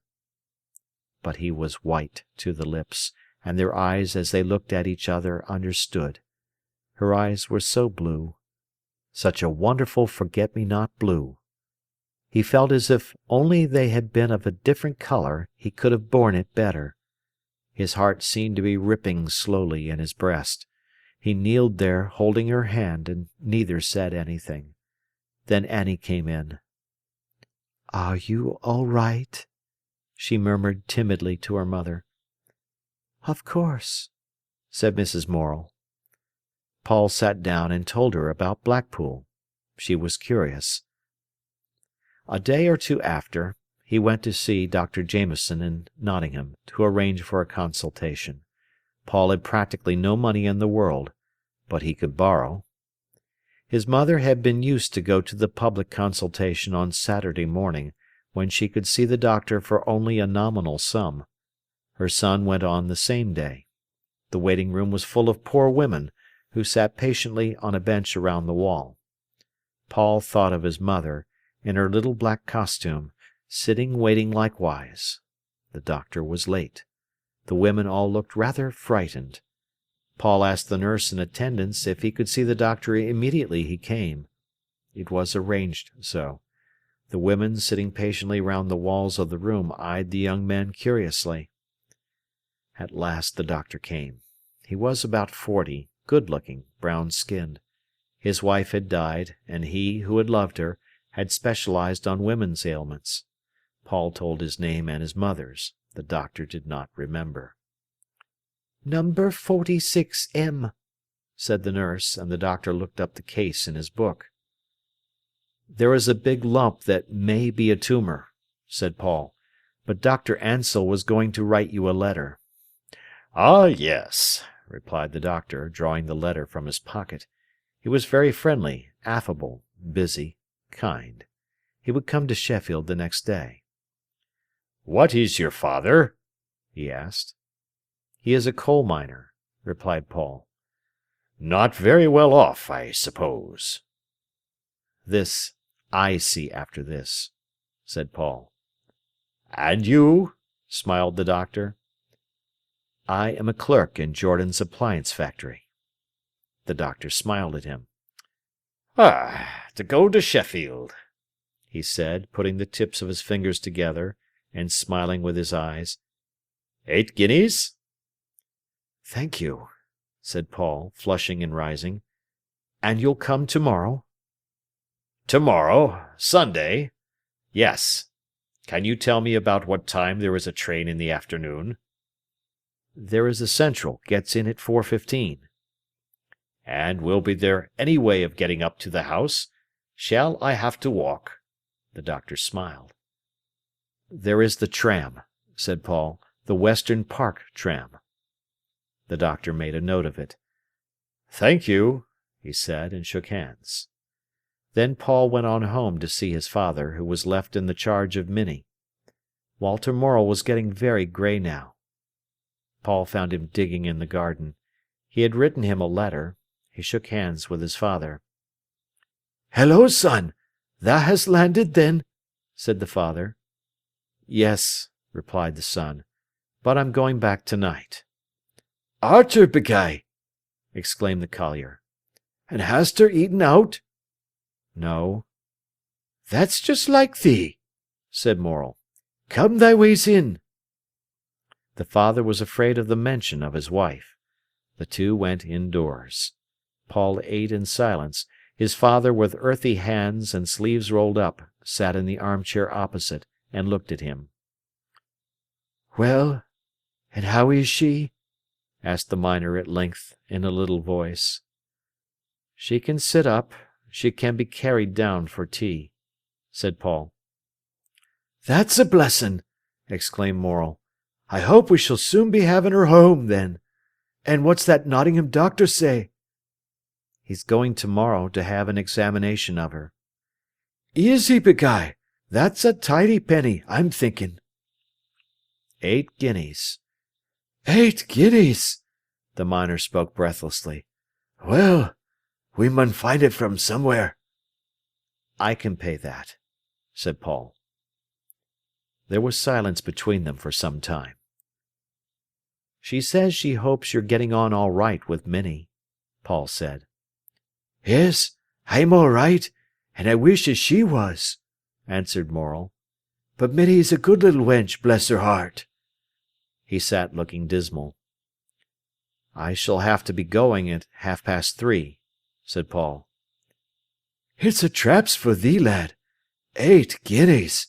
But he was white to the lips, and their eyes as they looked at each other understood. Her eyes were so blue, such a wonderful forget-me-not blue. He felt as if only they had been of a different colour he could have borne it better. His heart seemed to be ripping slowly in his breast. He kneeled there, holding her hand, and neither said anything. Then Annie came in. "Are you all right?" she murmured timidly to her mother. "Of course," said Mrs. Morel. Paul sat down and told her about Blackpool. She was curious. A day or two after, he went to see Dr. Jameson in Nottingham to arrange for a consultation. Paul had practically no money in the world, but he could borrow. His mother had been used to go to the public consultation on Saturday morning, when she could see the doctor for only a nominal sum. Her son went on the same day. The waiting room was full of poor women, who sat patiently on a bench around the wall. Paul thought of his mother, in her little black costume, sitting waiting likewise. The doctor was late. The women all looked rather frightened. Paul asked the nurse in attendance if he could see the doctor immediately he came. It was arranged so. The women sitting patiently round the walls of the room eyed the young men curiously. At last the doctor came. He was about 40, good-looking, brown-skinned. His wife had died, and he, who had loved her, had specialized on women's ailments. Paul told his name and his mother's. The doctor did not remember. "Number 46M," said the nurse, and the doctor looked up the case in his book. "There is a big lump that may be a tumour," said Paul, "but Dr. Ansell was going to write you a letter." "Ah, yes," replied the doctor, drawing the letter from his pocket. He was very friendly, affable, busy, kind. He would come to Sheffield the next day. "What is your father?" he asked. "He is a coal miner," replied Paul. "Not very well off, I suppose." "This I see after this," said Paul. "And you?" smiled the doctor. "I am a clerk in Jordan's appliance factory." The doctor smiled at him. "Ah, to go to Sheffield," he said, putting the tips of his fingers together and smiling with his eyes. 8 guineas? "Thank you," said Paul, flushing and rising. "And you'll come tomorrow?" "Tomorrow? Sunday? Yes. Can you tell me about what time there is a train in the afternoon?" "There is a Central, gets in at 4:15. "And will be there any way of getting up to the house? Shall I have to walk?" The doctor smiled. "There is the tram," said Paul, "the Western Park tram." The doctor made a note of it. "Thank you," he said, and shook hands. Then Paul went on home to see his father, who was left in the charge of Minnie. Walter Morel was getting very grey now. Paul found him digging in the garden. He had written him a letter. He shook hands with his father. "Hello, son! Thou hast landed, then?" said the father. "Yes," replied the son, "but I'm going back tonight." "Arter, beguy!" exclaimed the collier. "And hast her eaten out?" "No." "That's just like thee," said Morel. "Come thy ways in." The father was afraid of the mention of his wife. The two went indoors. Paul ate in silence. His father, with earthy hands and sleeves rolled up, sat in the armchair opposite and looked at him. "Well, and how is she?" asked the miner at length, in a little voice. "She can sit up. She can be carried down for tea," said Paul. "That's a blessin'," exclaimed Morel. "I hope we shall soon be having her home, then. And what's that Nottingham doctor say?" "He's going tomorrow to have an examination of her." "Is he, beguy? That's a tidy penny, I'm thinking." 8 guineas. 8 guineas! The miner spoke breathlessly. "Well, we mun find it from somewhere." "I can pay that," said Paul. There was silence between them for some time. "She says she hopes you're getting on all right with Minnie," Paul said. "Yes, I'm all right, and I wish as she was," answered Morel. "But Minnie's a good little wench, bless her heart." He sat looking dismal. "I shall have to be going at 3:30, said Paul. "It's a traps for thee, lad. 8 guineas!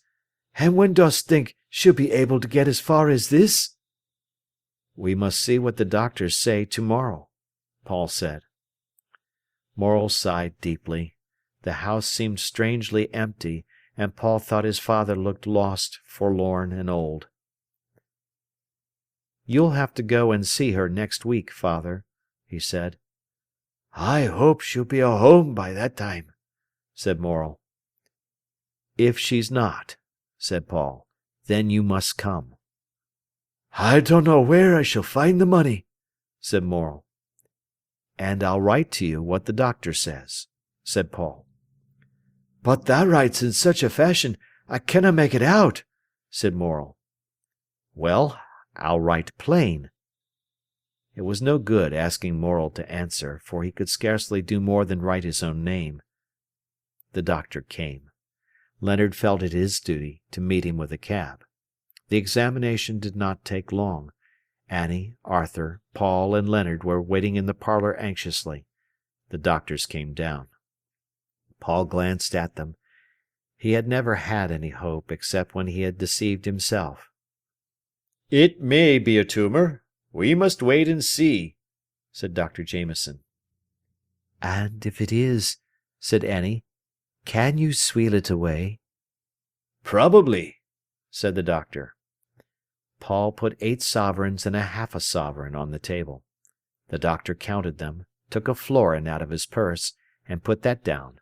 And when dost think she'll be able to get as far as this?" "We must see what the doctors say to-morrow," Paul said. Morel sighed deeply. The house seemed strangely empty, and Paul thought his father looked lost, forlorn, and old. "You'll have to go and see her next week, father," he said. "I hope she'll be home by that time," said Morel. "If she's not," said Paul, "then you must come." "I don't know where I shall find the money," said Morel. "And I'll write to you what the doctor says," said Paul. "But thou writes in such a fashion I canna make it out," said Morel. "Well, I'll write plain." It was no good asking Morel to answer, for he could scarcely do more than write his own name. The doctor came. Leonard felt it his duty to meet him with a cab. The examination did not take long. Annie, Arthur, Paul, and Leonard were waiting in the parlour anxiously. The doctors came down. Paul glanced at them. He had never had any hope except when he had deceived himself. "It may be a tumour. We must wait and see," said Dr. Jameson. "And if it is," said Annie, "can you sweal it away?" "Probably," said the doctor. Paul put 8 sovereigns and a half a sovereign on the table. The doctor counted them, took a florin out of his purse, and put that down.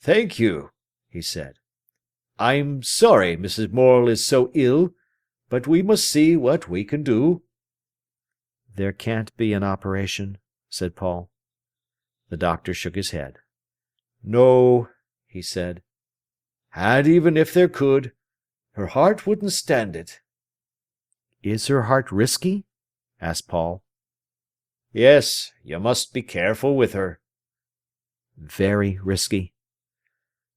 "Thank you," he said. "I'm sorry Mrs. Morel is so ill, but we must see what we can do." "There can't be an operation?" said Paul. The doctor shook his head. "No," he said. "And even if there could, her heart wouldn't stand it." "Is her heart risky?" asked Paul. "Yes, you must be careful with her." "Very risky?"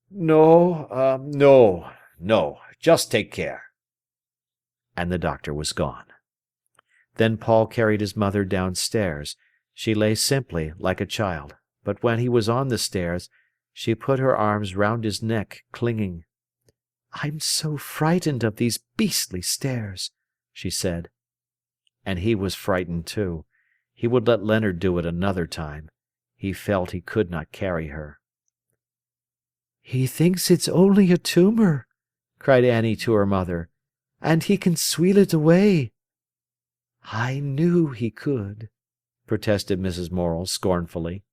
No, just take care." And the doctor was gone. Then Paul carried his mother downstairs. She lay simply, like a child, but when he was on the stairs, she put her arms round his neck, clinging. "I'm so frightened of these beastly stairs," she said. And he was frightened too. He would let Leonard do it another time. He felt he could not carry her. "He thinks it's only a tumour," cried Annie to her mother, "and he can sweal it away." "I knew he could," protested Mrs. Morel scornfully.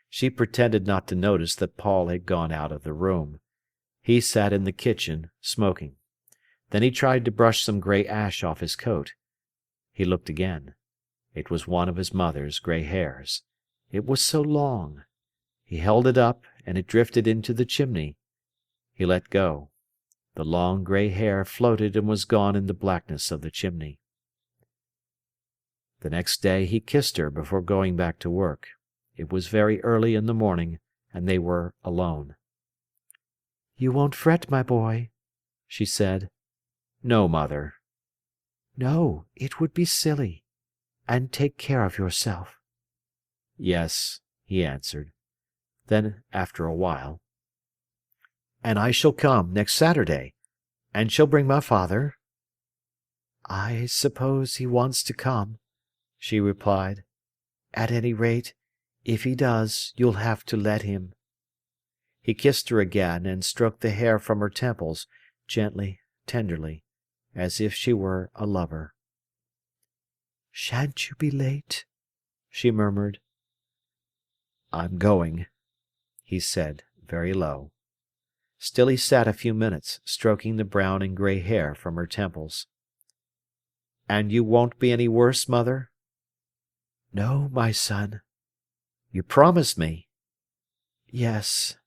She pretended not to notice that Paul had gone out of the room. He sat in the kitchen, smoking. Then he tried to brush some grey ash off his coat. He looked again. It was one of his mother's grey hairs. It was so long. He held it up, and it drifted into the chimney. He let go. The long grey hair floated and was gone in the blackness of the chimney. The next day he kissed her before going back to work. It was very early in the morning, and they were alone. "You won't fret, my boy," she said. "No, mother." "No, it would be silly. And take care of yourself." "Yes," he answered. Then, after a while, "And I shall come next Saturday, and shall bring my father?" "I suppose he wants to come," she replied. "At any rate, if he does, you'll have to let him." He kissed her again, and stroked the hair from her temples, gently, tenderly, as if she were a lover. "Shan't you be late?" she murmured. "I'm going," he said, very low. Still he sat a few minutes, stroking the brown and grey hair from her temples. "And you won't be any worse, mother?" "No, my son." "You promise me?" "Yes,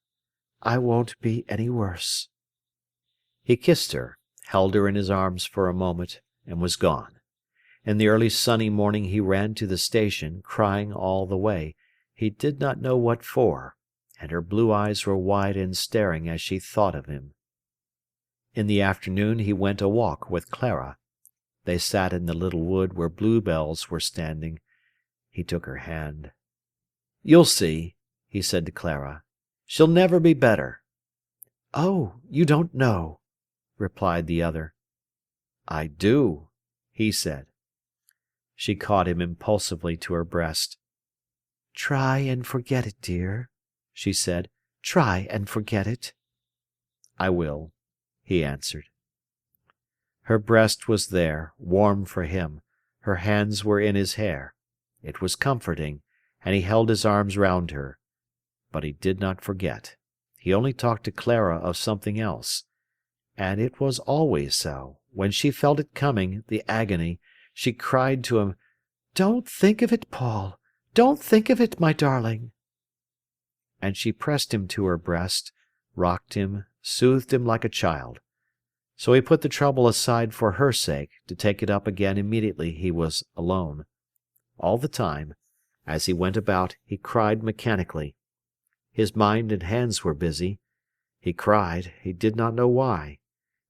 I won't be any worse." He kissed her, held her in his arms for a moment, and was gone. In the early sunny morning he ran to the station, crying all the way, he did not know what for, and her blue eyes were wide and staring as she thought of him. In the afternoon he went a walk with Clara. They sat in the little wood where bluebells were standing. He took her hand. "You'll see," he said to Clara. "She'll never be better." "Oh, you don't know," replied the other. "I do," he said. She caught him impulsively to her breast. "Try and forget it, dear," she said. "Try and forget it." "I will," he answered. Her breast was there, warm for him. Her hands were in his hair. It was comforting, and he held his arms round her. But he did not forget. He only talked to Clara of something else. And it was always so. When she felt it coming, the agony, she cried to him, "Don't think of it, Paul! Don't think of it, my darling!" And she pressed him to her breast, rocked him, soothed him like a child. So he put the trouble aside for her sake, to take it up again immediately he was alone. All the time, as he went about, he cried mechanically. His mind and hands were busy. He cried, he did not know why.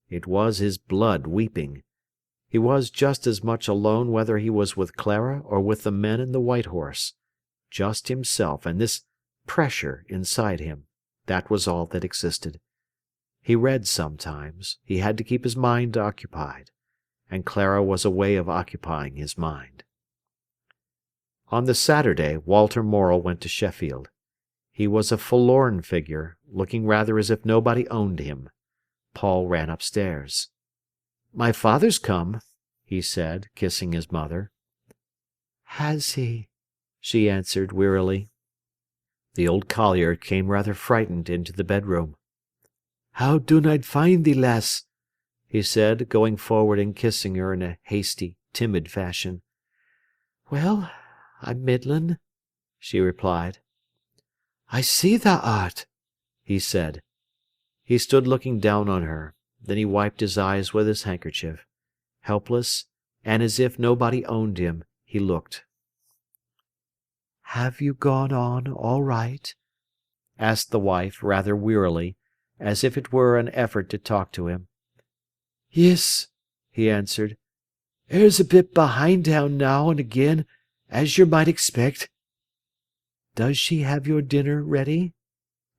It was his blood weeping. He was just as much alone whether he was with Clara or with the men in the White Horse. Just himself and this pressure inside him. That was all that existed. He read sometimes. He had to keep his mind occupied. And Clara was a way of occupying his mind. On the Saturday, Walter Morel went to Sheffield. He was a forlorn figure, looking rather as if nobody owned him. Paul ran upstairs. "My father's come," he said, kissing his mother. "Has he?" she answered wearily. The old collier came rather frightened into the bedroom. "How dun I find thee, lass?" he said, going forward and kissing her in a hasty, timid fashion. "Well, I'm middlin'," she replied. "I see thou art," he said. He stood looking down on her. Then he wiped his eyes with his handkerchief. Helpless, and as if nobody owned him, he looked. "Have you gone on all right?" asked the wife, rather wearily, as if it were an effort to talk to him. "Yis," he answered. "'Er's a bit behindhand now and again, as yer might expect." "Does she have your dinner ready?"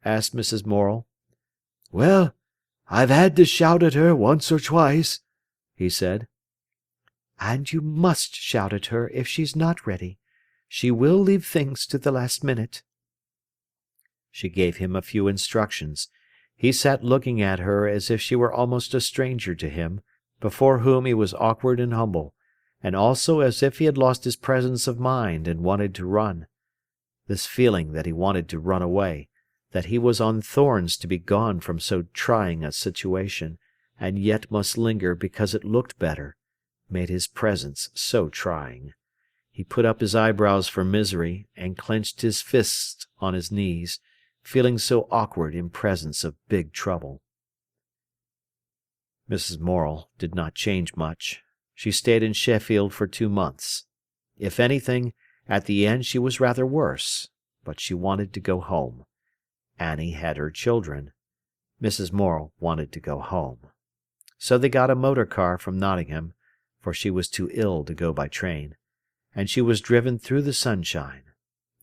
asked Mrs. Morel. "Well, I've had to shout at her once or twice," he said. "And you must shout at her if she's not ready. She will leave things to the last minute." She gave him a few instructions. He sat looking at her as if she were almost a stranger to him, before whom he was awkward and humble, and also as if he had lost his presence of mind and wanted to run. This feeling that he wanted to run away, that he was on thorns to be gone from so trying a situation, and yet must linger because it looked better, made his presence so trying. He put up his eyebrows for misery, and clenched his fists on his knees, feeling so awkward in presence of big trouble. Mrs. Morel did not change much. She stayed in Sheffield for 2 months. If anything, at the end she was rather worse, but she wanted to go home. Annie had her children. Mrs. Morel wanted to go home. So they got a motor car from Nottingham, for she was too ill to go by train, and she was driven through the sunshine.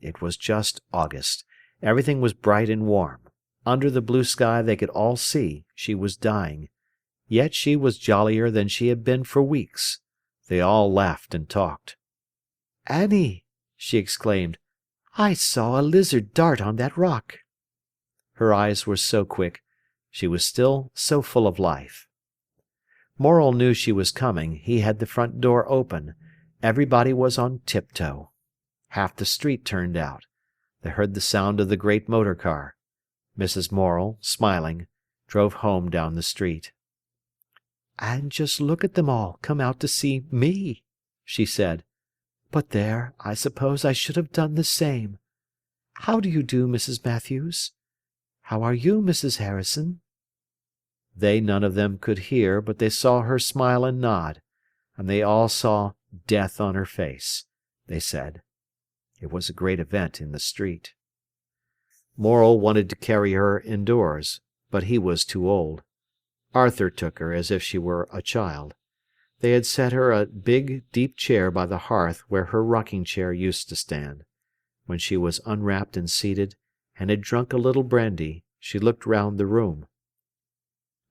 It was just August. Everything was bright and warm. Under the blue sky they could all see she was dying. Yet she was jollier than she had been for weeks. They all laughed and talked. "Annie," she exclaimed, "I saw a lizard dart on that rock." Her eyes were so quick. She was still so full of life. Morel knew she was coming. He had the front door open. Everybody was on tiptoe. Half the street turned out. They heard the sound of the great motor car. Mrs. Morel, smiling, drove home down the street. "And just look at them all come out to see me," she said. "But there, I suppose I should have done the same. How do you do, Mrs. Matthews? How are you, Mrs. Harrison?" They none of them could hear, but they saw her smile and nod, and they all saw death on her face, they said. It was a great event in the street. Morel wanted to carry her indoors, but he was too old. Arthur took her as if she were a child. They had set her a big, deep chair by the hearth where her rocking-chair used to stand. When she was unwrapped and seated, and had drunk a little brandy, she looked round the room.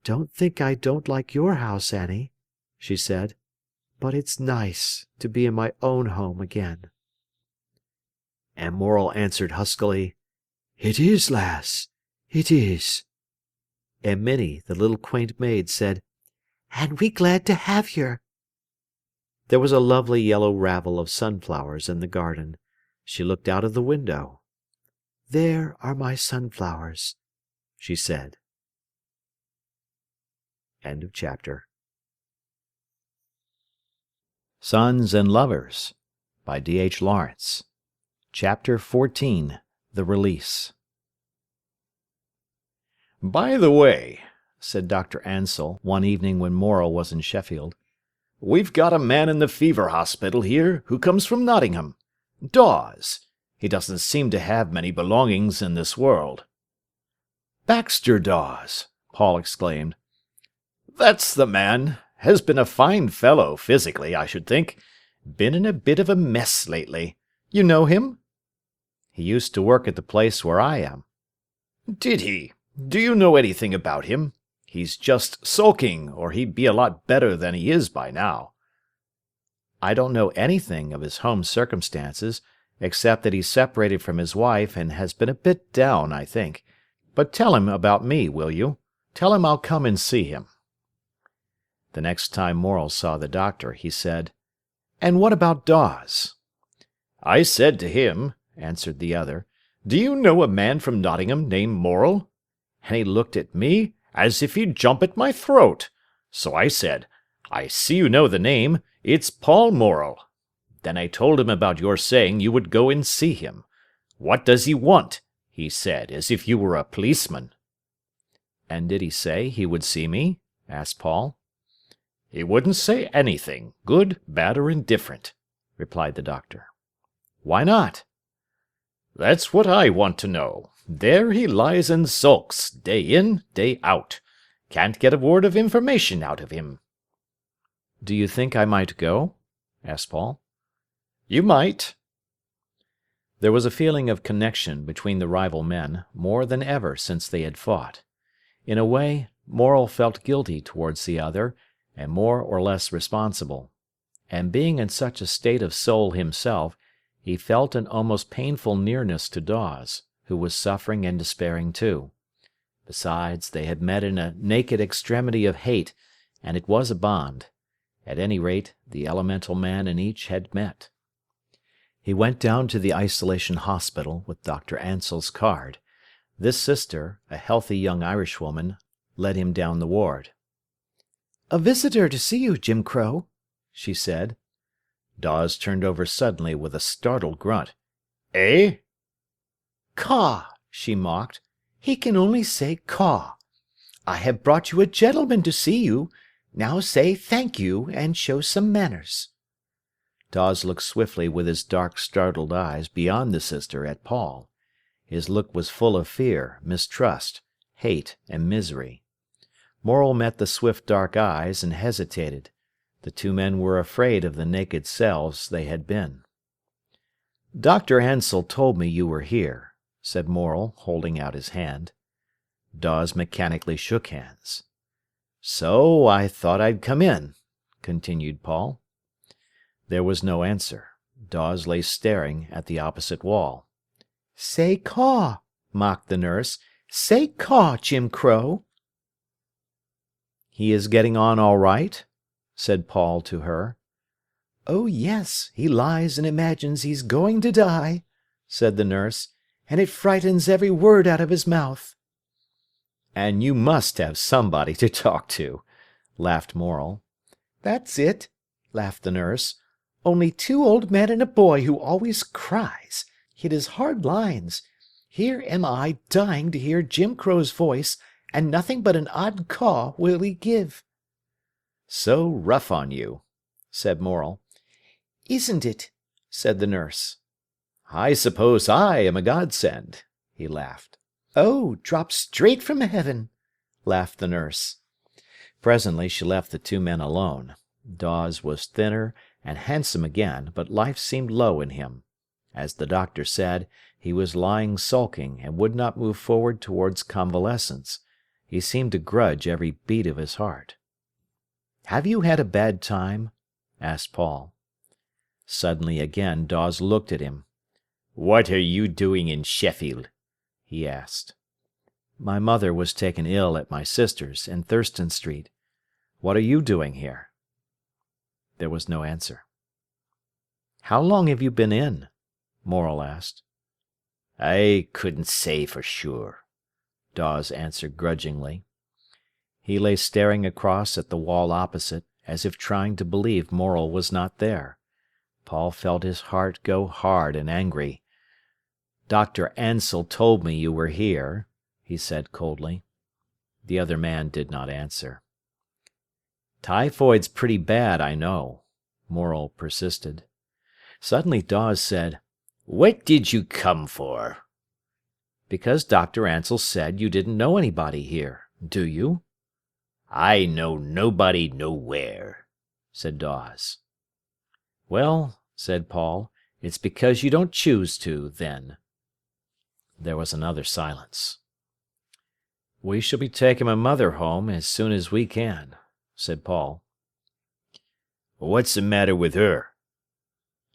"Don't think I don't like your house, Annie," she said, "but it's nice to be in my own home again." And Morel answered huskily, "It is, lass, it is." And Minnie, the little quaint maid, said, "And we glad to have yer." There was a lovely yellow ravel of sunflowers in the garden. She looked out of the window. "There are my sunflowers," she said. End of chapter. Sons and Lovers by D.H. Lawrence. Chapter 14. The Release. "By the way," said Dr. Ansell one evening when Morel was in Sheffield, "we've got a man in the fever hospital here who comes from Nottingham. Dawes. He doesn't seem to have many belongings in this world." "Baxter Dawes!" Paul exclaimed. "That's the man. Has been a fine fellow, physically, I should think. Been in a bit of a mess lately. You know him?" "He used to work at the place where I am." "Did he? Do you know anything about him? He's just sulking, or he'd be a lot better than he is by now." "I don't know anything of his home circumstances, except that he's separated from his wife and has been a bit down, I think. But tell him about me, will you? Tell him I'll come and see him." The next time Morel saw the doctor, he said, "And what about Dawes?" "I said to him," answered the other, "Do you know a man from Nottingham named Morel?" And he looked at me as if he'd jump at my throat. So I said, "I see you know the name. It's Paul Morel." Then I told him about your saying you would go and see him. "What does he want?" he said, as if you were a policeman. "And did he say he would see me?" asked Paul. "He wouldn't say anything, good, bad, or indifferent," replied the doctor. "Why not?" "That's what I want to know. There he lies and sulks, day in, day out. Can't get a word of information out of him." "Do you think I might go?" asked Paul. "You might." There was a feeling of connection between the rival men, more than ever since they had fought. In a way, Morel felt guilty towards the other, and more or less responsible. And being in such a state of soul himself, he felt an almost painful nearness to Dawes, who was suffering and despairing too. Besides, they had met in a naked extremity of hate, and it was a bond. At any rate, the elemental man in each had met. He went down to the isolation hospital with Dr. Ansell's card. This sister, a healthy young Irishwoman, led him down the ward. "A visitor to see you, Jim Crow," she said. Dawes turned over suddenly with a startled grunt. "Eh?" "Caw," she mocked. "He can only say caw. I have brought you a gentleman to see you. Now say thank you, and show some manners." Dawes looked swiftly with his dark, startled eyes beyond the sister at Paul. His look was full of fear, mistrust, hate, and misery. Morel met the swift dark eyes and hesitated. The two men were afraid of the naked selves they had been. "Dr. Ansell told me you were here," said Morel, holding out his hand. Dawes mechanically shook hands. "So I thought I'd come in," continued Paul. There was no answer. Dawes lay staring at the opposite wall. "Say caw," mocked the nurse. "Say caw, Jim Crow." "He is getting on all right?" said Paul to her. "Oh, yes, he lies and imagines he's going to die," said the nurse, "and it frightens every word out of his mouth." "And you must have somebody to talk to," laughed Morel. "That's it," laughed the nurse. "Only two old men and a boy who always cries. It is hard lines. Here am I dying to hear Jim Crow's voice, and nothing but an odd caw will he give." "So rough on you," said Morel. "Isn't it?" said the nurse. "I suppose I am a godsend," he laughed. "Oh, dropped straight from heaven," laughed the nurse. Presently she left the two men alone. Dawes was thinner and handsome again, but life seemed low in him. As the doctor said, he was lying sulking, and would not move forward towards convalescence. He seemed to grudge every beat of his heart. "Have you had a bad time?" asked Paul. Suddenly again Dawes looked at him. "What are you doing in Sheffield?" he asked. "My mother was taken ill at my sister's in Thurston Street. What are you doing here?" There was no answer. "How long have you been in?" Morel asked. "I couldn't say for sure," Dawes answered grudgingly. He lay staring across at the wall opposite, as if trying to believe Morel was not there. Paul felt his heart go hard and angry. "Dr. Ansell told me you were here," he said coldly. The other man did not answer. "Typhoid's pretty bad, I know," Morel persisted. Suddenly Dawes said, "What did you come for?" "Because Dr. Ansell said you didn't know anybody here. Do you?" "I know nobody nowhere," said Dawes. "Well," said Paul, "it's because you don't choose to, then." There was another silence. "We shall be taking my mother home as soon as we can," said Paul. "What's the matter with her?"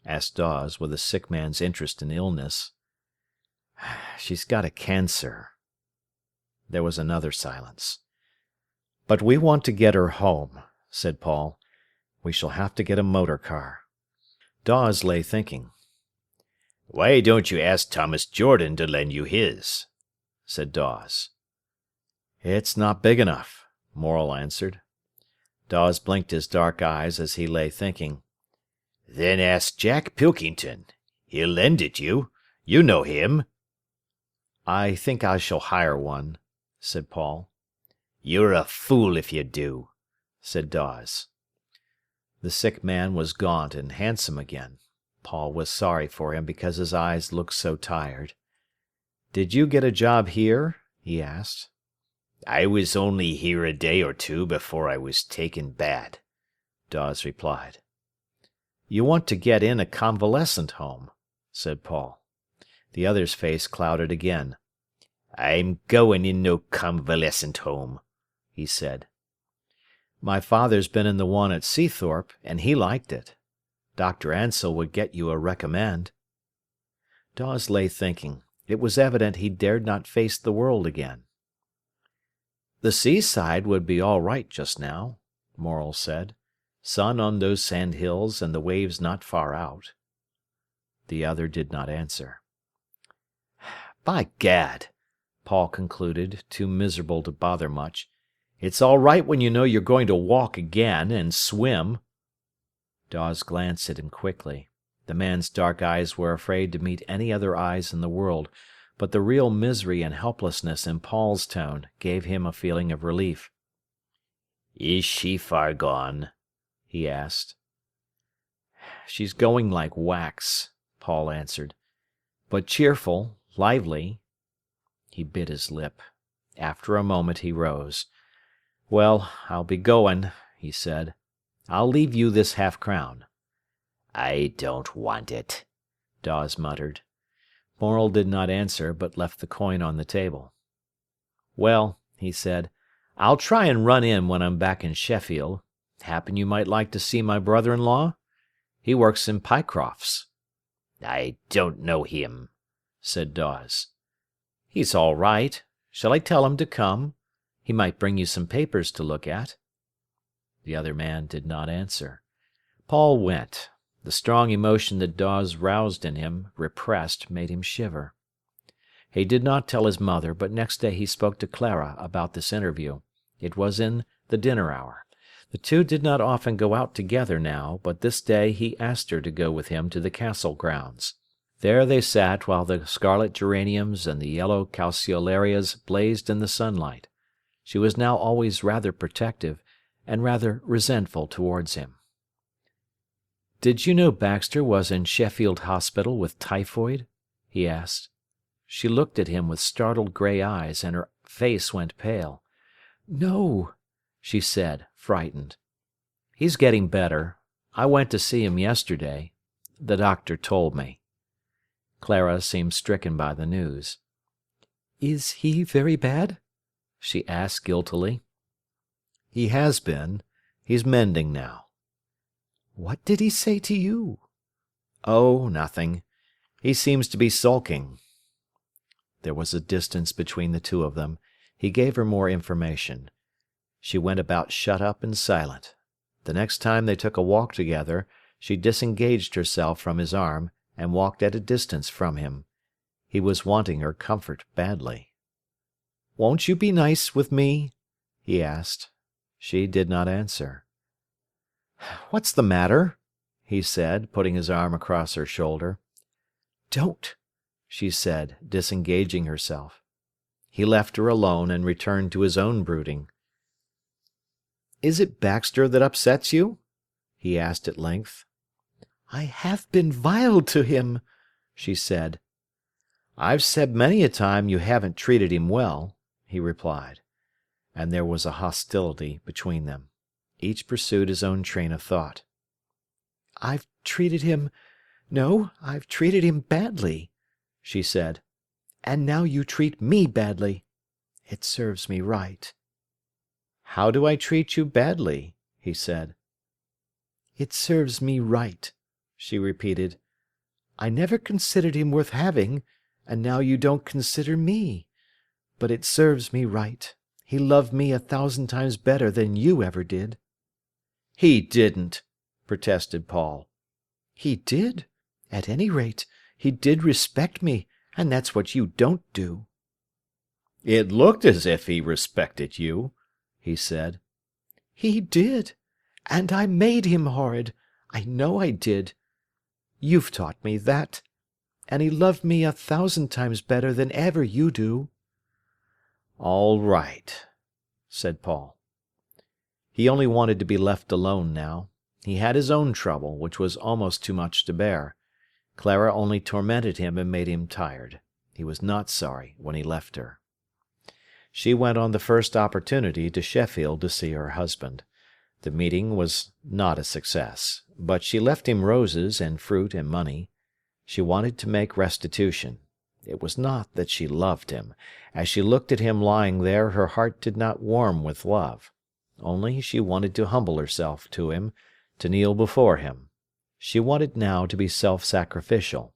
asked Dawes, with a sick man's interest in illness. "She's got a cancer." There was another silence. "But we want to get her home," said Paul. "We shall have to get a motor car." Dawes lay thinking. "Why don't you ask Thomas Jordan to lend you his?" said Dawes. "It's not big enough," Morel answered. Dawes blinked his dark eyes as he lay thinking. "Then ask Jack Pilkington. He'll lend it you. You know him." "I think I shall hire one," said Paul. "You're a fool if you do," said Dawes. The sick man was gaunt and handsome again. Paul was sorry for him because his eyes looked so tired. "Did you get a job here?" he asked. "I was only here a day or two before I was taken bad," Dawes replied. "You want to get in a convalescent home," said Paul. The other's face clouded again. "I'm going in no convalescent home," he said. "My father's been in the one at Seathorpe, and he liked it. Dr. Ansell would get you a recommend." Dawes lay thinking. It was evident he dared not face the world again. "The seaside would be all right just now," Morel said. "Sun on those sand hills and the waves not far out." The other did not answer. "By gad," Paul concluded, too miserable to bother much, "it's all right when you know you're going to walk again, and swim." Dawes glanced at him quickly. The man's dark eyes were afraid to meet any other eyes in the world, but the real misery and helplessness in Paul's tone gave him a feeling of relief. "Is she far gone?" he asked. "She's going like wax," Paul answered. "But cheerful, lively." He bit his lip. After a moment he rose. "Well, I'll be going," he said. "I'll leave you this half-crown." "I don't want it," Dawes muttered. Morel did not answer, but left the coin on the table. "Well," he said, "I'll try and run in when I'm back in Sheffield. Happen you might like to see my brother-in-law? He works in Pycroft's." "I don't know him," said Dawes. "He's all right. Shall I tell him to come? He might bring you some papers to look at." The other man did not answer. Paul went. The strong emotion that Dawes roused in him, repressed, made him shiver. He did not tell his mother, but next day he spoke to Clara about this interview. It was in the dinner hour. The two did not often go out together now, but this day he asked her to go with him to the castle grounds. There they sat while the scarlet geraniums and the yellow calceolarias blazed in the sunlight. She was now always rather protective, and rather resentful towards him. "Did you know Baxter was in Sheffield Hospital with typhoid?" he asked. She looked at him with startled grey eyes, and her face went pale. "No," she said, frightened. He's getting better. I went to see him yesterday. The doctor told me." Clara seemed stricken by the news. "Is he very bad?" she asked guiltily. "He has been. He's mending now." "What did he say to you?" "Oh, nothing. He seems to be sulking." There was a distance between the two of them. He gave her more information. She went about shut up and silent. The next time they took a walk together, she disengaged herself from his arm and walked at a distance from him. He was wanting her comfort badly. "Won't you be nice with me?" he asked. She did not answer. "What's the matter?" he said, putting his arm across her shoulder. "Don't," she said, disengaging herself. He left her alone and returned to his own brooding. "Is it Baxter that upsets you?" he asked at length. "I have been vile to him," she said. "I've said many a time you haven't treated him well," he replied. And there was a hostility between them. Each pursued his own train of thought. I've treated him badly," she said. "And now you treat me badly. It serves me right." "How do I treat you badly?" he said. "It serves me right," she repeated. "I never considered him worth having, and now you don't consider me. But it serves me right. He loved me 1,000 times better than you ever did." "He didn't," protested Paul. "He did. At any rate, he did respect me, and that's what you don't do." "It looked as if he respected you," he said. "He did. And I made him horrid. I know I did. You've taught me that. And he loved me 1,000 times better than ever you do." "All right," said Paul. He only wanted to be left alone now. He had his own trouble, which was almost too much to bear. Clara only tormented him and made him tired. He was not sorry when he left her. She went on the first opportunity to Sheffield to see her husband. The meeting was not a success, but she left him roses and fruit and money. She wanted to make restitution. It was not that she loved him. As she looked at him lying there, her heart did not warm with love. Only she wanted to humble herself to him, to kneel before him. She wanted now to be self-sacrificial.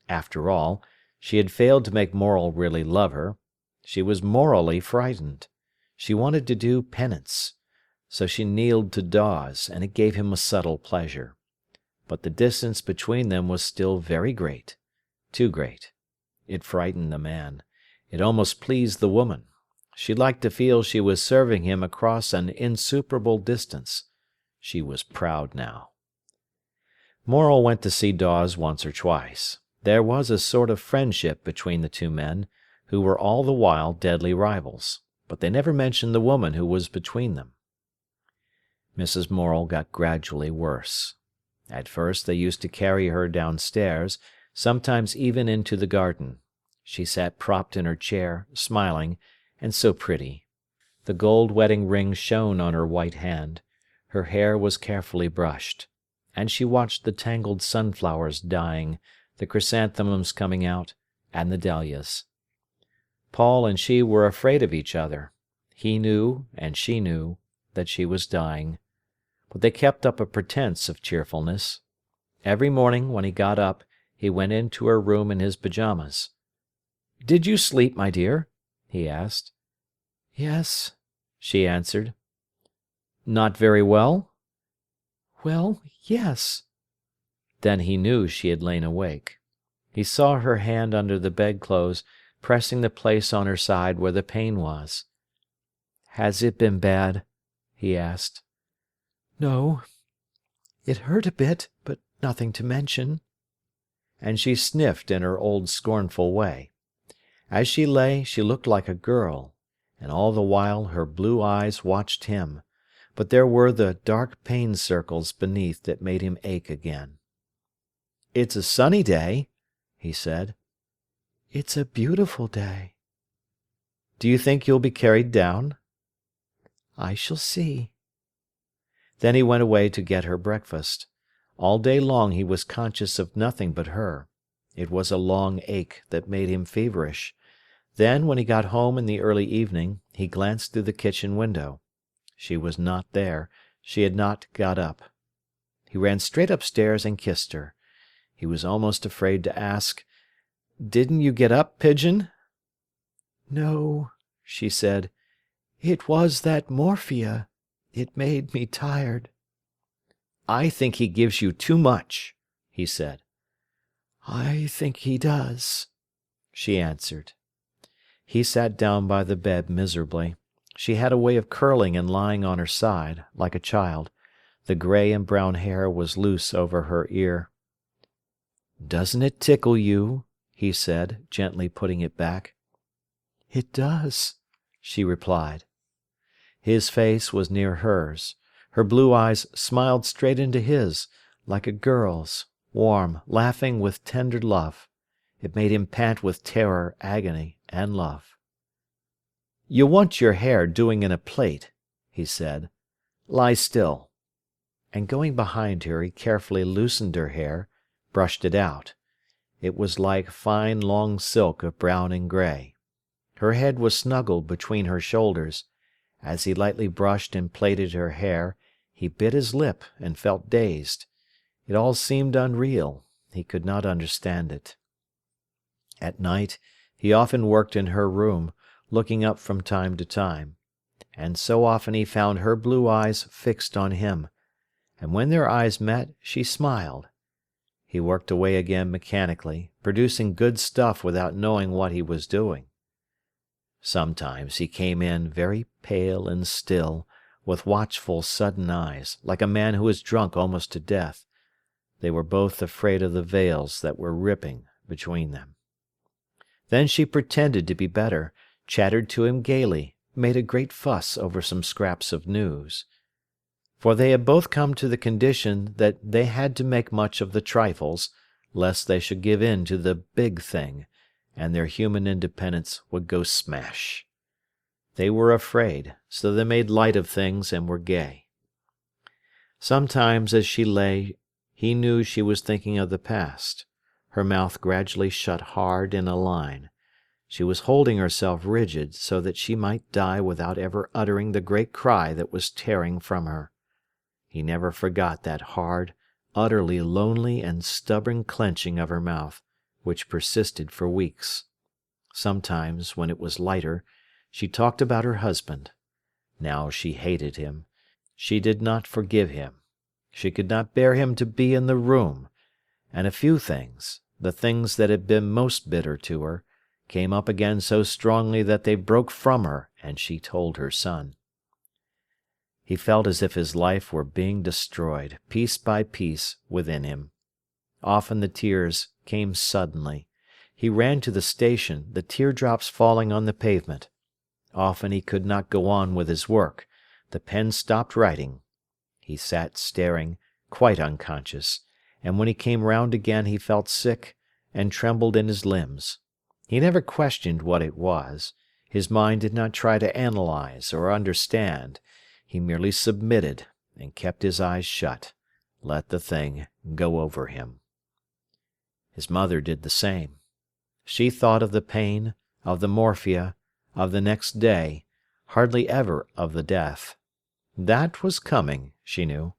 After all, she had failed to make Morel really love her. She was morally frightened. She wanted to do penance. So she kneeled to Dawes, and it gave him a subtle pleasure. But the distance between them was still very great, too great. It frightened the man. It almost pleased the woman. She liked to feel she was serving him across an insuperable distance. She was proud now. Morel went to see Dawes once or twice. There was a sort of friendship between the two men, who were all the while deadly rivals, but they never mentioned the woman who was between them. Mrs. Morel got gradually worse. At first they used to carry her downstairs, sometimes even into the garden. She sat propped in her chair, smiling, and so pretty. The gold wedding ring shone on her white hand. Her hair was carefully brushed. And she watched the tangled sunflowers dying, the chrysanthemums coming out, and the dahlias. Paul and she were afraid of each other. He knew, and she knew, that she was dying. But they kept up a pretence of cheerfulness. Every morning, when he got up, he went into her room in his pyjamas. "Did you sleep, my dear?" he asked. "Yes," she answered. "Not very well?" "Well, yes." Then he knew she had lain awake. He saw her hand under the bedclothes, pressing the place on her side where the pain was. "Has it been bad?" he asked. "No. It hurt a bit, but nothing to mention." And she sniffed in her old scornful way. As she lay, she looked like a girl, and all the while her blue eyes watched him, but there were the dark pain circles beneath that made him ache again. "It's a sunny day," he said. "It's a beautiful day." "Do you think you'll be carried down?" "I shall see." Then he went away to get her breakfast. All day long he was conscious of nothing but her. It was a long ache that made him feverish. Then, when he got home in the early evening, he glanced through the kitchen window. She was not there. She had not got up. He ran straight upstairs and kissed her. He was almost afraid to ask, "Didn't you get up, Pigeon?" "No," she said. "It was that morphia. It made me tired." "I think he gives you too much," he said. "I think he does," she answered. He sat down by the bed miserably. She had a way of curling and lying on her side, like a child. The grey and brown hair was loose over her ear. "Doesn't it tickle you?" he said, gently putting it back. "It does," she replied. His face was near hers. Her blue eyes smiled straight into his, like a girl's, warm, laughing with tender love. It made him pant with terror, agony, and love. "You want your hair doing in a plait," he said. "Lie still." And going behind her, he carefully loosened her hair, brushed it out. It was like fine long silk of brown and grey. Her head was snuggled between her shoulders. As he lightly brushed and plaited her hair, he bit his lip and felt dazed. It all seemed unreal. He could not understand it. At night he often worked in her room, looking up from time to time. And so often he found her blue eyes fixed on him. And when their eyes met, she smiled. He worked away again mechanically, producing good stuff without knowing what he was doing. Sometimes he came in very pale and still, with watchful, sudden eyes, like a man who is drunk almost to death. They were both afraid of the veils that were ripping between them. Then she pretended to be better, chattered to him gaily, made a great fuss over some scraps of news. For they had both come to the condition that they had to make much of the trifles, lest they should give in to the big thing, and their human independence would go smash. They were afraid, so they made light of things and were gay. Sometimes as she lay, he knew she was thinking of the past. Her mouth gradually shut hard in a line. She was holding herself rigid so that she might die without ever uttering the great cry that was tearing from her. He never forgot that hard, utterly lonely and stubborn clenching of her mouth, which persisted for weeks. Sometimes, when it was lighter, she talked about her husband. Now she hated him. She did not forgive him. She could not bear him to be in the room. And a few things, the things that had been most bitter to her, came up again so strongly that they broke from her, and she told her son. He felt as if his life were being destroyed, piece by piece, within him. Often the tears came suddenly. He ran to the station, the teardrops falling on the pavement. Often he could not go on with his work. The pen stopped writing. He sat staring, quite unconscious, and when he came round again he felt sick and trembled in his limbs. He never questioned what it was. His mind did not try to analyze or understand. He merely submitted and kept his eyes shut, let the thing go over him. His mother did the same. She thought of the pain, of the morphia, of the next day, hardly ever of the death. That was coming, she knew.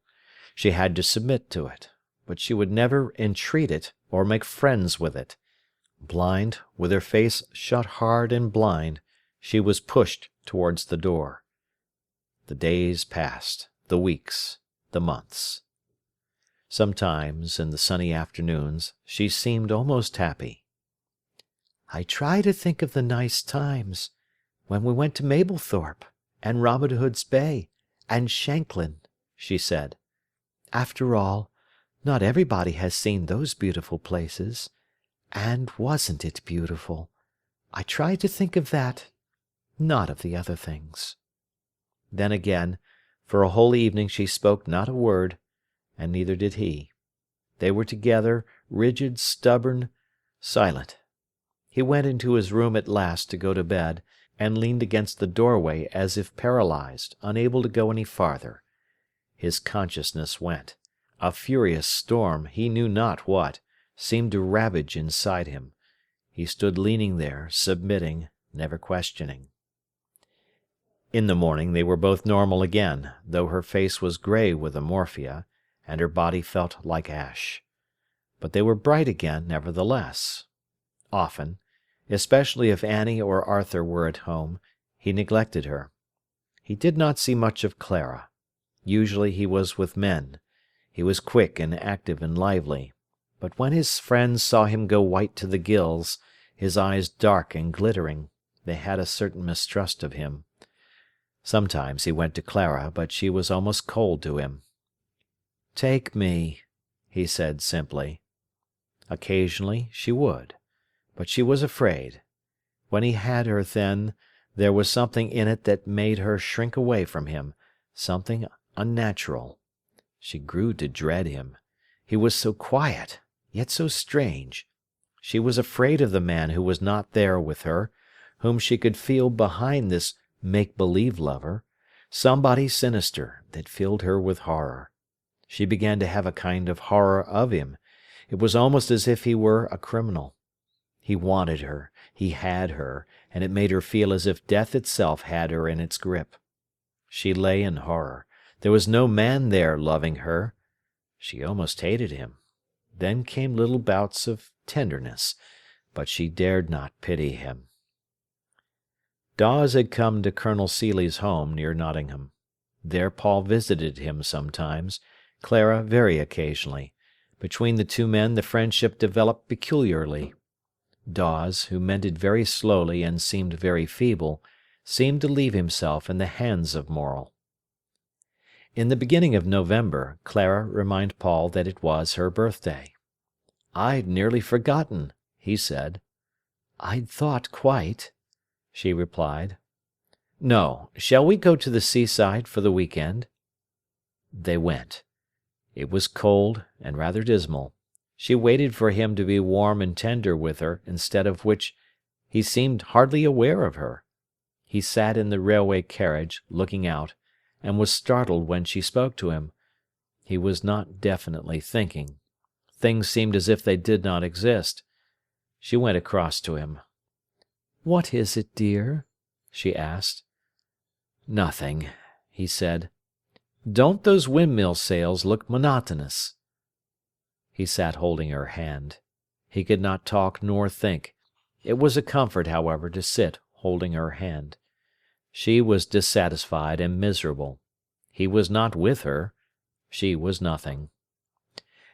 She had to submit to it, but she would never entreat it or make friends with it. Blind, with her face shut hard and blind, she was pushed towards the door. The days passed, the weeks, the months. Sometimes, in the sunny afternoons, she seemed almost happy. "I try to think of the nice times, when we went to Mablethorpe, and Robin Hood's Bay, and Shanklin," she said. "After all, not everybody has seen those beautiful places. And wasn't it beautiful? I try to think of that, not of the other things." Then again, for a whole evening she spoke not a word, and neither did he. They were together, rigid, stubborn, silent. He went into his room at last to go to bed, and leaned against the doorway as if paralyzed, unable to go any farther. His consciousness went. A furious storm, he knew not what, seemed to ravage inside him. He stood leaning there, submitting, never questioning. In the morning they were both normal again, though her face was grey with the morphia, and her body felt like ash. But they were bright again, nevertheless. Often, especially if Annie or Arthur were at home, he neglected her. He did not see much of Clara. Usually he was with men. He was quick and active and lively. But when his friends saw him go white to the gills, his eyes dark and glittering, they had a certain mistrust of him. Sometimes he went to Clara, but she was almost cold to him. "Take me," he said simply. Occasionally she would, but she was afraid. When he had her then, there was something in it that made her shrink away from him, something unnatural. She grew to dread him. He was so quiet, yet so strange. She was afraid of the man who was not there with her, whom she could feel behind this make-believe lover, somebody sinister that filled her with horror. She began to have a kind of horror of him. It was almost as if he were a criminal. He wanted her, he had her, and it made her feel as if death itself had her in its grip. She lay in horror. There was no man there loving her. She almost hated him. Then came little bouts of tenderness, but she dared not pity him. Dawes had come to Colonel Seely's home near Nottingham. There Paul visited him sometimes, Clara very occasionally. Between the two men the friendship developed peculiarly. Dawes, who mended very slowly and seemed very feeble, seemed to leave himself in the hands of Morel. In the beginning of November, Clara reminded Paul that it was her birthday. "I'd nearly forgotten," he said. "I'd thought quite," she replied. "No. Shall we go to the seaside for the week-end?" They went. It was cold and rather dismal. She waited for him to be warm and tender with her, instead of which he seemed hardly aware of her. He sat in the railway carriage, looking out, and was startled when she spoke to him. He was not definitely thinking. Things seemed as if they did not exist. She went across to him. "What is it, dear?" she asked. "Nothing," he said. "Don't those windmill sails look monotonous?" He sat holding her hand. He could not talk nor think. It was a comfort, however, to sit holding her hand. She was dissatisfied and miserable. He was not with her. She was nothing.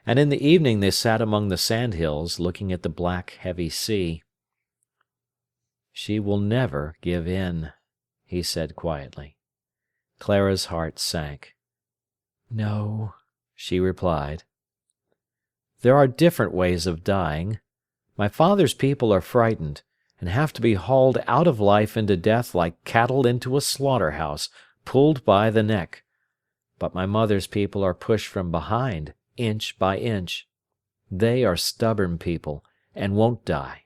And in the evening they sat among the sandhills, looking at the black, heavy sea. "She will never give in," he said quietly. Clara's heart sank. "No," she replied. "There are different ways of dying. My father's people are frightened, and have to be hauled out of life into death like cattle into a slaughter-house, pulled by the neck. But my mother's people are pushed from behind, inch by inch. They are stubborn people, and won't die."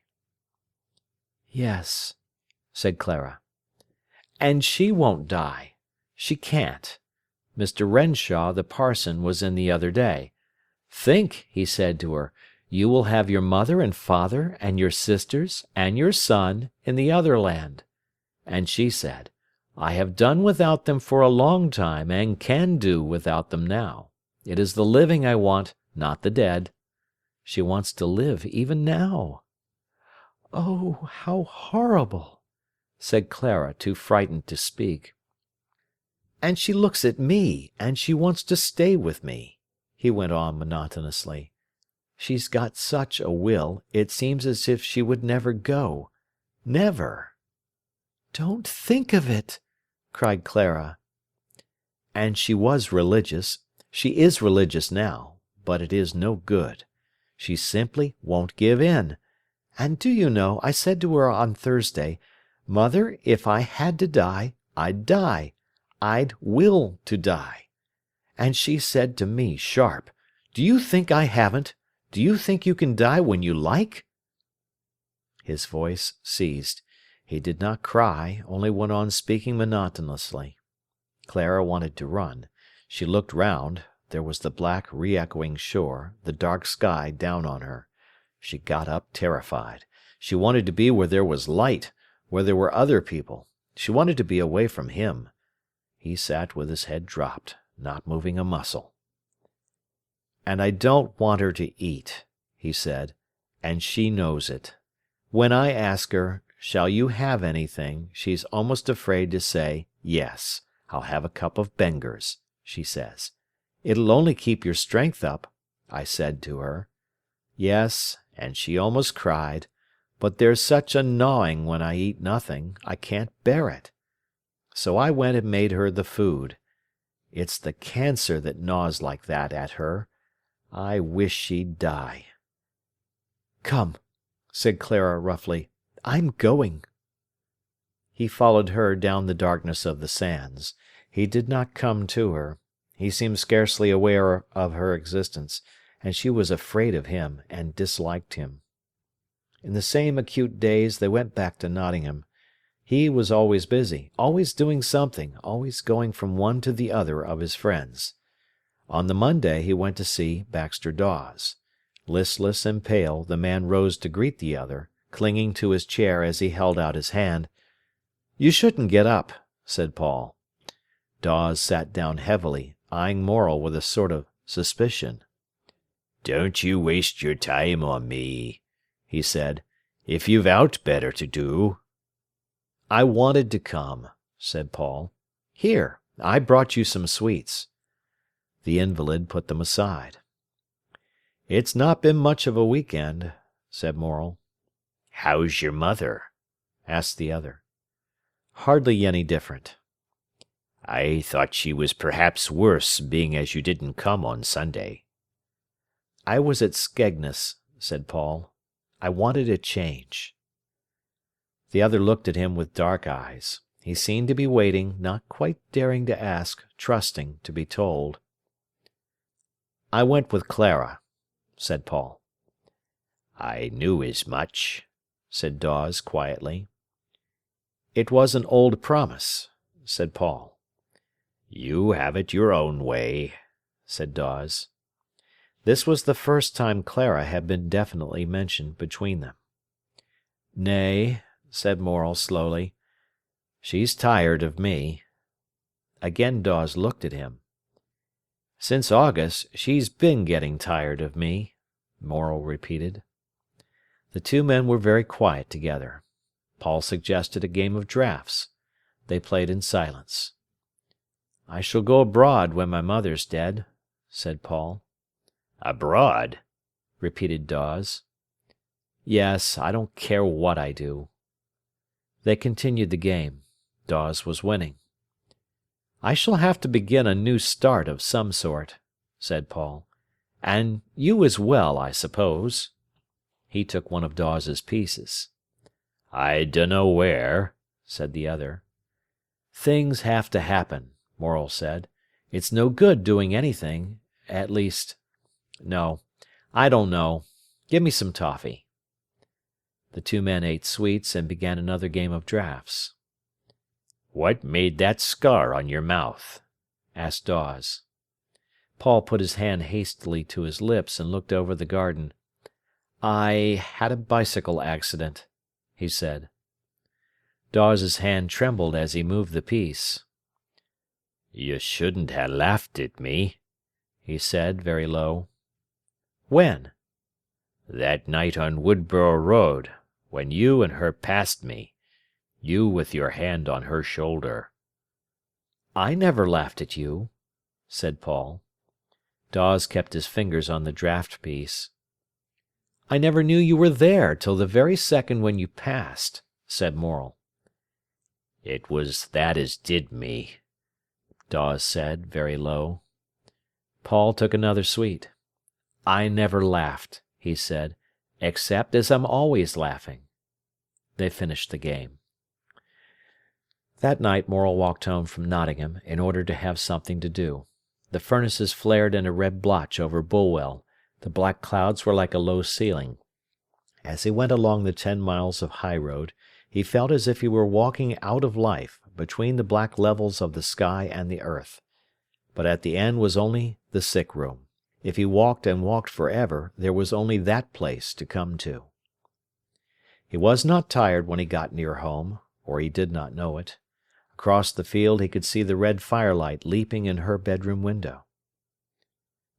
"Yes," said Clara. "And she won't die. She can't. Mr. Renshaw, the parson, was in the other day. 'Think,' he said to her, 'you will have your mother and father and your sisters and your son in the other land.' And she said, 'I have done without them for a long time and can do without them now. It is the living I want, not the dead.' She wants to live even now." "Oh, how horrible!" said Clara, too frightened to speak. "And she looks at me, and she wants to stay with me," he went on monotonously. "She's got such a will, it seems as if she would never go. Never." "Don't think of it!" cried Clara. "And she was religious. She is religious now, but it is no good. She simply won't give in. And do you know, I said to her on Thursday, 'Mother, if I had to die, I'd die. I'd will to die.' And she said to me, sharp, 'Do you think I haven't? Do you think you can die when you like?'" His voice ceased. He did not cry, only went on speaking monotonously. Clara wanted to run. She looked round. There was the black, re-echoing shore, the dark sky down on her. She got up terrified. She wanted to be where there was light, where there were other people. She wanted to be away from him. He sat with his head dropped, not moving a muscle. "And I don't want her to eat," he said, "and she knows it. When I ask her, 'Shall you have anything?' she's almost afraid to say, 'Yes, I'll have a cup of Benger's,' she says. 'It'll only keep your strength up,' I said to her. Yes, and she almost cried, but there's such a gnawing when I eat nothing, I can't bear it. So I went and made her the food. It's the cancer that gnaws like that at her. I wish she'd die." "Come," said Clara roughly. "I'm going." He followed her down the darkness of the sands. He did not come to her. He seemed scarcely aware of her existence, and she was afraid of him and disliked him. In the same acute daze they went back to Nottingham. He was always busy, always doing something, always going from one to the other of his friends. On the Monday he went to see Baxter Dawes. Listless and pale, the man rose to greet the other, clinging to his chair as he held out his hand. "You shouldn't get up," said Paul. Dawes sat down heavily, eyeing Morel with a sort of suspicion. "Don't you waste your time on me," he said, "if you've aught better to do." "I wanted to come," said Paul. "Here, I brought you some sweets." The invalid put them aside. "It's not been much of a week-end," said Morel. "How's your mother?" asked the other. "Hardly any different." "I thought she was perhaps worse, being as you didn't come on Sunday." "I was at Skegness," said Paul. "I wanted a change." The other looked at him with dark eyes. He seemed to be waiting, not quite daring to ask, trusting to be told. "I went with Clara," said Paul. "I knew as much," said Dawes quietly. "It was an old promise," said Paul. "You have it your own way," said Dawes. This was the first time Clara had been definitely mentioned between them. "Nay," said Morel slowly. "She's tired of me." Again Dawes looked at him. "Since August she's been getting tired of me," Morel repeated. The two men were very quiet together. Paul suggested a game of draughts. They played in silence. "I shall go abroad when my mother's dead," said Paul. "Abroad?" repeated Dawes. "Yes, I don't care what I do." They continued the game. Dawes was winning. "I shall have to begin a new start of some sort," said Paul. "And you as well, I suppose." He took one of Dawes's pieces. "I dunno where," said the other. "Things have to happen," Morel said. "It's no good doing anything, at least. No, I don't know. Give me some toffee." The two men ate sweets and began another game of draughts. "What made that scar on your mouth?" asked Dawes. Paul put his hand hastily to his lips and looked over the garden. "I had a bicycle accident," he said. Dawes's hand trembled as he moved the piece. "You shouldn't ha' laughed at me," he said, very low. "When?" "That night on Woodborough Road, when you and her passed me, you with your hand on her shoulder." "I never laughed at you," said Paul. Dawes kept his fingers on the draught piece. "I never knew you were there till the very second when you passed," said Morel. "It was that as did me," Dawes said, very low. Paul took another sweet. "I never laughed," he said, "except as I'm always laughing." They finished the game. That night Morel walked home from Nottingham in order to have something to do. The furnaces flared in a red blotch over Bulwell. The black clouds were like a low ceiling. As he went along the 10 miles of high road, he felt as if he were walking out of life, between the black levels of the sky and the earth. but at the end was only the sick room. If he walked and walked forever, there was only that place to come to. He was not tired when he got near home, or he did not know it. Across the field he could see the red firelight leaping in her bedroom window.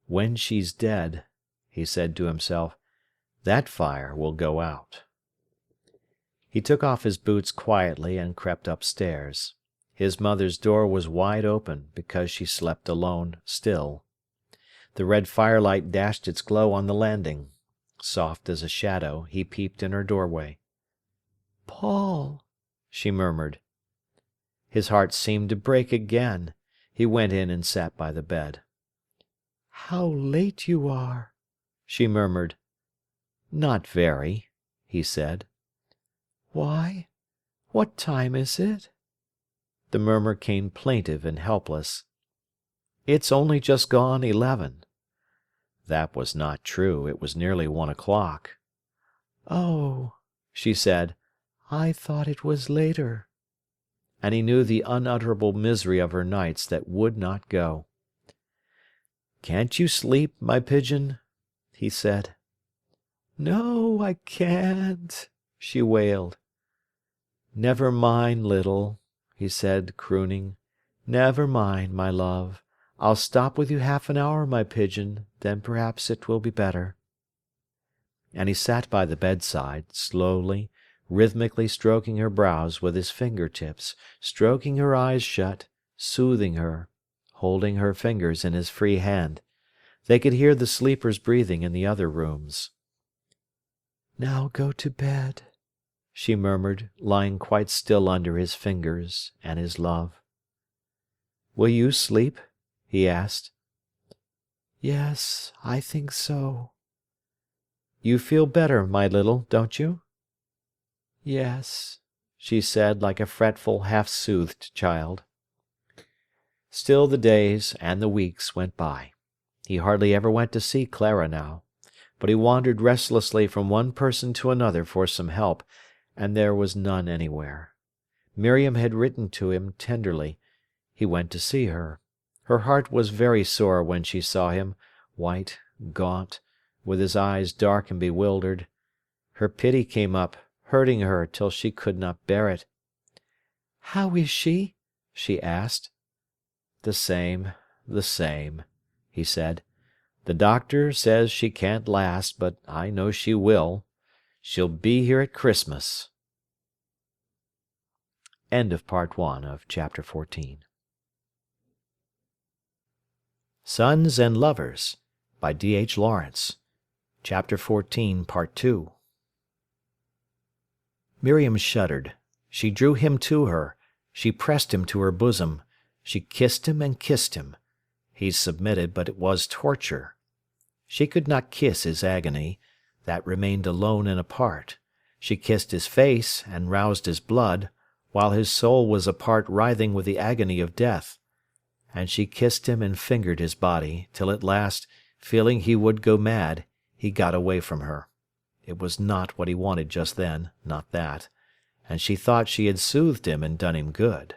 "When she's dead," he said to himself, "that fire will go out." He took off his boots quietly and crept upstairs. His mother's door was wide open, because she slept alone still. The red firelight dashed its glow on the landing. Soft as a shadow, he peeped in her doorway. "Paul," she murmured. His heart seemed to break again. He went in and sat by the bed. "How late you are," she murmured. "Not very," he said. "Why? What time is it?" The murmur came plaintive and helpless. "It's only just gone 11." That was not true. It was nearly 1 o'clock. "Oh," she said, "I thought it was later." And he knew the unutterable misery of her nights that would not go. "Can't you sleep, my pigeon?" he said. "No, I can't," she wailed. "Never mind, little," he said, crooning. "Never mind, my love. I'll stop with you half an hour, my pigeon, then perhaps it will be better." And he sat by the bedside, slowly, rhythmically stroking her brows with his finger-tips, stroking her eyes shut, soothing her, holding her fingers in his free hand. They could hear the sleepers breathing in the other rooms. "Now go to bed," she murmured, lying quite still under his fingers and his love. "Will you sleep?" he asked. "Yes, I think so." "You feel better, my little, don't you?" "Yes," she said, like a fretful, half-soothed child. Still the days and the weeks went by. He hardly ever went to see Clara now, but he wandered restlessly from one person to another for some help, and there was none anywhere. Miriam had written to him tenderly. He went to see her. Her heart was very sore when she saw him, white, gaunt, with his eyes dark and bewildered. Her pity came up, hurting her till she could not bear it. "How is she?" she asked. The same," he said. "The doctor says she can't last, but I know she will. She'll be here at Christmas." End of Part 1 of Chapter 14. Sons and Lovers by D.H. Lawrence. Chapter 14, Part 2. Miriam shuddered. She drew him to her. She pressed him to her bosom. She kissed him and kissed him. He submitted, but it was torture. She could not kiss his agony. That remained alone and apart. She kissed his face and roused his blood, while his soul was apart writhing with the agony of death. And she kissed him and fingered his body, till at last, feeling he would go mad, he got away from her. It was not what he wanted just then, not that, and she thought she had soothed him and done him good.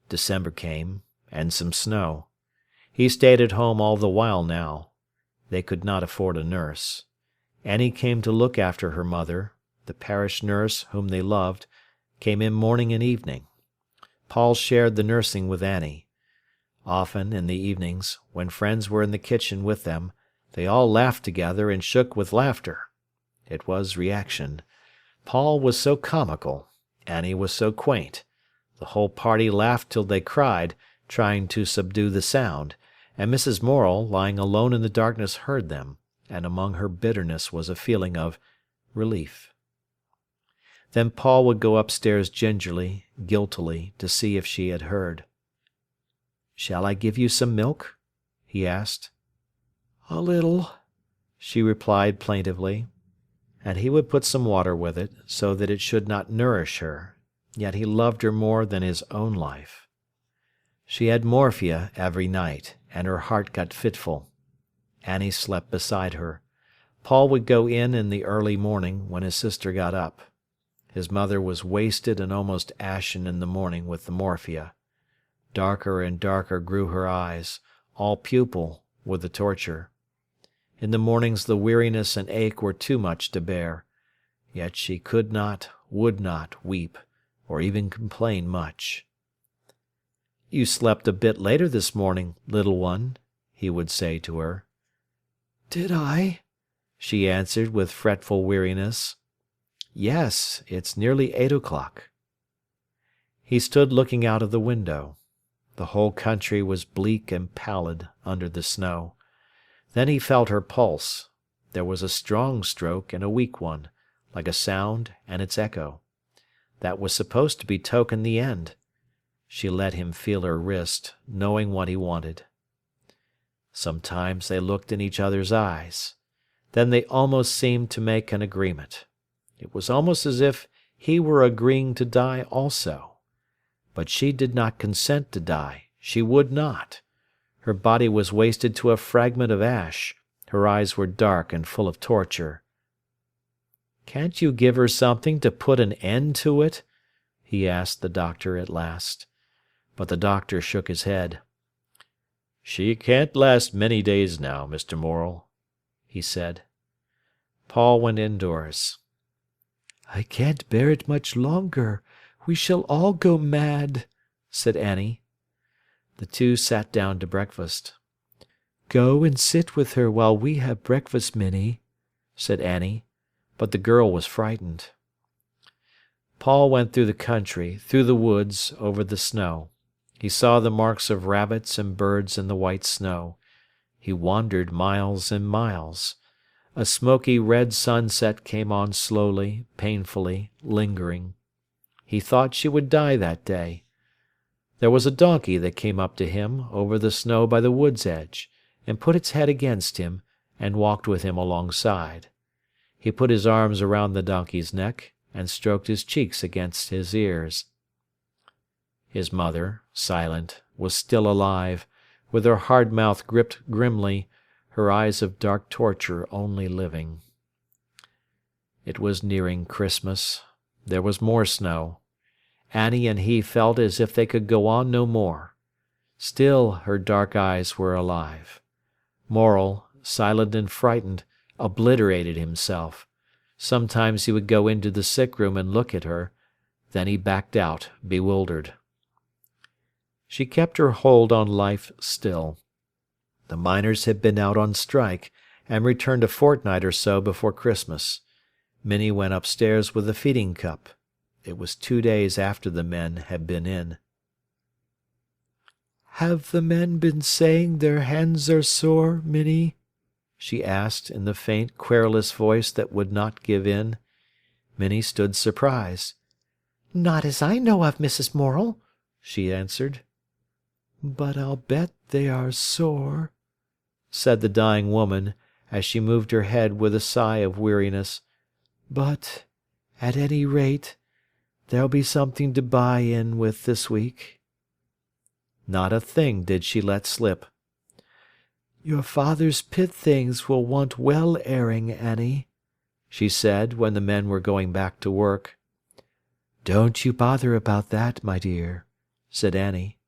December came, and some snow. He stayed at home all the while now. They could not afford a nurse. Annie came to look after her mother. The parish nurse, whom they loved, came in morning and evening. Paul shared the nursing with Annie. Often, in the evenings, when friends were in the kitchen with them, they all laughed together and shook with laughter. It was reaction. Paul was so comical. Annie was so quaint. The whole party laughed till they cried, trying to subdue the sound, and Mrs. Morel, lying alone in the darkness, heard them, and among her bitterness was a feeling of relief. Then Paul would go upstairs gingerly, guiltily, to see if she had heard. "Shall I give you some milk?" he asked. "A little," she replied plaintively. And he would put some water with it, so that it should not nourish her, yet he loved her more than his own life. She had morphia every night, and her heart got fitful. Annie slept beside her. Paul would go in the early morning, when his sister got up. His mother was wasted and almost ashen in the morning with the morphia. Darker and darker grew her eyes, all pupil with the torture. In the mornings the weariness and ache were too much to bear, yet she could not, would not, weep, or even complain much. "You slept a bit later this morning, little one," he would say to her. "Did I?" she answered with fretful weariness. "Yes, it's nearly 8 o'clock." He stood looking out of the window. The whole country was bleak and pallid under the snow. Then he felt her pulse. There was a strong stroke and a weak one, like a sound and its echo. That was supposed to betoken the end. She let him feel her wrist, knowing what he wanted. Sometimes they looked in each other's eyes. Then they almost seemed to make an agreement. It was almost as if he were agreeing to die also. But she did not consent to die. She would not. Her body was wasted to a fragment of ash. Her eyes were dark and full of torture. "Can't you give her something to put an end to it?" he asked the doctor at last. But the doctor shook his head. "She can't last many days now, Mr. Morel," he said. Paul went indoors. "I can't bear it much longer. We shall all go mad," said Annie. The two sat down to breakfast. "Go and sit with her while we have breakfast, Minnie," said Annie, but the girl was frightened. Paul went through the country, through the woods, over the snow. He saw the marks of rabbits and birds in the white snow. He wandered miles and miles. A smoky red sunset came on slowly, painfully, lingering. He thought she would die that day. There was a donkey that came up to him over the snow by the wood's edge, and put its head against him, and walked with him alongside. He put his arms around the donkey's neck, and stroked his cheeks against his ears. His mother, silent, was still alive, with her hard mouth gripped grimly, her eyes of dark torture only living. It was nearing Christmas. There was more snow. Annie and he felt as if they could go on no more. Still her dark eyes were alive. Morel, silent and frightened, obliterated himself. Sometimes he would go into the sick-room and look at her. Then he backed out, bewildered. She kept her hold on life still. The miners had been out on strike, and returned a fortnight or so before Christmas. Minnie went upstairs with the feeding cup. It was 2 days after the men had been in. "Have the men been saying their hands are sore, Minnie?" she asked, in the faint, querulous voice that would not give in. Minnie stood surprised. "Not as I know of, Mrs. Morel," she answered. "But I'll bet they are sore," said the dying woman, as she moved her head with a sigh of weariness. "But, at any rate, there'll be something to buy in with this week." Not a thing did she let slip. "Your father's pit things will want well airing, Annie," she said, when the men were going back to work. "Don't you bother about that, my dear," said Annie.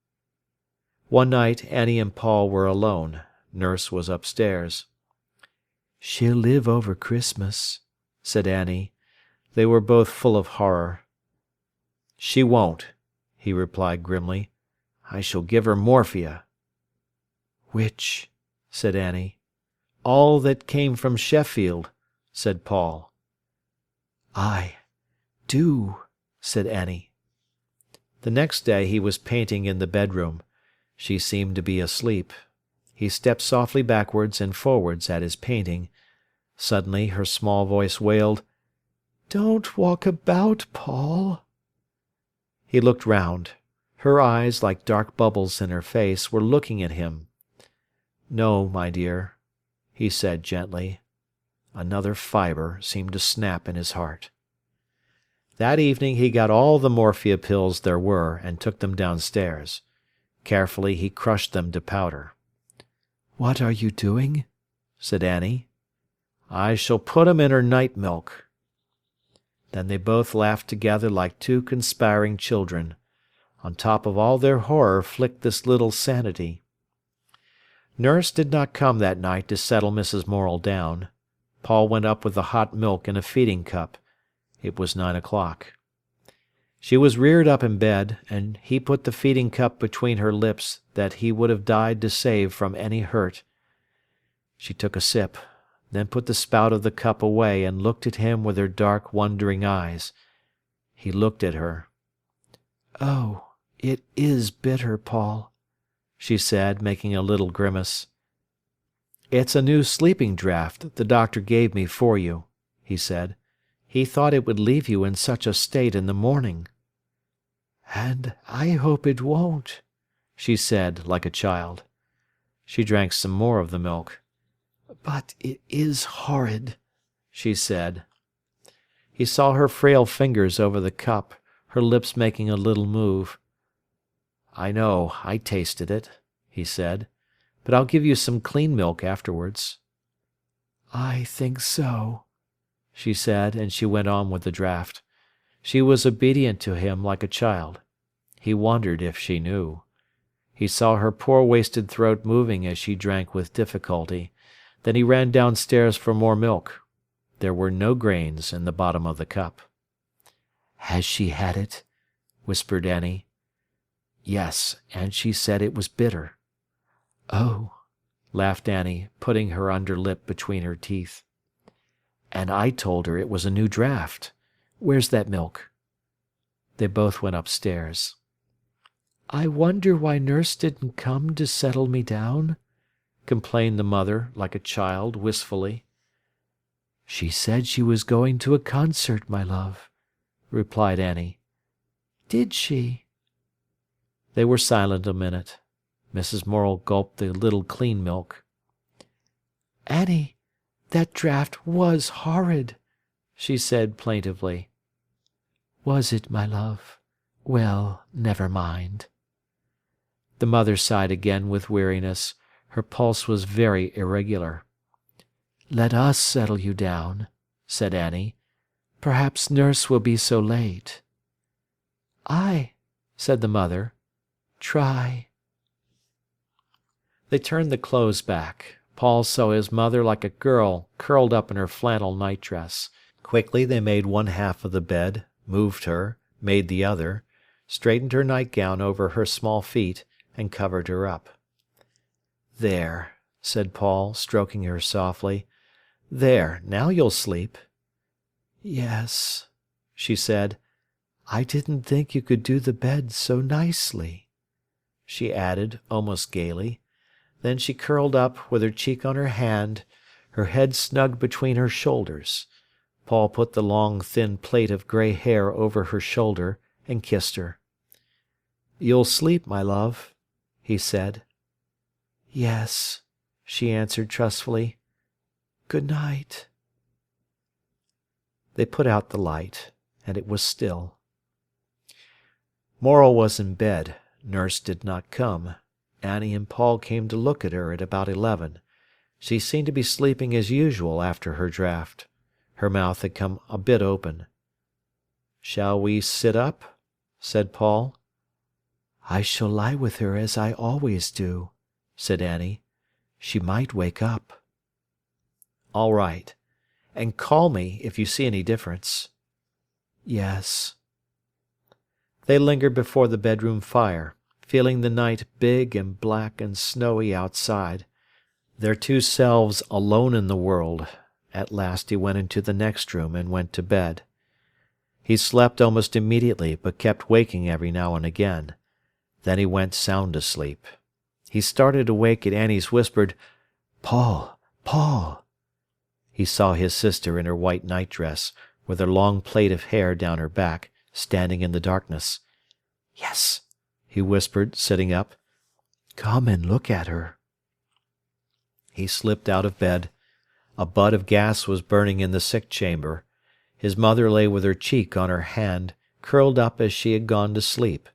One night Annie and Paul were alone. Nurse was upstairs. "She'll live over Christmas," said Annie. They were both full of horror. "She won't," he replied grimly. "I shall give her morphia." "Which?" said Annie. "All that came from Sheffield," said Paul. "Aye, do," said Annie. The next day he was painting in the bedroom. She seemed to be asleep. He stepped softly backwards and forwards at his painting. Suddenly her small voice wailed, "Don't walk about, Paul." He looked round. Her eyes, like dark bubbles in her face, were looking at him. "No, my dear," he said gently. Another fibre seemed to snap in his heart. That evening he got all the morphia pills there were and took them downstairs. Carefully he crushed them to powder. "What are you doing?" said Annie. "I shall put 'em in her night milk." Then they both laughed together like two conspiring children. On top of all their horror flicked this little sanity. Nurse did not come that night to settle Mrs. Morel down. Paul went up with the hot milk in a feeding cup. It was 9 o'clock. She was reared up in bed, and he put the feeding cup between her lips that he would have died to save from any hurt. She took a sip, then put the spout of the cup away and looked at him with her dark, wondering eyes. He looked at her. "Oh, it is bitter, Paul," she said, making a little grimace. "It's a new sleeping draught the doctor gave me for you," he said. "He thought it would leave you in such a state in the morning." "And I hope it won't," she said, like a child. She drank some more of the milk. "But it is horrid," she said. He saw her frail fingers over the cup, her lips making a little move. "I know, I tasted it," he said, "but I'll give you some clean milk afterwards." "I think so," she said, and she went on with the draught. She was obedient to him like a child. He wondered if she knew. He saw her poor wasted throat moving as she drank with difficulty. Then he ran downstairs for more milk. There were no grains in the bottom of the cup. "Has she had it?" whispered Annie. "Yes, and she said it was bitter." "Oh," laughed Annie, putting her under lip between her teeth. "And I told her it was a new draught. Where's that milk?" They both went upstairs. "I wonder why nurse didn't come to settle me down," complained the mother, like a child, wistfully. "She said she was going to a concert, my love," replied Annie. "Did she?" They were silent a minute. Mrs. Morel gulped the little clean milk. "Annie, that draught was horrid," she said plaintively. "Was it, my love? Well, never mind." The mother sighed again with weariness. Her pulse was very irregular. "Let us settle you down," said Annie. "Perhaps nurse will be so late." "Aye," said the mother. "Try." They turned the clothes back. Paul saw his mother like a girl curled up in her flannel nightdress. Quickly they made one half of the bed, moved her, made the other, straightened her nightgown over her small feet, and covered her up. "There," said Paul, stroking her softly. "There, now you'll sleep." "Yes," she said. "I didn't think you could do the bed so nicely," she added, almost gaily. Then she curled up, with her cheek on her hand, her head snug between her shoulders. Paul put the long, thin plait of grey hair over her shoulder, and kissed her. "You'll sleep, my love," he said. "Yes," she answered trustfully. "Good night." They put out the light, and it was still. Morel was in bed. Nurse did not come. Annie and Paul came to look at her at about 11. She seemed to be sleeping as usual after her draught. Her mouth had come a bit open. "Shall we sit up?" said Paul. "I shall lie with her as I always do," said Annie. "She might wake up." "All right. And call me if you see any difference." "Yes." They lingered before the bedroom fire, feeling the night big and black and snowy outside, their two selves alone in the world. At last he went into the next room and went to bed. He slept almost immediately, but kept waking every now and again. Then he went sound asleep. He started awake at Annie's whispered, "Paul, Paul." He saw his sister in her white nightdress, with her long plait of hair down her back, standing in the darkness. "Yes," he whispered, sitting up. "Come and look at her." He slipped out of bed. A bud of gas was burning in the sick chamber. His mother lay with her cheek on her hand, curled up as she had gone to sleep.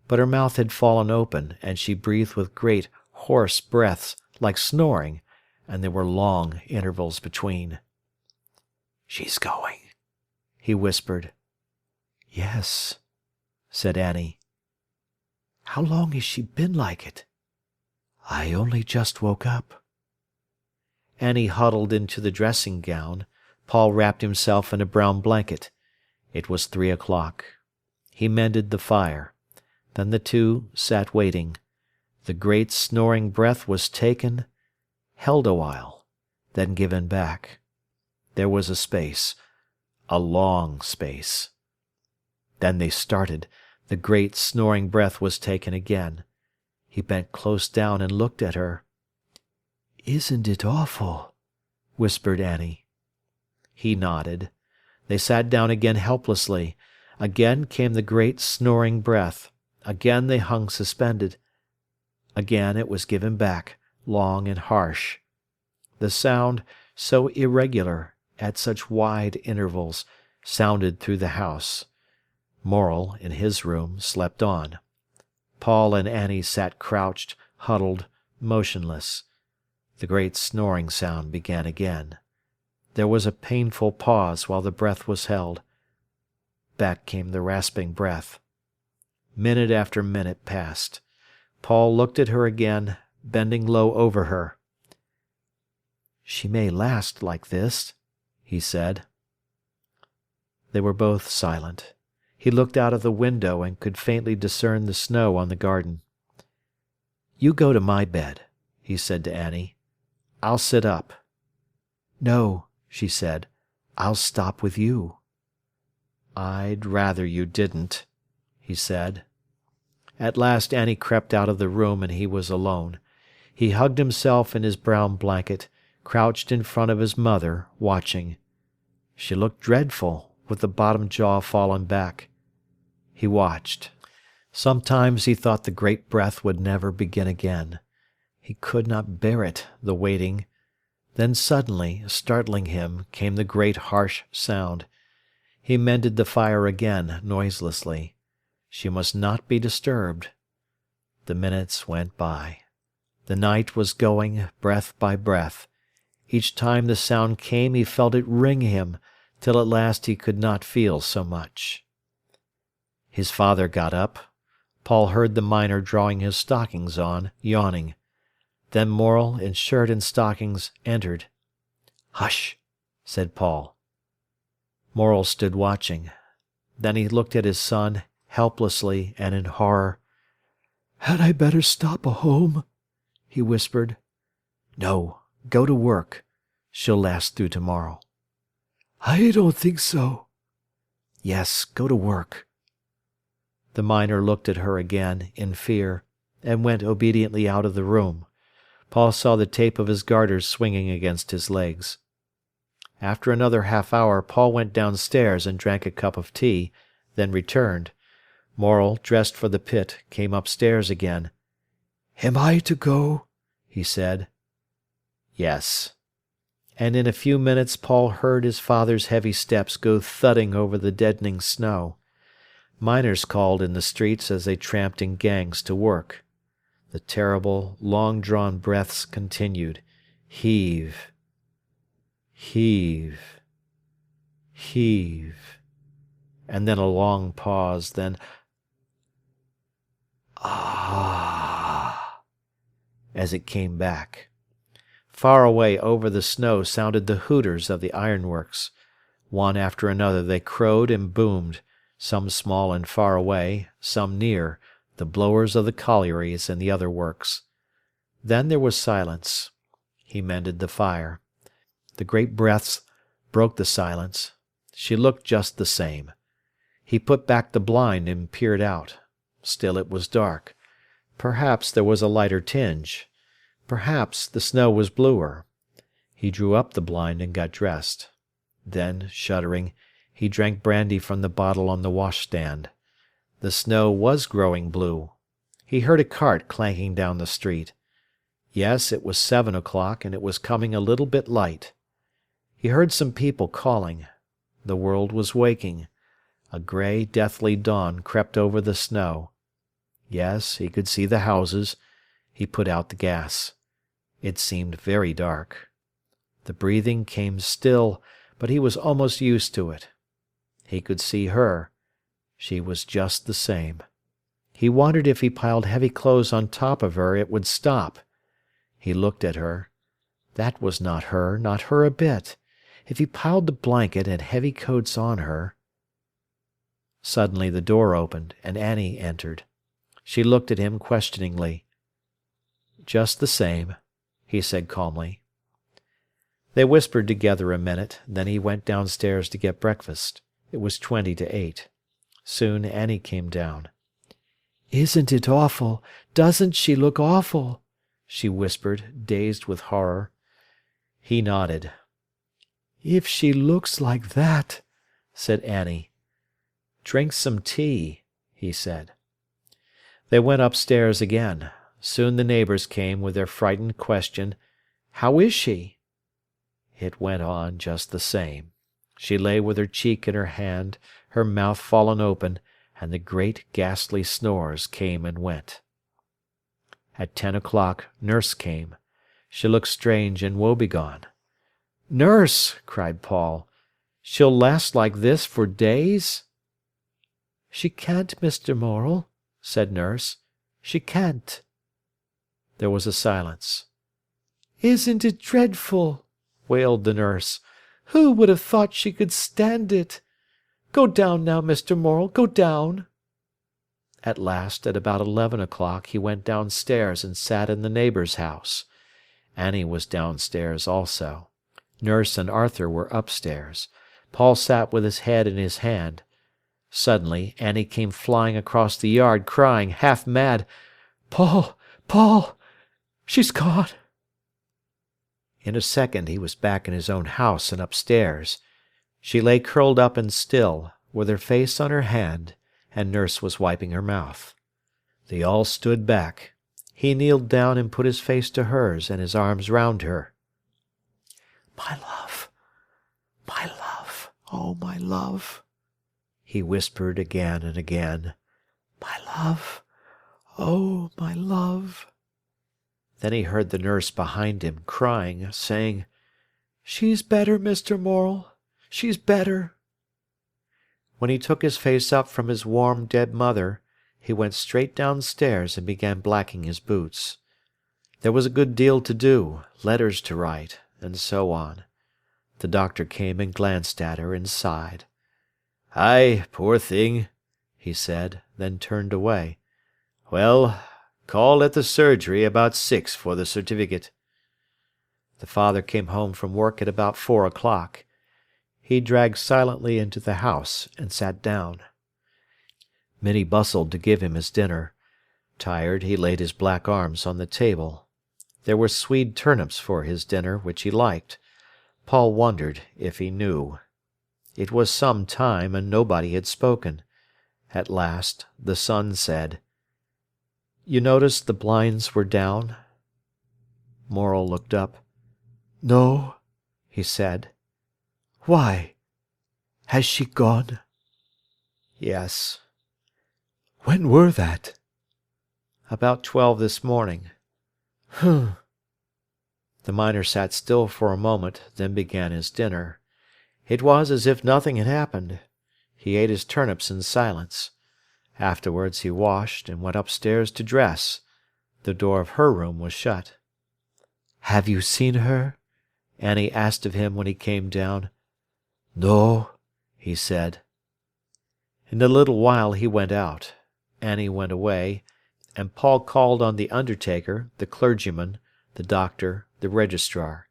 But her mouth had fallen open, and she breathed with great, hoarse breaths, like snoring, and there were long intervals between. "She's going," he whispered. "Yes," said Annie. How long has she been like it? I only just woke up. Annie huddled into the dressing gown. Paul wrapped himself in a brown blanket. It was 3 o'clock. He mended the fire. Then the two sat waiting. The great snoring breath was taken, held a while, then given back. There was a space, a long space. Then they started. The great snoring breath was taken again. He bent close down and looked at her. "Isn't it awful?" whispered Annie. He nodded. They sat down again helplessly. Again came the great snoring breath. Again they hung suspended. Again it was given back, long and harsh. The sound, so irregular, at such wide intervals, sounded through the house. Morel, in his room, slept on. Paul and Annie sat crouched, huddled, motionless. The great snoring sound began again. There was a painful pause while the breath was held. Back came the rasping breath. Minute after minute passed. Paul looked at her again, bending low over her. "She may last like this," he said. They were both silent. He looked out of the window and could faintly discern the snow on the garden. "You go to my bed," he said to Annie. "I'll sit up." "No," she said. "I'll stop with you." "I'd rather you didn't," he said. At last Annie crept out of the room and he was alone. He hugged himself in his brown blanket, crouched in front of his mother, watching. She looked dreadful, with the bottom jaw fallen back. He watched. Sometimes he thought the great breath would never begin again. He could not bear it, the waiting. Then suddenly, startling him, came the great harsh sound. He mended the fire again, noiselessly. She must not be disturbed. The minutes went by. The night was going, breath by breath. Each time the sound came he felt it wring him, till at last he could not feel so much. His father got up. Paul heard the miner drawing his stockings on, yawning. Then Morel, in shirt and stockings, entered. "Hush," said Paul. Morel stood watching. Then he looked at his son, helplessly and in horror. "Had I better stop a home?" he whispered. "No, go to work. She'll last through tomorrow." "I don't think so." "Yes, go to work." The miner looked at her again, in fear, and went obediently out of the room. Paul saw the tape of his garters swinging against his legs. After another half-hour Paul went downstairs and drank a cup of tea, then returned. Morel, dressed for the pit, came upstairs again. "Am I to go?" he said. "Yes." And in a few minutes Paul heard his father's heavy steps go thudding over the deadening snow. Miners called in the streets as they tramped in gangs to work. The terrible, long-drawn breaths continued. Heave, heave, heave. And then a long pause, then ah, as it came back. Far away over the snow sounded the hooters of the ironworks. One after another they crowed and boomed, some small and far away, some near, the blowers of the collieries and the other works. Then there was silence. He mended the fire. The great breaths broke the silence. She looked just the same. He put back the blind and peered out. Still it was dark. Perhaps there was a lighter tinge. Perhaps the snow was bluer. He drew up the blind and got dressed. Then, shuddering, he drank brandy from the bottle on the washstand. The snow was growing blue. He heard a cart clanking down the street. Yes, it was 7 o'clock, and it was coming a little bit light. He heard some people calling. The world was waking. A grey, deathly dawn crept over the snow. Yes, he could see the houses. He put out the gas. It seemed very dark. The breathing came still, but he was almost used to it. He could see her. She was just the same. He wondered if he piled heavy clothes on top of her it would stop. He looked at her. That was not her a bit. If he piled the blanket and heavy coats on her— Suddenly the door opened, and Annie entered. She looked at him questioningly. "Just the same," he said calmly. They whispered together a minute, then he went downstairs to get breakfast. It was 20 to 8. Soon Annie came down. "Isn't it awful? Doesn't she look awful?" she whispered, dazed with horror. He nodded. "If she looks like that," said Annie. "Drink some tea," he said. They went upstairs again. Soon the neighbours came with their frightened question, "How is she?" It went on just the same. She lay with her cheek in her hand, her mouth fallen open, and the great ghastly snores came and went. At 10 o'clock nurse came. She looked strange and woebegone. "Nurse!" cried Paul. "She'll last like this for days?" "She can't, Mr. Morel," said nurse. "She can't." There was a silence. "Isn't it dreadful?" wailed the nurse. "Who would have thought she could stand it? Go down now, Mr. Morel, go down." At last, at about 11 o'clock, he went downstairs and sat in the neighbour's house. Annie was downstairs also. Nurse and Arthur were upstairs. Paul sat with his head in his hand. Suddenly Annie came flying across the yard, crying, half mad, "Paul! Paul! She's gone!" In a second he was back in his own house and upstairs. She lay curled up and still, with her face on her hand, and nurse was wiping her mouth. They all stood back. He kneeled down and put his face to hers and his arms round her. "My love, oh my love," he whispered again and again. "My love, oh my love." Then he heard the nurse behind him crying, saying, "She's better, Mr. Morel, she's better." When he took his face up from his warm dead mother, he went straight downstairs and began blacking his boots. There was a good deal to do, letters to write, and so on. The doctor came and glanced at her and sighed. "Ay, poor thing," he said, then turned away. "Well, call at the surgery about 6 for the certificate." The father came home from work at about 4 o'clock. He dragged silently into the house and sat down. Minnie bustled to give him his dinner. Tired, he laid his black arms on the table. There were Swede turnips for his dinner, which he liked. Paul wondered if he knew. It was some time, and nobody had spoken. At last the son said, "You noticed the blinds were down?" Morel looked up. "No," he said. "Why? Has she gone?" "Yes." "When were that?" "About 12 this morning." "H'm." The miner sat still for a moment, then began his dinner. It was as if nothing had happened. He ate his turnips in silence. Afterwards he washed and went upstairs to dress. The door of her room was shut. "Have you seen her?" Annie asked of him when he came down. "No," he said. In a little while he went out. Annie went away, and Paul called on the undertaker, the clergyman, the doctor, the registrar.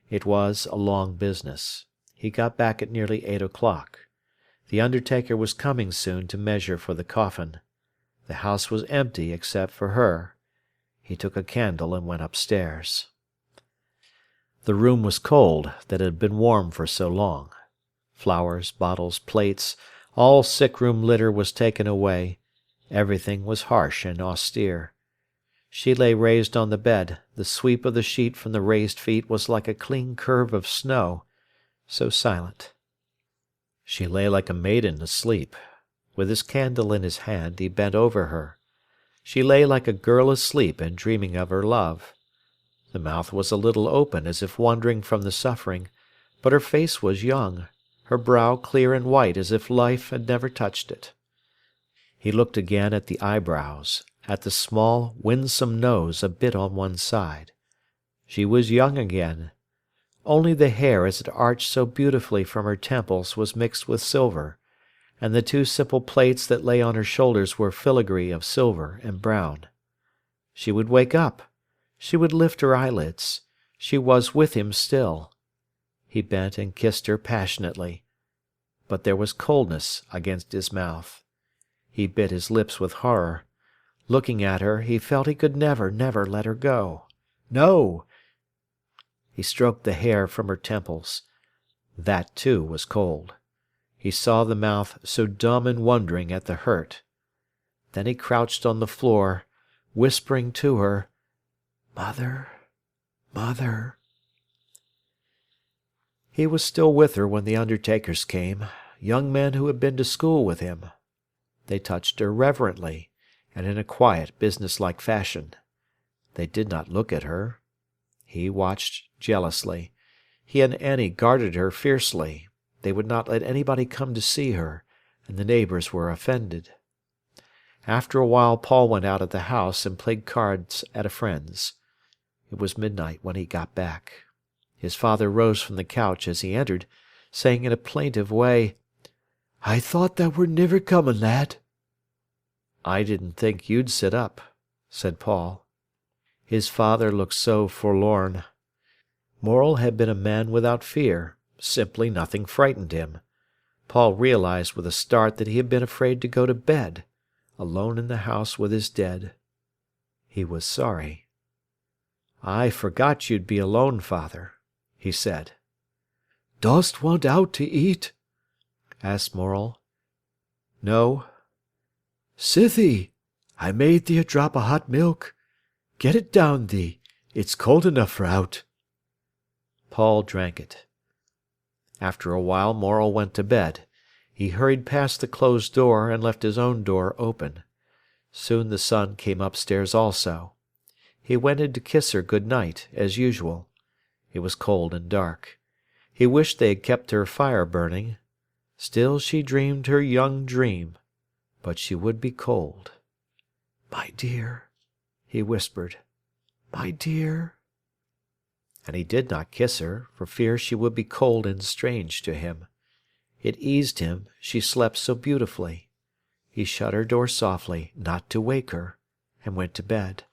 It was a long business. He got back at nearly 8 o'clock. The undertaker was coming soon to measure for the coffin. The house was empty except for her. He took a candle and went upstairs. The room was cold, that had been warm for so long. Flowers, bottles, plates, all sick-room litter was taken away. Everything was harsh and austere. She lay raised on the bed. The sweep of the sheet from the raised feet was like a clean curve of snow, so silent. She lay like a maiden asleep. With his candle in his hand, he bent over her. She lay like a girl asleep and dreaming of her love. The mouth was a little open, as if wandering from the suffering, but her face was young, her brow clear and white as if life had never touched it. He looked again at the eyebrows, at the small, winsome nose a bit on one side. She was young again. Only the hair as it arched so beautifully from her temples was mixed with silver, and the two simple plaits that lay on her shoulders were filigree of silver and brown. She would wake up. She would lift her eyelids. She was with him still. He bent and kissed her passionately. But there was coldness against his mouth. He bit his lips with horror. Looking at her, he felt he could never, never let her go. No! He stroked the hair from her temples. That, too, was cold. He saw the mouth so dumb and wondering at the hurt. Then he crouched on the floor, whispering to her, "Mother, Mother." He was still with her when the undertakers came, young men who had been to school with him. They touched her reverently, and in a quiet, businesslike fashion. They did not look at her. He watched jealously. He and Annie guarded her fiercely. They would not let anybody come to see her, and the neighbours were offended. After a while Paul went out of the house and played cards at a friend's. It was midnight when he got back. His father rose from the couch as he entered, saying in a plaintive way, "I thought thou were niver comin', lad." "I didn't think you'd sit up," said Paul. His father looked so forlorn. Morel had been a man without fear. Simply nothing frightened him. Paul realized with a start that he had been afraid to go to bed, alone in the house with his dead. He was sorry. "I forgot you'd be alone, father," he said. "Dost want out to eat?" asked Morel. "No." "Sithee, I made thee a drop o' hot milk. Get it down thee. It's cold enough for out." Paul drank it. After a while Morel went to bed. He hurried past the closed door and left his own door open. Soon the son came upstairs also. He went in to kiss her good night, as usual. It was cold and dark. He wished they had kept her fire burning. Still she dreamed her young dream, but she would be cold. "My dear," he whispered, "my dear." And he did not kiss her, for fear she would be cold and strange to him. It eased him, she slept so beautifully. He shut her door softly, not to wake her, and went to bed.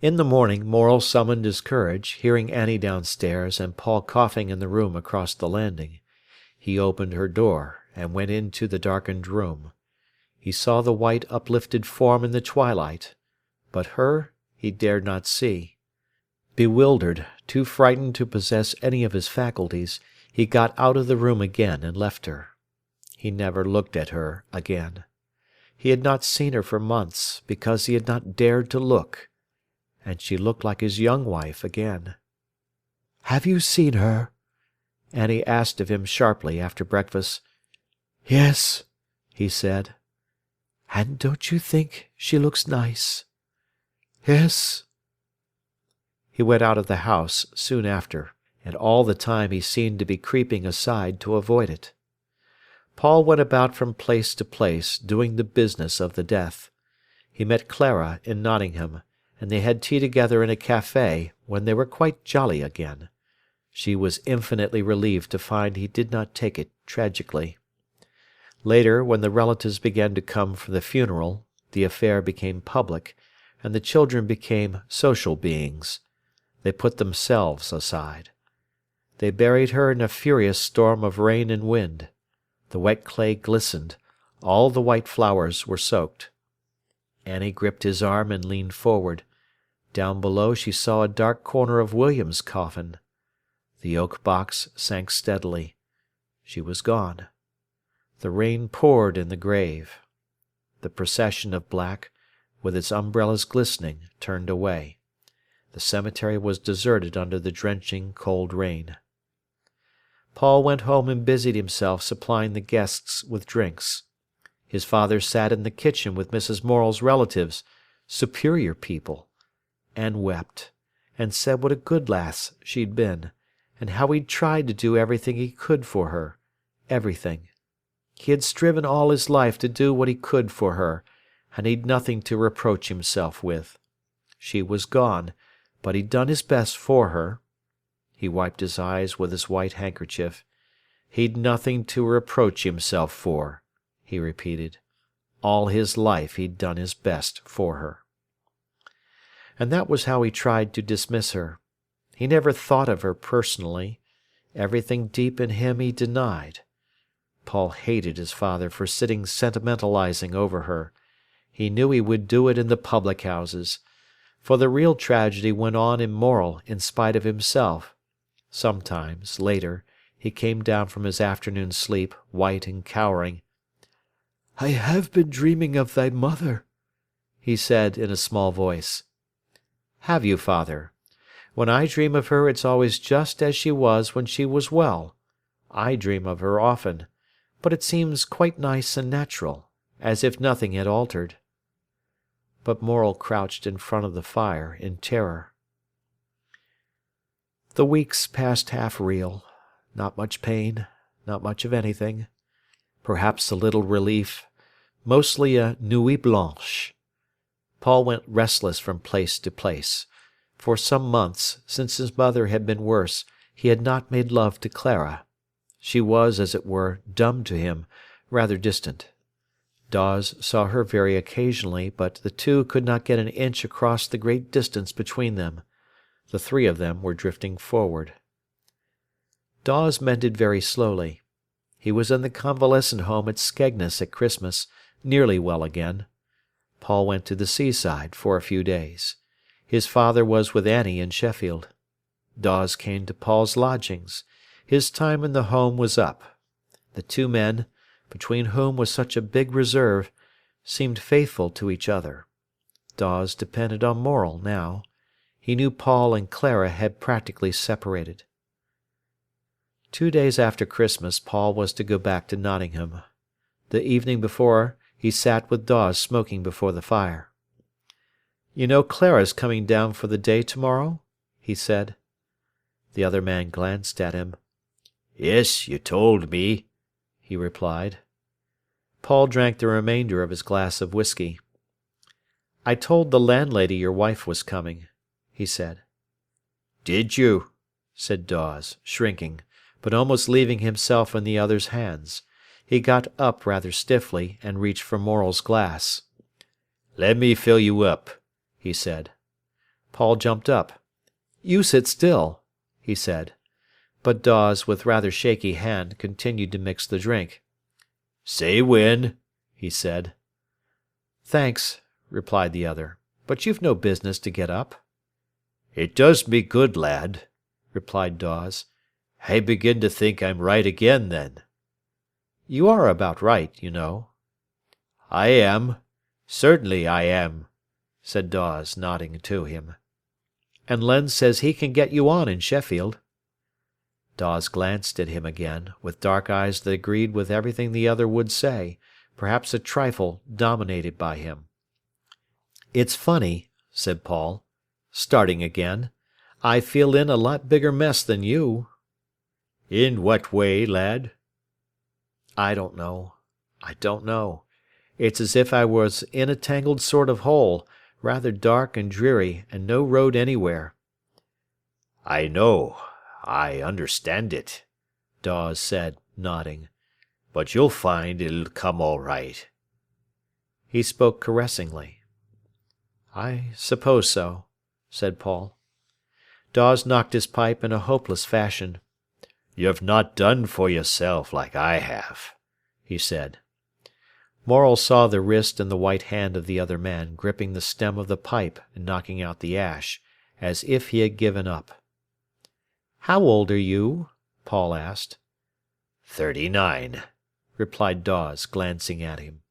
In the morning Morel summoned his courage, hearing Annie downstairs and Paul coughing in the room across the landing. He opened her door, and went into the darkened room. He saw the white uplifted form in the twilight, but her he dared not see. Bewildered, too frightened to possess any of his faculties, he got out of the room again and left her. He never looked at her again. He had not seen her for months, because he had not dared to look, and she looked like his young wife again. "Have you seen her?" Annie asked of him sharply after breakfast. "Yes," he said. "And don't you think she looks nice?" "Yes." He went out of the house soon after, and all the time he seemed to be creeping aside to avoid it. Paul went about from place to place, doing the business of the death. He met Clara in Nottingham, and they had tea together in a café, when they were quite jolly again. She was infinitely relieved to find he did not take it tragically. Later, when the relatives began to come for the funeral, the affair became public, and the children became social beings. They put themselves aside. They buried her in a furious storm of rain and wind. The wet clay glistened. All the white flowers were soaked. Annie gripped his arm and leaned forward. Down below she saw a dark corner of William's coffin. The oak box sank steadily. She was gone. The rain poured in the grave. The procession of black, with its umbrellas glistening, turned away. The cemetery was deserted under the drenching, cold rain. Paul went home and busied himself supplying the guests with drinks. His father sat in the kitchen with Mrs. Morel's relatives, superior people, and wept, and said what a good lass she'd been, and how he'd tried to do everything he could for her, everything. He had striven all his life to do what he could for her, and he'd nothing to reproach himself with. She was gone, but he'd done his best for her. He wiped his eyes with his white handkerchief. He'd nothing to reproach himself for, he repeated. All his life he'd done his best for her. And that was how he tried to dismiss her. He never thought of her personally. Everything deep in him he denied. Paul hated his father for sitting sentimentalizing over her. He knew he would do it in the public houses. For the real tragedy went on in Morel in spite of himself. Sometimes, later, he came down from his afternoon sleep, white and cowering. "I have been dreaming of thy mother," he said in a small voice. "Have you, father? When I dream of her, it's always just as she was when she was well. I dream of her often, but it seems quite nice and natural, as if nothing had altered." But Morel crouched in front of the fire in terror. The weeks passed half real. Not much pain, not much of anything. Perhaps a little relief, mostly a nuit blanche. Paul went restless from place to place. For some months, since his mother had been worse, he had not made love to Clara. She was, as it were, dumb to him, rather distant. Dawes saw her very occasionally, but the two could not get an inch across the great distance between them. The three of them were drifting forward. Dawes mended very slowly. He was in the convalescent home at Skegness at Christmas, nearly well again. Paul went to the seaside for a few days. His father was with Annie in Sheffield. Dawes came to Paul's lodgings. His time in the home was up. The two men, between whom was such a big reserve, seemed faithful to each other. Dawes depended on Morel now. He knew Paul and Clara had practically separated. 2 days after Christmas, Paul was to go back to Nottingham. The evening before, he sat with Dawes smoking before the fire. "You know Clara's coming down for the day tomorrow?" he said. The other man glanced at him. "Yes, you told me," he replied. Paul drank the remainder of his glass of whisky. "I told the landlady your wife was coming," he said. "Did you?" said Dawes, shrinking, but almost leaving himself in the other's hands. He got up rather stiffly and reached for Morel's glass. "Let me fill you up," he said. Paul jumped up. "You sit still," he said. But Dawes, with rather shaky hand, continued to mix the drink. "Say when," he said. "Thanks," replied the other, "but you've no business to get up." "It does me good, lad," replied Dawes. "I begin to think I'm right again, then." "You are about right, you know." "I am. Certainly I am," said Dawes, nodding to him. "And Len says he can get you on in Sheffield." Dawes glanced at him again, with dark eyes that agreed with everything the other would say, perhaps a trifle dominated by him. "It's funny," said Paul, starting again. "I feel in a lot bigger mess than you." "In what way, lad?" I don't know. It's as if I was in a tangled sort of hole, rather dark and dreary, and no road anywhere." "I know. I understand it," Dawes said, nodding. "But you'll find it'll come all right." He spoke caressingly. "I suppose so," said Paul. Dawes knocked his pipe in a hopeless fashion. "You've not done for yourself like I have," he said. Morel saw the wrist and the white hand of the other man gripping the stem of the pipe and knocking out the ash, as if he had given up. "How old are you?" Paul asked. 39, replied Dawes, glancing at him.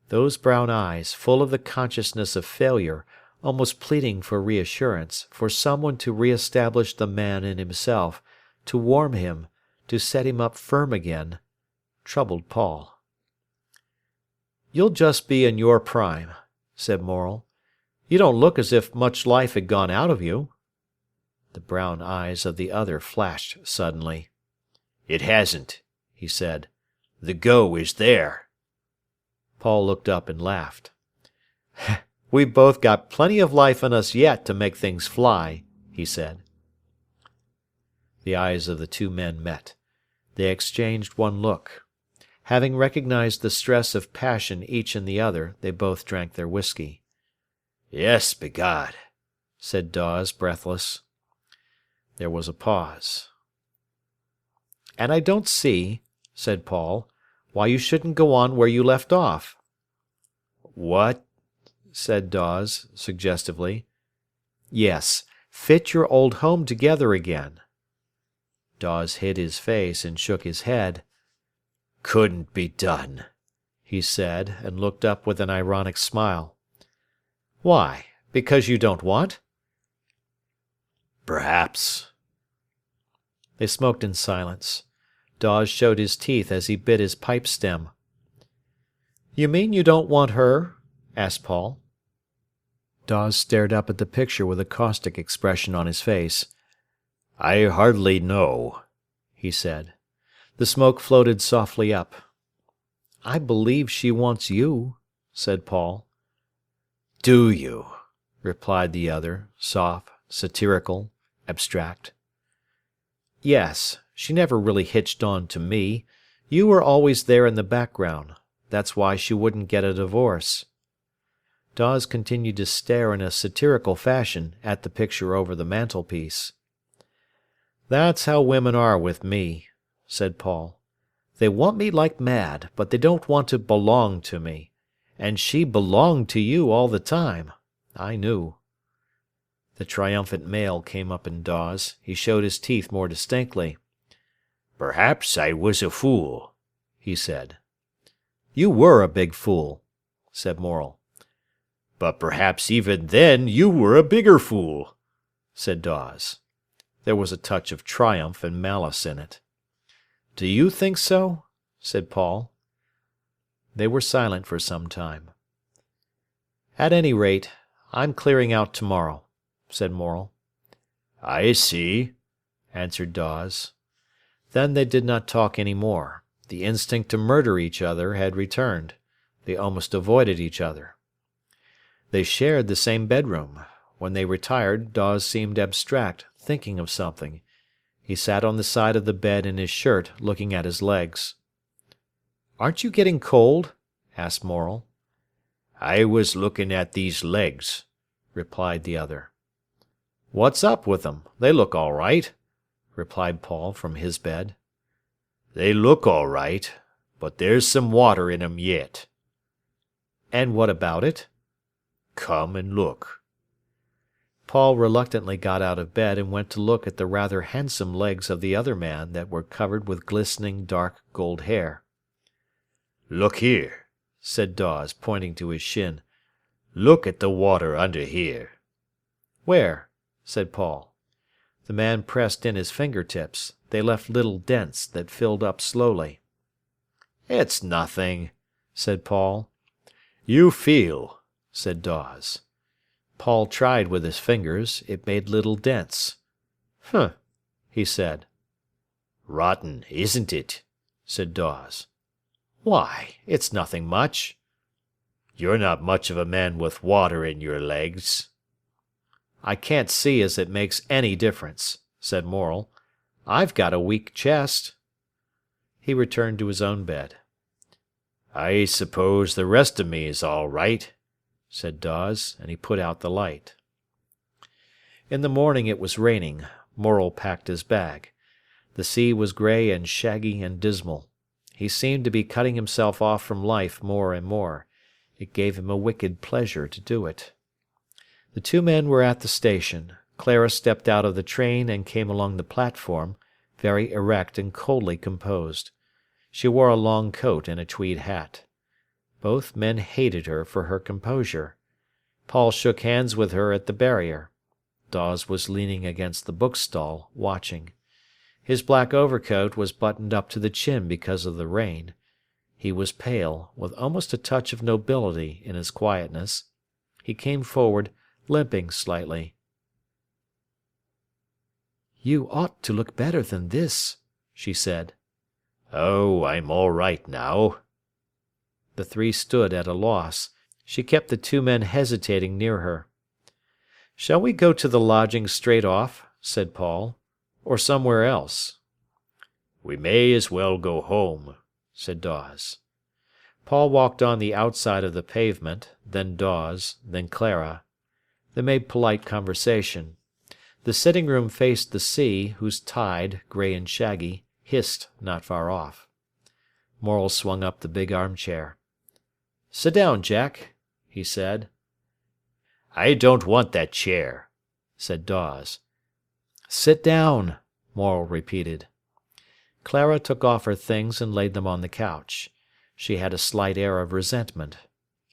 Those brown eyes, full of the consciousness of failure, almost pleading for reassurance, for someone to re-establish the man in himself, to warm him, to set him up firm again, troubled Paul. "You'll just be in your prime," said Morel. "You don't look as if much life had gone out of you." The brown eyes of the other flashed suddenly. "It hasn't," he said. The go is there." Paul looked up and laughed. "We've both got plenty of life in us yet to make things fly," he said. The eyes of the two men met. They exchanged one look. Having recognized the stress of passion each in the other, they both drank their whiskey. "Yes, begod," said Dawes, breathless. There was a pause. "And I don't see," said Paul, "why you shouldn't go on where you left off." "What?" said Dawes, suggestively. "Yes, fit your old home together again." Dawes hid his face and shook his head. "Couldn't be done," he said, and looked up with an ironic smile. "Why? Because you don't want?" "Perhaps." They smoked in silence. Dawes showed his teeth as he bit his pipe stem. "You mean you don't want her?" asked Paul. Dawes stared up at the picture with a caustic expression on his face. "I hardly know," he said. The smoke floated softly up. "I believe she wants you," said Paul. "Do you?" replied the other, soft, satirical, abstract. "Yes, she never really hitched on to me. You were always there in the background. That's why she wouldn't get a divorce." Dawes continued to stare in a satirical fashion at the picture over the mantelpiece. "That's how women are with me," said Paul. "They want me like mad, but they don't want to belong to me. And she belonged to you all the time. I knew." The triumphant male came up in Dawes. He showed his teeth more distinctly. "Perhaps I was a fool," he said. "You were a big fool," said Morel. "But perhaps even then you were a bigger fool," said Dawes. There was a touch of triumph and malice in it. "Do you think so?" said Paul. They were silent for some time. "At any rate, I'm clearing out tomorrow," said Morel. "I see," answered Dawes. Then they did not talk any more. The instinct to murder each other had returned. They almost avoided each other. They shared the same bedroom. When they retired, Dawes seemed abstract, thinking of something. He sat on the side of the bed in his shirt, looking at his legs. "Aren't you getting cold?" asked Morel. "I was looking at these legs," replied the other. "What's up with them? They look all right," replied Paul from his bed. "They look all right, but there's some water in 'em yet." "And what about it?" "Come and look." Paul reluctantly got out of bed and went to look at the rather handsome legs of the other man that were covered with glistening dark gold hair. "Look here," said Dawes, pointing to his shin. "Look at the water under here." "Where?" said Paul. The man pressed in his fingertips. They left little dents that filled up slowly. "It's nothing," said Paul. "You feel," said Dawes. Paul tried with his fingers. It made little dents. "Huh," he said. "Rotten, isn't it?" said Dawes. "Why, it's nothing much." "You're not much of a man with water in your legs." "I can't see as it makes any difference," said Morel. "I've got a weak chest." He returned to his own bed. "I suppose the rest of me is all right," said Dawes, and he put out the light. In the morning it was raining. Morel packed his bag. The sea was grey and shaggy and dismal. He seemed to be cutting himself off from life more and more. It gave him a wicked pleasure to do it. The two men were at the station. Clara stepped out of the train and came along the platform, very erect and coldly composed. She wore a long coat and a tweed hat. Both men hated her for her composure. Paul shook hands with her at the barrier. Dawes was leaning against the bookstall, watching. His black overcoat was buttoned up to the chin because of the rain. He was pale, with almost a touch of nobility in his quietness. He came forward, limping slightly. "You ought to look better than this," she said. "Oh, I'm all right now." The three stood at a loss. She kept the two men hesitating near her. "Shall we go to the lodging straight off?" said Paul. "Or somewhere else?" "We may as well go home," said Dawes. Paul walked on the outside of the pavement, then Dawes, then Clara. They made polite conversation. The sitting-room faced the sea, whose tide, grey and shaggy, hissed not far off. Morel swung up the big armchair. "Sit down, Jack," he said. "I don't want that chair," said Dawes. "Sit down," Morel repeated. Clara took off her things and laid them on the couch. She had a slight air of resentment.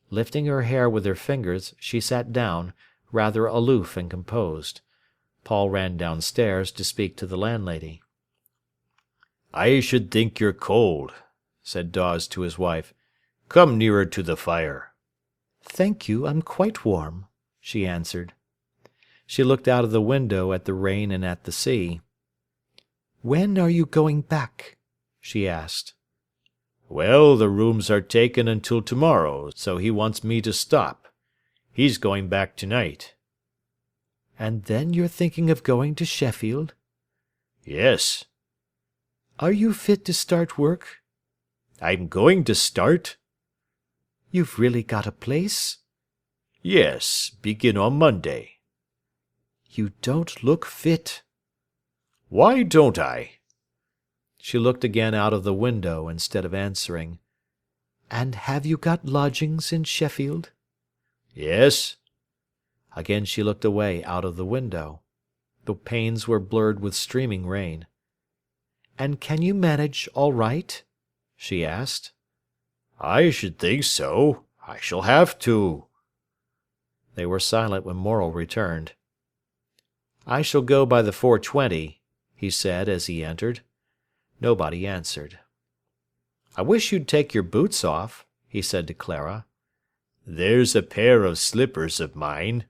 Lifting her hair with her fingers, she sat down, rather aloof and composed. Paul ran downstairs to speak to the landlady. "I should think you're cold," said Dawes to his wife. "Come nearer to the fire." "Thank you, I'm quite warm," she answered. She looked out of the window at the rain and at the sea. "When are you going back?" she asked. "Well, the rooms are taken until tomorrow, so he wants me to stop. He's going back tonight." "And then you're thinking of going to Sheffield?" "Yes." "Are you fit to start work?" "I'm going to start." "You've really got a place?" "Yes, begin on Monday." "You don't look fit." "Why don't I?" She looked again out of the window instead of answering. "And have you got lodgings in Sheffield?" "Yes." Again she looked away out of the window. The panes were blurred with streaming rain. "And can you manage all right?" she asked. "I should think so. I shall have to." They were silent when Morel returned. "I shall go by the 4:20, he said as he entered. Nobody answered. "I wish you'd take your boots off," he said to Clara. "There's a pair of slippers of mine."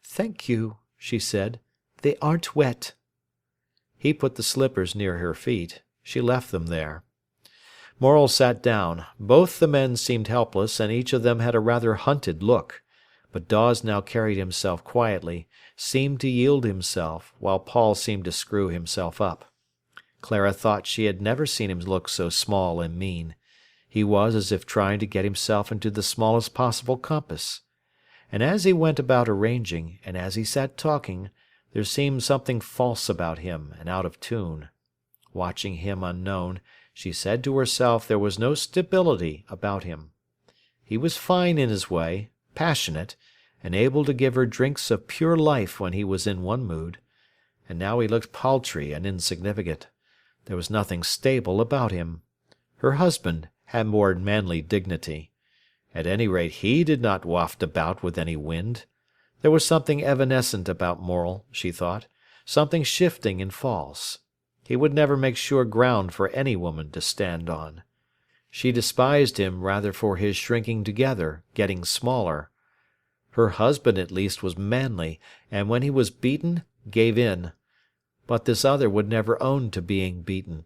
"Thank you," she said. "They aren't wet." He put the slippers near her feet. She left them there. Morel sat down. Both the men seemed helpless, and each of them had a rather hunted look. But Dawes now carried himself quietly, seemed to yield himself, while Paul seemed to screw himself up. Clara thought she had never seen him look so small and mean. He was as if trying to get himself into the smallest possible compass. And as he went about arranging, and as he sat talking, there seemed something false about him and out of tune. Watching him unknown, she said to herself there was no stability about him. He was fine in his way, passionate, and able to give her drinks of pure life when he was in one mood. And now he looked paltry and insignificant. There was nothing stable about him. Her husband had more manly dignity. At any rate, he did not waft about with any wind. There was something evanescent about Morel, she thought, something shifting and false. He would never make sure ground for any woman to stand on. She despised him rather for his shrinking together, getting smaller. Her husband at least was manly, and when he was beaten, gave in. But this other would never own to being beaten.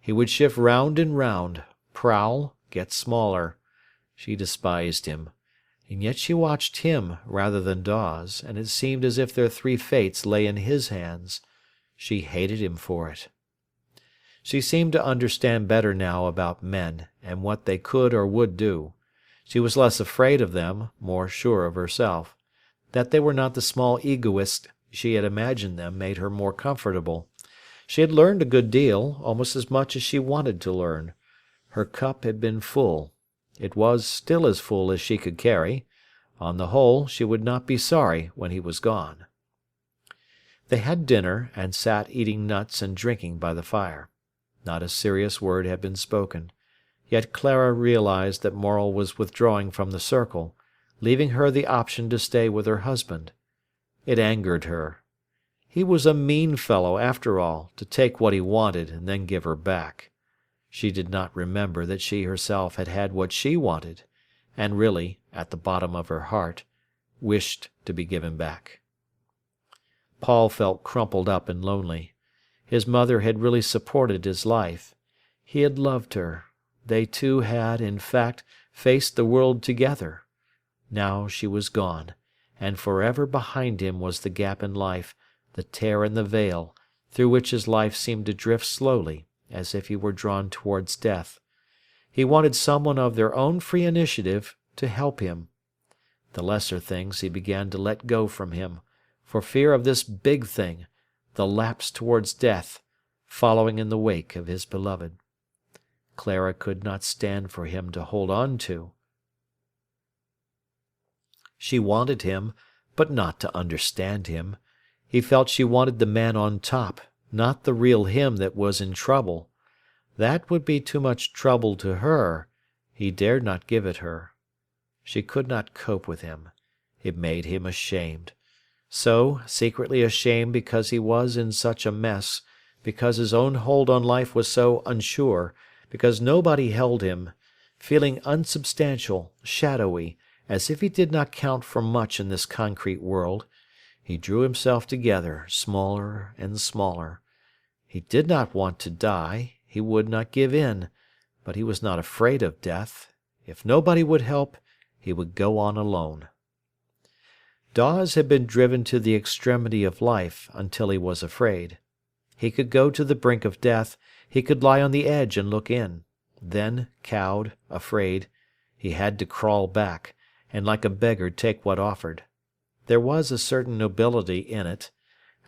He would shift round and round, prowl, get smaller. She despised him. And yet she watched him rather than Dawes, and it seemed as if their three fates lay in his hands. She hated him for it. She seemed to understand better now about men, and what they could or would do. She was less afraid of them, more sure of herself. That they were not the small egoists she had imagined them made her more comfortable. She had learned a good deal, almost as much as she wanted to learn. Her cup had been full. It was still as full as she could carry. On the whole, she would not be sorry when he was gone. They had dinner, and sat eating nuts and drinking by the fire. Not a serious word had been spoken. Yet Clara realized that Morel was withdrawing from the circle, leaving her the option to stay with her husband. It angered her. He was a mean fellow, after all, to take what he wanted and then give her back. She did not remember that she herself had had what she wanted, and really, at the bottom of her heart, wished to be given back. Paul felt crumpled up and lonely. His mother had really supported his life. He had loved her. They two had, in fact, faced the world together. Now she was gone, and forever behind him was the gap in life, the tear in the veil, through which his life seemed to drift slowly, as if he were drawn towards death. He wanted someone of their own free initiative to help him. The lesser things he began to let go from him, for fear of this big thing, the lapse towards death, following in the wake of his beloved. Clara could not stand for him to hold on to. She wanted him, but not to understand him. He felt she wanted the man on top, not the real him that was in trouble. That would be too much trouble to her. He dared not give it her. She could not cope with him. It made him ashamed. So, secretly ashamed because he was in such a mess, because his own hold on life was so unsure, because nobody held him, feeling unsubstantial, shadowy, as if he did not count for much in this concrete world, he drew himself together, smaller and smaller. He did not want to die, he would not give in, but he was not afraid of death. If nobody would help, he would go on alone. Dawes had been driven to the extremity of life until he was afraid. He could go to the brink of death, he could lie on the edge and look in. Then, cowed, afraid, he had to crawl back, and like a beggar take what offered. There was a certain nobility in it.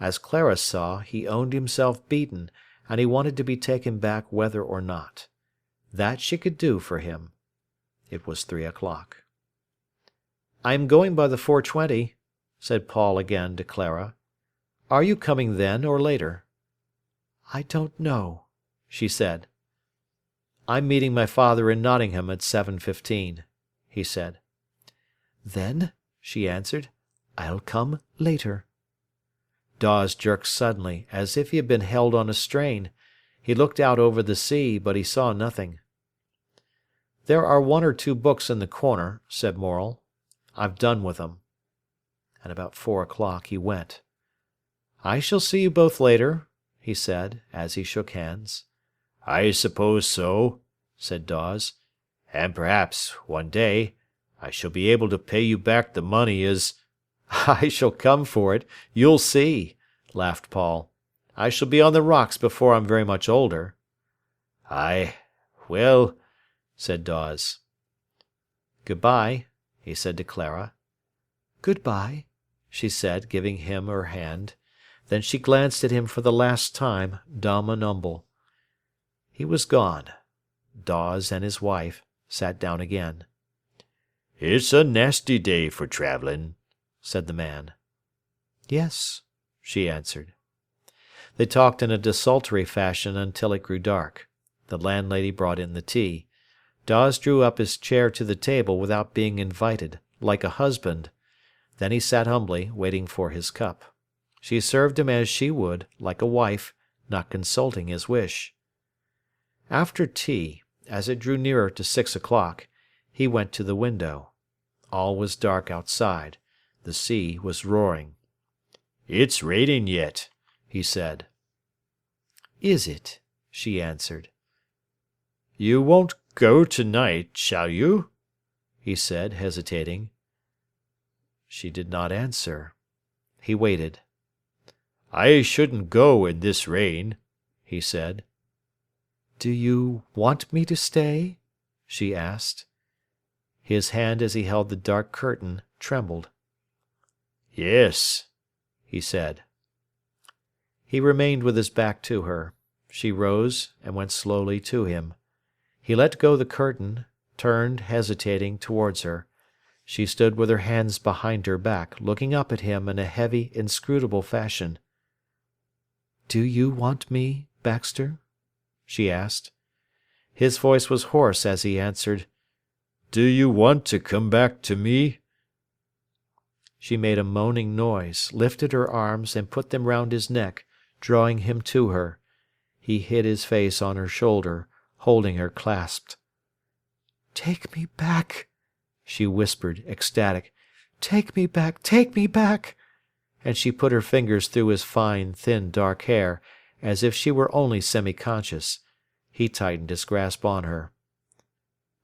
As Clara saw, he owned himself beaten, and he wanted to be taken back whether or not. That she could do for him. It was 3 o'clock. "I am going by the 4:20, said Paul again to Clara. "Are you coming then or later?" "I don't know," she said. "I'm meeting my father in Nottingham at 7:15, he said. "Then," she answered, "I'll come later." Dawes jerked suddenly, as if he had been held on a strain. He looked out over the sea, but he saw nothing. "There are 1 or 2 books in the corner," said Morel. "I've done with them." And about 4 o'clock he went. "I shall see you both later," he said, as he shook hands. "I suppose so," said Dawes. "And perhaps, one day, I shall be able to pay you back the money as—" "I shall come for it, you'll see," laughed Paul. "I shall be on the rocks before I'm very much older." "Ay, well," said Dawes. "Good-bye," he said to Clara. "Good-bye," she said, giving him her hand. Then she glanced at him for the last time, dumb and humble. He was gone. Dawes and his wife sat down again. "It's a nasty day for travelling," said the man. "Yes," she answered. They talked in a desultory fashion until it grew dark. The landlady brought in the tea. Dawes drew up his chair to the table without being invited, like a husband. Then he sat humbly, waiting for his cup. She served him as she would, like a wife, not consulting his wish. After tea, as it drew nearer to 6 o'clock, he went to the window. All was dark outside. The sea was roaring. "It's raining yet," he said. "Is it?" she answered. "You won't go tonight, shall you?" he said, hesitating. She did not answer. He waited. "I shouldn't go in this rain," he said. "Do you want me to stay?" she asked. His hand as he held the dark curtain trembled. "Yes," he said. He remained with his back to her. She rose and went slowly to him. He let go the curtain, turned, hesitating, towards her. She stood with her hands behind her back, looking up at him in a heavy, inscrutable fashion. "Do you want me, Baxter?" she asked. His voice was hoarse as he answered, "Do you want to come back to me?" She made a moaning noise, lifted her arms, and put them round his neck, drawing him to her. He hid his face on her shoulder, holding her clasped. "Take me back," she whispered, ecstatic. "Take me back, take me back!" And she put her fingers through his fine, thin, dark hair, as if she were only semi-conscious. He tightened his grasp on her.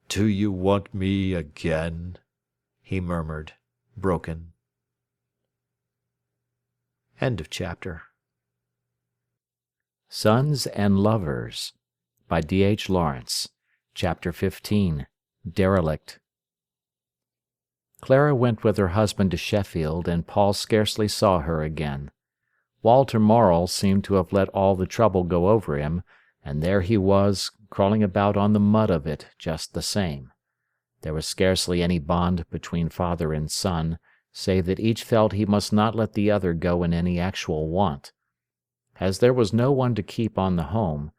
"Do you want me again?" he murmured, broken. End of chapter. Sons and Lovers by D.H. Lawrence. Chapter 15. Derelict. Clara went with her husband to Sheffield, and Paul scarcely saw her again. Walter Morel seemed to have let all the trouble go over him, and there he was, crawling about on the mud of it just the same. There was scarcely any bond between father and son, save that each felt he must not let the other go in any actual want. As there was no one to keep on the home,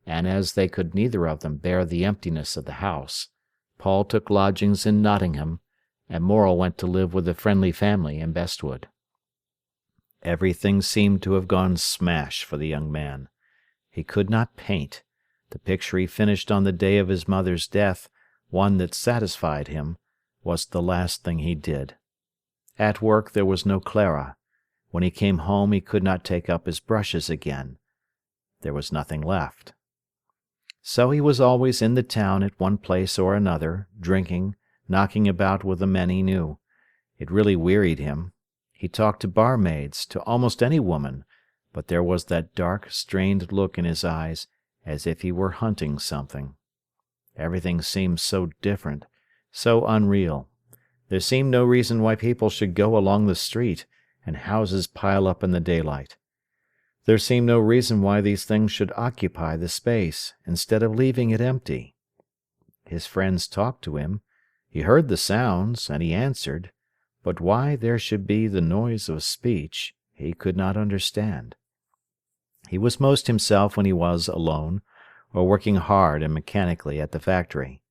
and as they could neither of them bear the emptiness of the house, Paul took lodgings in Nottingham, and Morel went to live with a friendly family in Bestwood. Everything seemed to have gone smash for the young man. He could not paint. The picture he finished on the day of his mother's death, one that satisfied him, was the last thing he did. At work there was no Clara. When he came home he could not take up his brushes again. There was nothing left. So he was always in the town at one place or another, drinking, knocking about with the men he knew. It really wearied him. He talked to barmaids, to almost any woman, but there was that dark, strained look in his eyes, as if he were hunting something. Everything seemed so different, so unreal. There seemed no reason why people should go along the street, and houses pile up in the daylight. There seemed no reason why these things should occupy the space, instead of leaving it empty. His friends talked to him. He heard the sounds, and he answered, but why there should be the noise of speech, he could not understand. He was most himself when he was alone, or working hard and mechanically at the factory.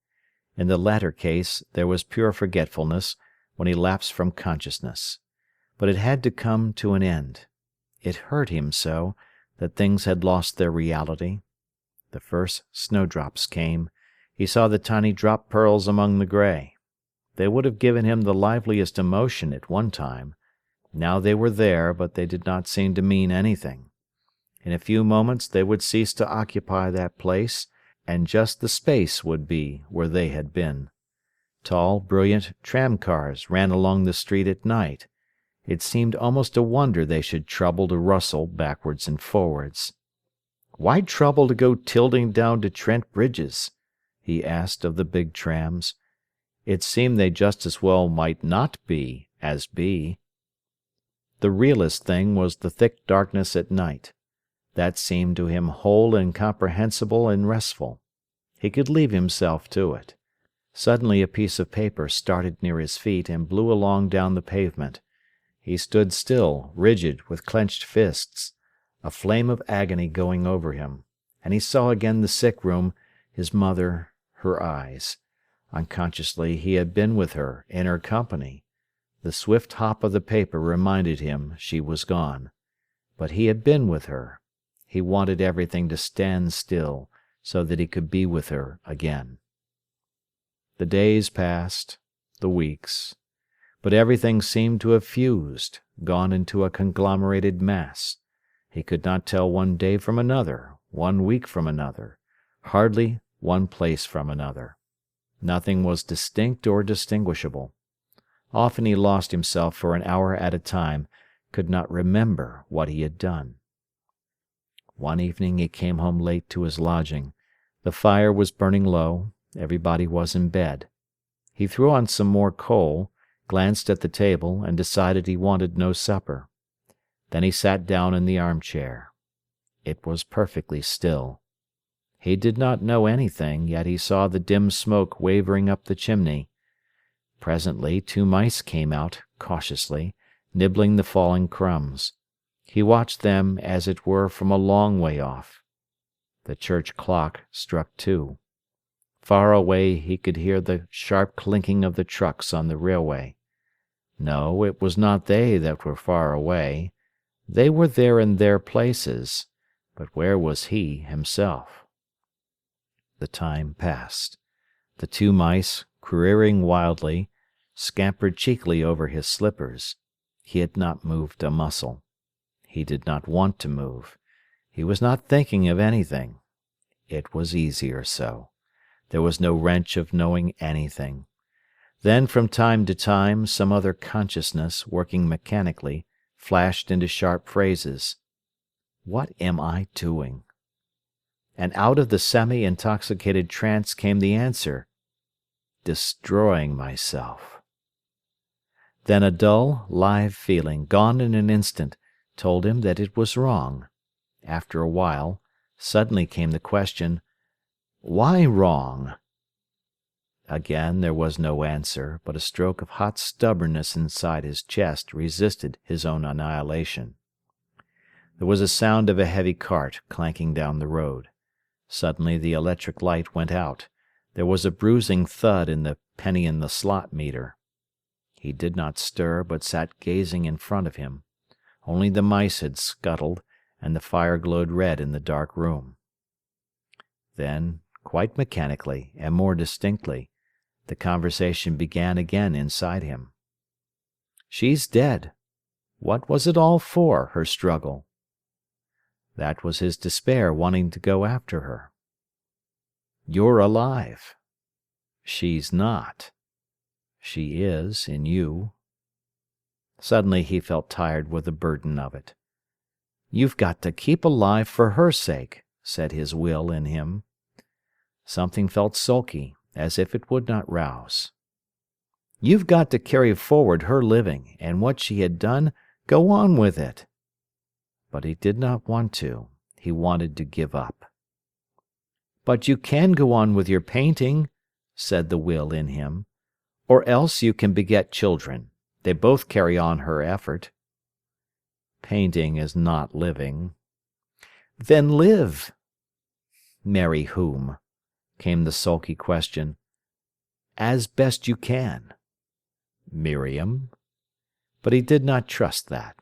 In the latter case there was pure forgetfulness, when he lapsed from consciousness. But it had to come to an end. It hurt him so, that things had lost their reality. The first snowdrops came. He saw the tiny drop pearls among the gray. They would have given him the liveliest emotion at one time. Now they were there, but they did not seem to mean anything. In a few moments they would cease to occupy that place, and just the space would be where they had been. Tall, brilliant tram-cars ran along the street at night. It seemed almost a wonder they should trouble to rustle backwards and forwards. Why trouble to go tilting down to Trent Bridges? He asked of the big trams. It seemed they just as well might not be as be. The realest thing was the thick darkness at night. That seemed to him whole and comprehensible and restful. He could leave himself to it. Suddenly a piece of paper started near his feet and blew along down the pavement. He stood still, rigid, with clenched fists, a flame of agony going over him, and he saw again the sick room, his mother, her eyes. Unconsciously he had been with her, in her company. The swift hop of the paper reminded him she was gone. But he had been with her. He wanted everything to stand still, so that he could be with her again. The days passed, the weeks, but everything seemed to have fused, gone into a conglomerated mass. He could not tell one day from another, one week from another, hardly one place from another. Nothing was distinct or distinguishable. Often he lost himself for an hour at a time, could not remember what he had done. One evening he came home late to his lodging. The fire was burning low, everybody was in bed. He threw on some more coal, glanced at the table, and decided he wanted no supper. Then he sat down in the armchair. It was perfectly still. He did not know anything, yet he saw the dim smoke wavering up the chimney. Presently 2 mice came out, cautiously, nibbling the falling crumbs. He watched them, as it were, from a long way off. The church clock struck 2. Far away he could hear the sharp clinking of the trucks on the railway. No, it was not they that were far away. They were there in their places, but where was he himself? The time passed. The 2 mice, careering wildly, scampered cheekily over his slippers. He had not moved a muscle. He did not want to move. He was not thinking of anything. It was easier so. There was no wrench of knowing anything. Then from time to time some other consciousness, working mechanically, flashed into sharp phrases. What am I doing? And out of the semi-intoxicated trance came the answer. Destroying myself. Then a dull, live feeling, gone in an instant, told him that it was wrong. After a while, suddenly came the question, why wrong? Again there was no answer, but a stroke of hot stubbornness inside his chest resisted his own annihilation. There was a sound of a heavy cart clanking down the road. Suddenly the electric light went out. There was a bruising thud in the penny-in-the-slot meter. He did not stir, but sat gazing in front of him. Only the mice had scuttled, and the fire glowed red in the dark room. Then, quite mechanically and more distinctly, the conversation began again inside him. She's dead. What was it all for, her struggle? That was his despair wanting to go after her. You're alive. She's not. She is, in you. Suddenly he felt tired with the burden of it. You've got to keep alive for her sake, said his will in him. Something felt sulky, as if it would not rouse. You've got to carry forward her living, and what she had done, go on with it. But he did not want to. He wanted to give up. But you can go on with your painting, said the will in him, or else you can beget children. They both carry on her effort. Painting is not living. Then live. Marry whom? Came the sulky question. As best you can. Miriam? But he did not trust that.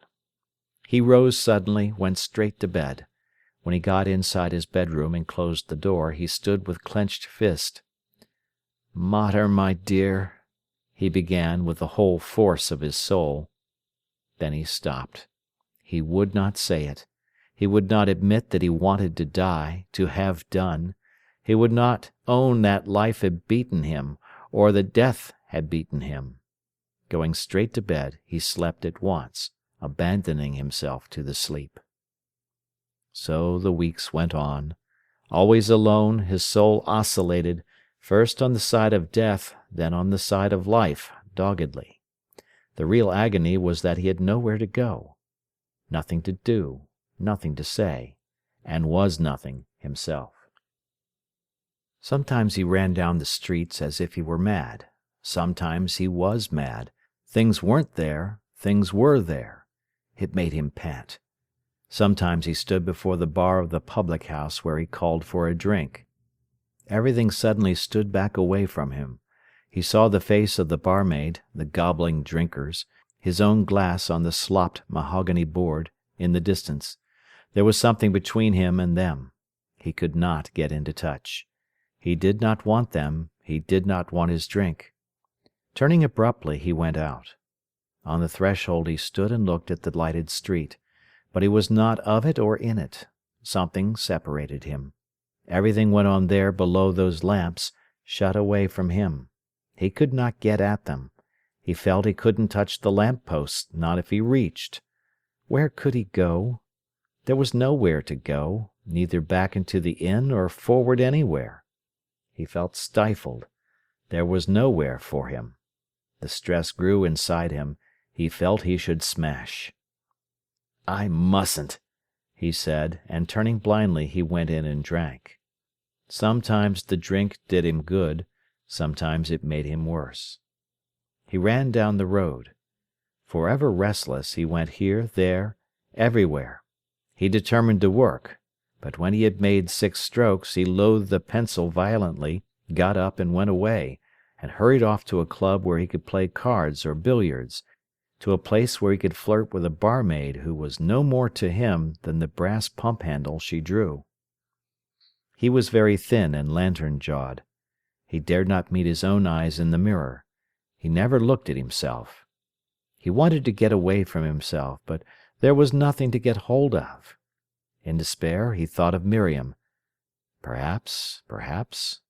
He rose suddenly, went straight to bed. When he got inside his bedroom and closed the door, he stood with clenched fist. Mater, my dear, he began with the whole force of his soul. Then he stopped. He would not say it. He would not admit that he wanted to die, to have done. He would not own that life had beaten him, or that death had beaten him. Going straight to bed, he slept at once, abandoning himself to the sleep. So the weeks went on. Always alone, his soul oscillated, first on the side of death, then on the side of life, doggedly. The real agony was that he had nowhere to go, nothing to do, nothing to say, and was nothing himself. Sometimes he ran down the streets as if he were mad. Sometimes he was mad. Things weren't there, things were there. It made him pant. Sometimes he stood before the bar of the public house where he called for a drink. Everything suddenly stood back away from him. He saw the face of the barmaid, the gobbling drinkers, his own glass on the slopped mahogany board, in the distance. There was something between him and them. He could not get into touch. He did not want them. He did not want his drink. Turning abruptly, he went out. On the threshold he stood and looked at the lighted street. But he was not of it or in it. Something separated him. Everything went on there below those lamps, shut away from him. He could not get at them. He felt he couldn't touch the lamp-posts, not if he reached. Where could he go? There was nowhere to go, neither back into the inn or forward anywhere. He felt stifled. There was nowhere for him. The stress grew inside him. He felt he should smash. I mustn't, he said, and turning blindly he went in and drank. Sometimes the drink did him good, sometimes it made him worse. He ran down the road. Forever restless, he went here, there, everywhere. He determined to work, but when he had made 6 strokes he loathed the pencil violently, got up and went away, and hurried off to a club where he could play cards or billiards, to a place where he could flirt with a barmaid who was no more to him than the brass pump handle she drew. He was very thin and lantern-jawed. He dared not meet his own eyes in the mirror. He never looked at himself. He wanted to get away from himself, but there was nothing to get hold of. In despair he thought of Miriam. Perhaps, perhaps.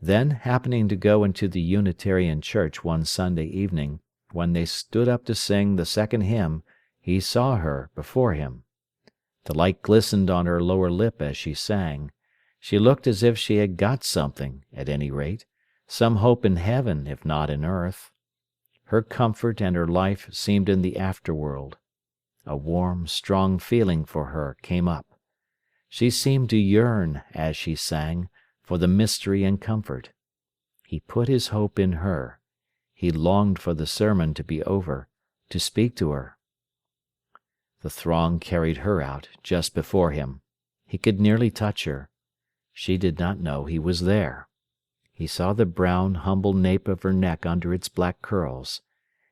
Then, happening to go into the Unitarian church one Sunday evening, when they stood up to sing the second hymn, he saw her before him. The light glistened on her lower lip as she sang. She looked as if she had got something, at any rate, some hope in heaven if not in earth. Her comfort and her life seemed in the afterworld. A warm, strong feeling for her came up. She seemed to yearn, as she sang, for the mystery and comfort. He put his hope in her. He longed for the sermon to be over, to speak to her. The throng carried her out just before him. He could nearly touch her. She did not know he was there. He saw the brown, humble nape of her neck under its black curls.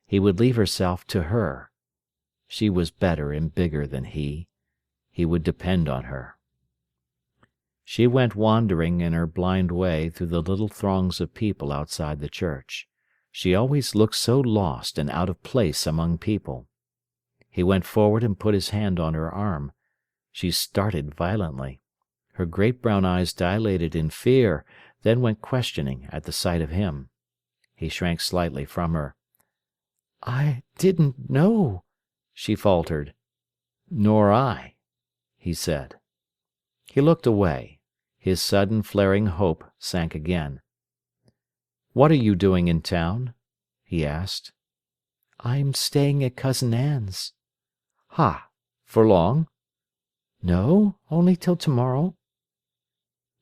He would leave herself to her. She was better and bigger than he. He would depend on her. She went wandering in her blind way through the little throngs of people outside the church. She always looked so lost and out of place among people. He went forward and put his hand on her arm. She started violently. Her great brown eyes dilated in fear, then went questioning at the sight of him. He shrank slightly from her. "I didn't know," she faltered. "Nor I," he said. He looked away. His sudden flaring hope sank again. "What are you doing in town?" he asked. "I'm staying at Cousin Anne's." "Ha! For long?" "No, only till tomorrow."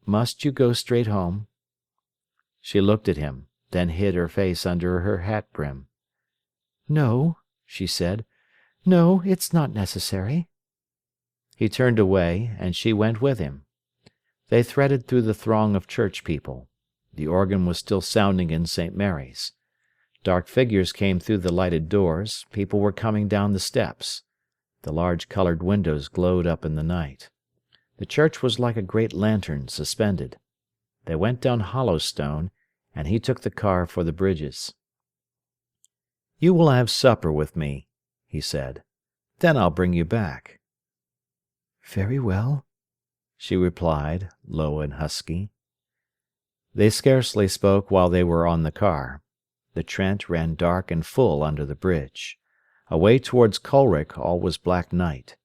"Must you go straight home?" She looked at him, then hid her face under her hat brim. "No," she said. "No, it's not necessary." He turned away, and she went with him. They threaded through the throng of church people. The organ was still sounding in St. Mary's. Dark figures came through the lighted doors. People were coming down the steps. The large coloured windows glowed up in the night. The church was like a great lantern suspended. They went down Hollowstone, and he took the car for the Bridges. "You will have supper with me," he said. "Then I'll bring you back." "Very well," she replied, low and husky. They scarcely spoke while they were on the car. The Trent ran dark and full under the bridge. Away towards Colwick all was black night.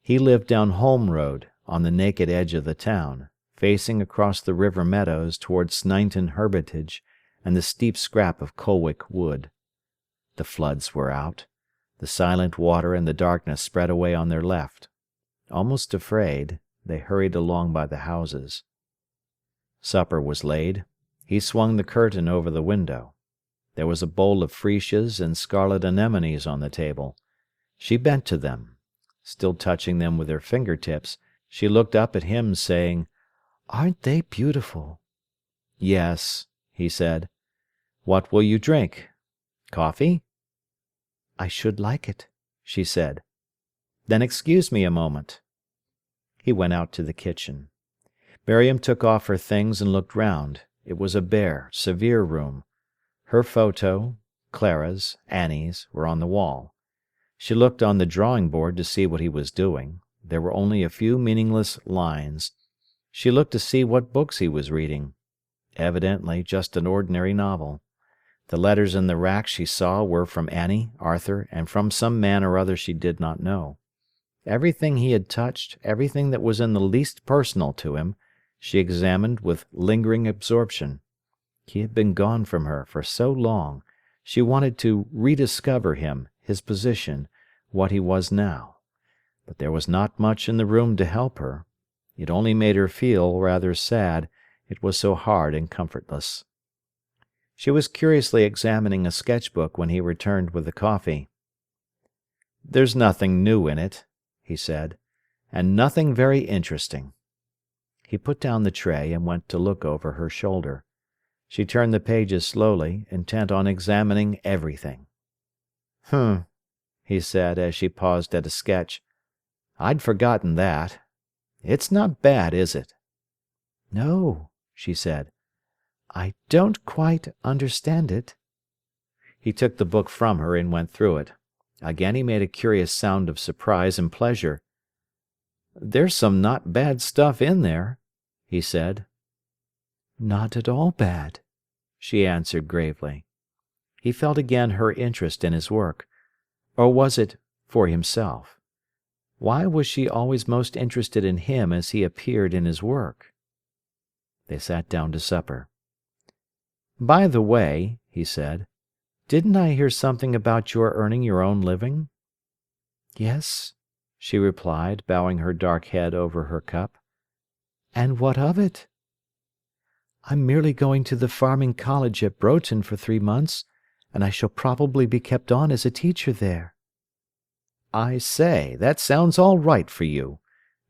He lived down Holme Road, on the naked edge of the town, facing across the river meadows towards Sneinton Hermitage and the steep scrap of Colwick Wood. The floods were out. The silent water and the darkness spread away on their left. Almost afraid, they hurried along by the houses. Supper was laid. He swung the curtain over the window. There was a bowl of freesias and scarlet anemones on the table. She bent to them. Still touching them with her fingertips, she looked up at him, saying, "Aren't they beautiful?" "Yes," he said. "What will you drink? Coffee?" "I should like it," she said. "Then excuse me a moment." He went out to the kitchen. Miriam took off her things and looked round. It was a bare, severe room. Her photo, Clara's, Annie's, were on the wall. She looked on the drawing-board to see what he was doing. There were only a few meaningless lines. She looked to see what books he was reading. Evidently just an ordinary novel. The letters in the rack she saw were from Annie, Arthur, and from some man or other she did not know. Everything he had touched, everything that was in the least personal to him, she examined with lingering absorption. He had been gone from her for so long. She wanted to rediscover him, his position, what he was now. But there was not much in the room to help her. It only made her feel rather sad, it was so hard and comfortless. She was curiously examining a sketch-book when he returned with the coffee. "There's nothing new in it," he said, "and nothing very interesting." He put down the tray and went to look over her shoulder. She turned the pages slowly, intent on examining everything. He said as she paused at a sketch. "I'd forgotten that. It's not bad, is it?" "No," she said. "I don't quite understand it." He took the book from her and went through it. Again he made a curious sound of surprise and pleasure. "There's some not bad stuff in there," he said. Not at all bad, she answered gravely. He felt again her interest in his work. Or was it for himself? Why was she always most interested in him as he appeared in his work? They sat down to supper. "By the way," he said, "didn't I hear something about your earning your own living?" "Yes," she replied, bowing her dark head over her cup. "And what of it?" "I'm merely going to the farming college at Broughton for 3 months, and I shall probably be kept on as a teacher there." "I say, that sounds all right for you.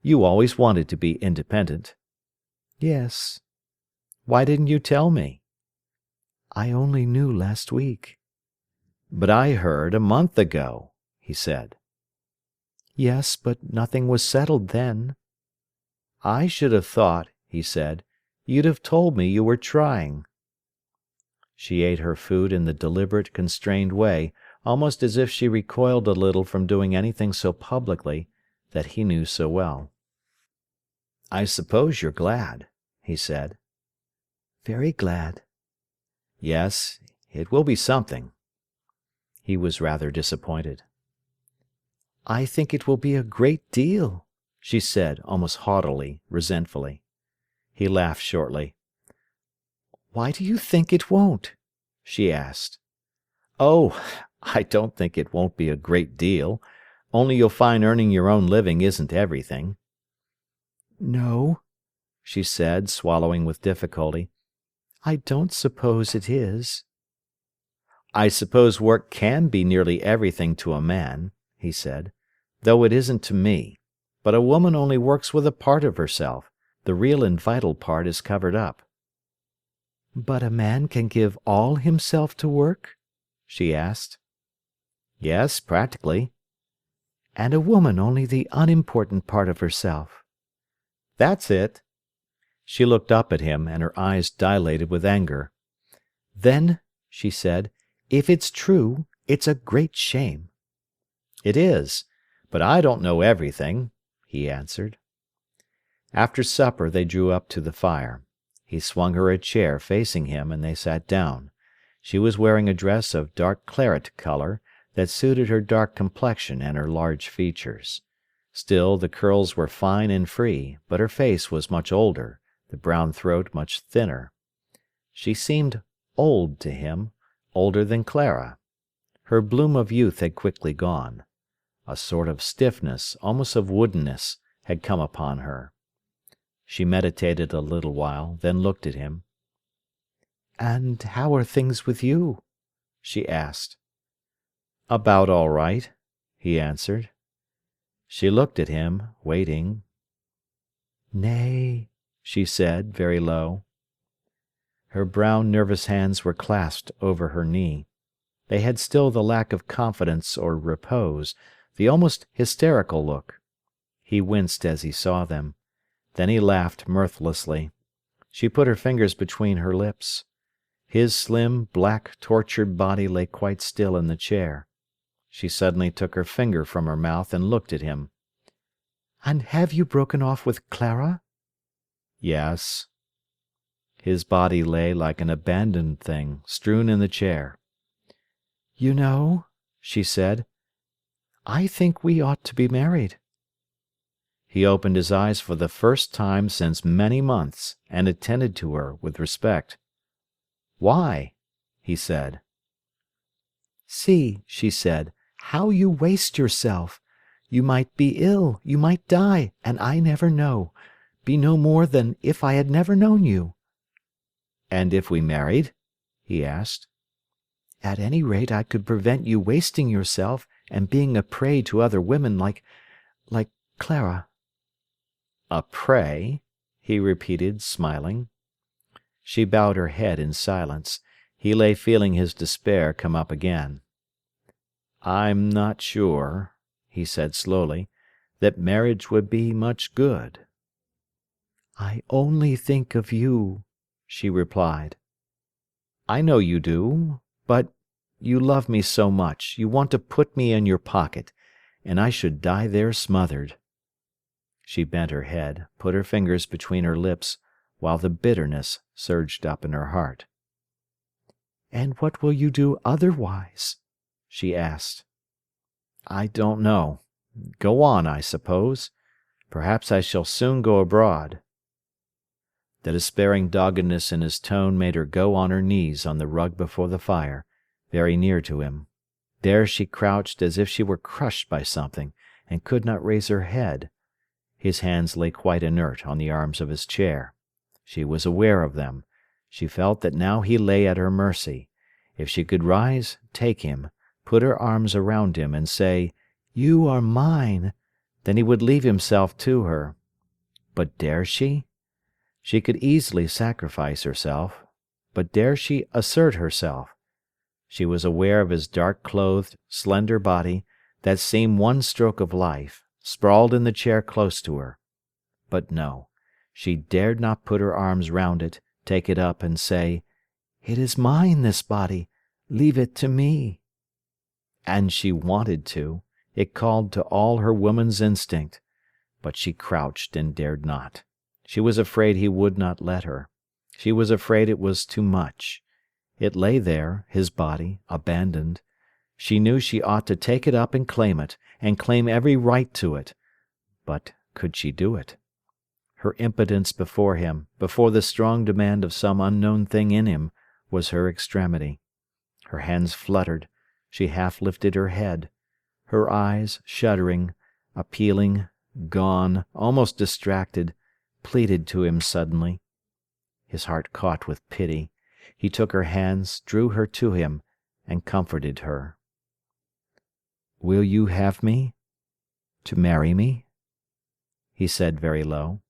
You always wanted to be independent." "Yes." "Why didn't you tell me?" "I only knew last week." "But I heard a month ago," he said. "Yes, but nothing was settled then." "I should have thought," he said, "you'd have told me you were trying." She ate her food in the deliberate, constrained way, almost as if she recoiled a little from doing anything so publicly, that he knew so well. "I suppose you're glad," he said. "Very glad." "Yes, it will be something." He was rather disappointed. "I think it will be a great deal," she said, almost haughtily, resentfully. He laughed shortly. "Why do you think it won't?" she asked. "Oh, I don't think it won't be a great deal, only you'll find earning your own living isn't everything." "No," she said, swallowing with difficulty. "I don't suppose it is." "I suppose work can be nearly everything to a man," he said, "though it isn't to me. But a woman only works with a part of herself. The real and vital part is covered up." "But a man can give all himself to work?" she asked. "Yes, practically." "And a woman only the unimportant part of herself?" "That's it." She looked up at him, and her eyes dilated with anger. "Then," she said, "if it's true, it's a great shame." "It is, but I don't know everything," he answered. After supper they drew up to the fire. He swung her a chair facing him, and they sat down. She was wearing a dress of dark claret colour that suited her dark complexion and her large features. Still, the curls were fine and free, but her face was much older, the brown throat much thinner. She seemed old to him, older than Clara. Her bloom of youth had quickly gone. A sort of stiffness, almost of woodenness, had come upon her. She meditated a little while, then looked at him. "And how are things with you?" she asked. "About all right," he answered. She looked at him, waiting. "Nay," she said, very low. Her brown, nervous hands were clasped over her knee. They had still the lack of confidence or repose, the almost hysterical look. He winced as he saw them. Then he laughed mirthlessly. She put her fingers between her lips. His slim, black, tortured body lay quite still in the chair. She suddenly took her finger from her mouth and looked at him. "And have you broken off with Clara?" "Yes." His body lay like an abandoned thing, strewn in the chair. "You know," she said, "I think we ought to be married." He opened his eyes for the first time since many months, and attended to her with respect. "Why?" he said. "See," she said, "how you waste yourself. You might be ill, you might die, and I never know. Be no more than if I had never known you." "And if we married?" he asked. "At any rate I could prevent you wasting yourself and being a prey to other women like Clara." "A prey?" he repeated, smiling. She bowed her head in silence. He lay feeling his despair come up again. "I'm not sure," he said slowly, "that marriage would be much good." "I only think of you," she replied. "I know you do, but you love me so much, you want to put me in your pocket, and I should die there smothered." She bent her head, put her fingers between her lips, while the bitterness surged up in her heart. "And what will you do otherwise?" she asked. "I don't know. Go on, I suppose. Perhaps I shall soon go abroad." The despairing doggedness in his tone made her go on her knees on the rug before the fire, very near to him. There she crouched as if she were crushed by something, and could not raise her head. His hands lay quite inert on the arms of his chair. She was aware of them. She felt that now he lay at her mercy. If she could rise, take him, put her arms around him, and say, "You are mine," then he would leave himself to her. But dare she? She could easily sacrifice herself, but dare she assert herself? She was aware of his dark-clothed, slender body, that seemed one stroke of life, sprawled in the chair close to her. But no, she dared not put her arms round it, take it up, and say, "It is mine, this body. Leave it to me." And she wanted to. It called to all her woman's instinct. But she crouched and dared not. She was afraid he would not let her. She was afraid it was too much. It lay there, his body, abandoned. She knew she ought to take it up and claim every right to it. But could she do it? Her impotence before him, before the strong demand of some unknown thing in him, was her extremity. Her hands fluttered. She half lifted her head. Her eyes, shuddering, appealing, gone, almost distracted, pleaded to him suddenly. His heart caught with pity. He took her hands, drew her to him, and comforted her. "Will you have me? To marry me?" he said very low.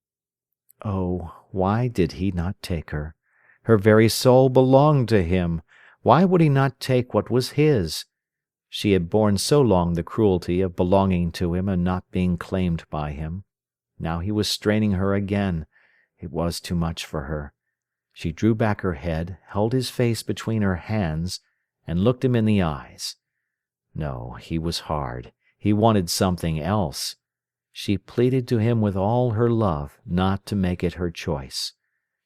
Oh, why did he not take her? Her very soul belonged to him. Why would he not take what was his? She had borne so long the cruelty of belonging to him and not being claimed by him. Now he was straining her again. It was too much for her. She drew back her head, held his face between her hands, and looked him in the eyes. No, he was hard. He wanted something else. She pleaded to him with all her love not to make it her choice.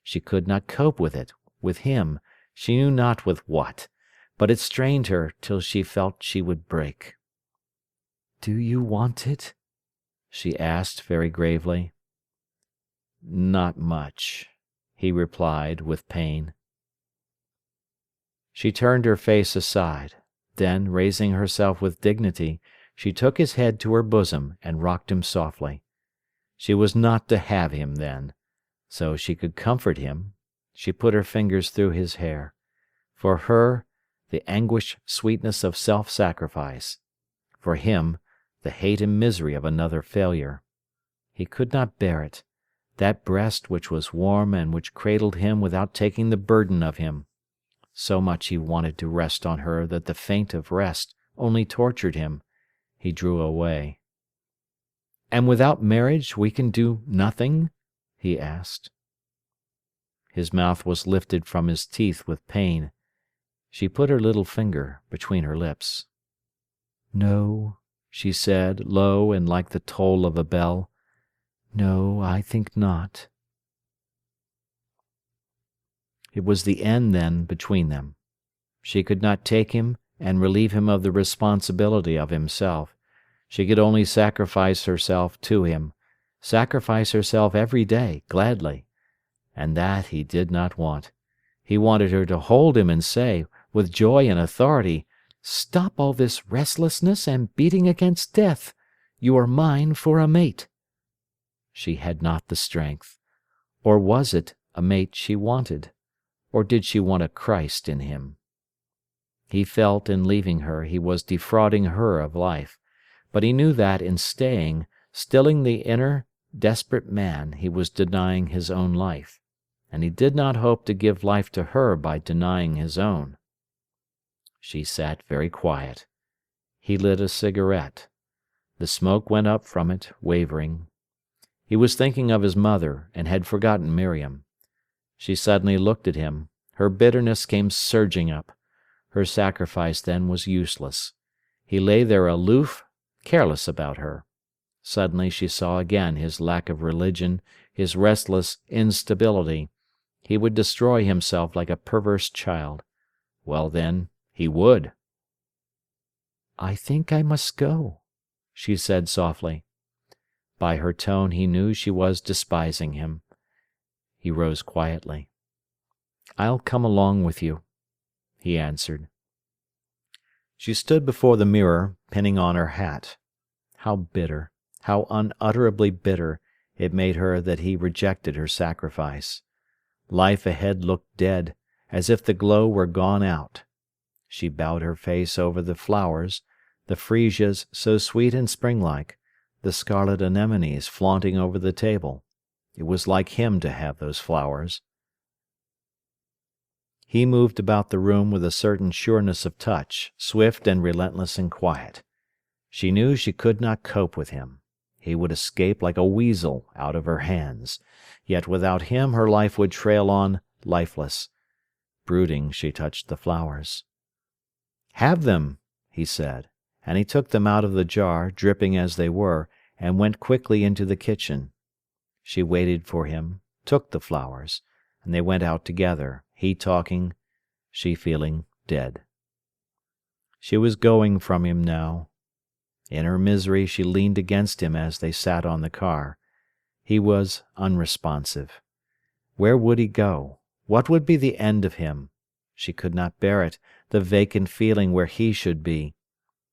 She could not cope with it, with him, she knew not with what, but it strained her till she felt she would break. "Do you want it?" she asked very gravely. "Not much," he replied with pain. She turned her face aside. Then, raising herself with dignity, she took his head to her bosom and rocked him softly. She was not to have him then. So she could comfort him. She put her fingers through his hair. For her, the anguished sweetness of self-sacrifice. For him, the hate and misery of another failure. He could not bear it. That breast which was warm and which cradled him without taking the burden of him. So much he wanted to rest on her that the feint of rest only tortured him. He drew away. "And without marriage we can do nothing?" he asked. His mouth was lifted from his teeth with pain. She put her little finger between her lips. "No," she said, low and like the toll of a bell. "No, I think not." It was the end, then, between them. She could not take him and relieve him of the responsibility of himself. She could only sacrifice herself to him, sacrifice herself every day, gladly. And that he did not want. He wanted her to hold him and say, with joy and authority, "Stop all this restlessness and beating against death. You are mine for a mate." She had not the strength. Or was it a mate she wanted? Or did she want a Christ in him? He felt in leaving her he was defrauding her of life, but he knew that in staying, stilling the inner, desperate man, he was denying his own life, and he did not hope to give life to her by denying his own. She sat very quiet. He lit a cigarette. The smoke went up from it, wavering. He was thinking of his mother and had forgotten Miriam. She suddenly looked at him. Her bitterness came surging up. Her sacrifice then was useless. He lay there aloof, careless about her. Suddenly she saw again his lack of religion, his restless instability, He would destroy himself like a perverse child. Well then, he would. "I think I must go," she said softly. By her tone he knew she was despising him. He rose quietly. "I'll come along with you," he answered. She stood before the mirror, pinning on her hat. How bitter, how unutterably bitter, it made her that he rejected her sacrifice. Life ahead looked dead, as if the glow were gone out. She bowed her face over the flowers, the freesias so sweet and springlike, the scarlet anemones flaunting over the table. It was like him to have those flowers. He moved about the room with a certain sureness of touch, swift and relentless and quiet. She knew she could not cope with him. He would escape like a weasel out of her hands. Yet without him her life would trail on lifeless. Brooding, she touched the flowers. "Have them," he said, and he took them out of the jar, dripping as they were, and went quickly into the kitchen. She waited for him, took the flowers, and they went out together, he talking, she feeling dead. She was going from him now. In her misery she leaned against him as they sat on the car. He was unresponsive. Where would he go? What would be the end of him? She could not bear it, the vacant feeling where he should be.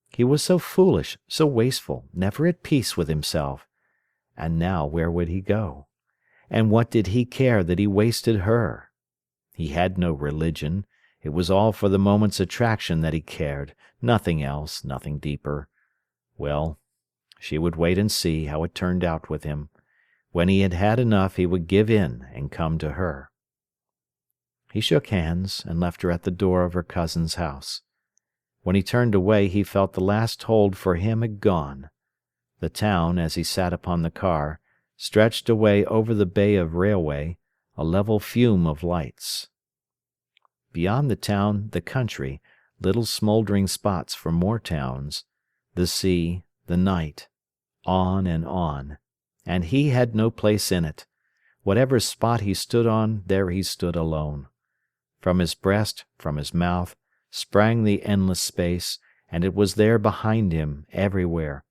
He was so foolish, so wasteful, never at peace with himself. And now where would he go? And what did he care that he wasted her? He had no religion. It was all for the moment's attraction that he cared, nothing else, nothing deeper. Well, she would wait and see how it turned out with him. When he had had enough he would give in and come to her. He shook hands and left her at the door of her cousin's house. When he turned away he felt the last hold for him had gone. The town, as he sat upon the car, stretched away over the bay of railway, a level fume of lights. Beyond the town, the country, little smouldering spots for more towns, the sea, the night, on, and he had no place in it. Whatever spot he stood on, there he stood alone. From his breast, from his mouth, sprang the endless space, and it was there behind him, everywhere.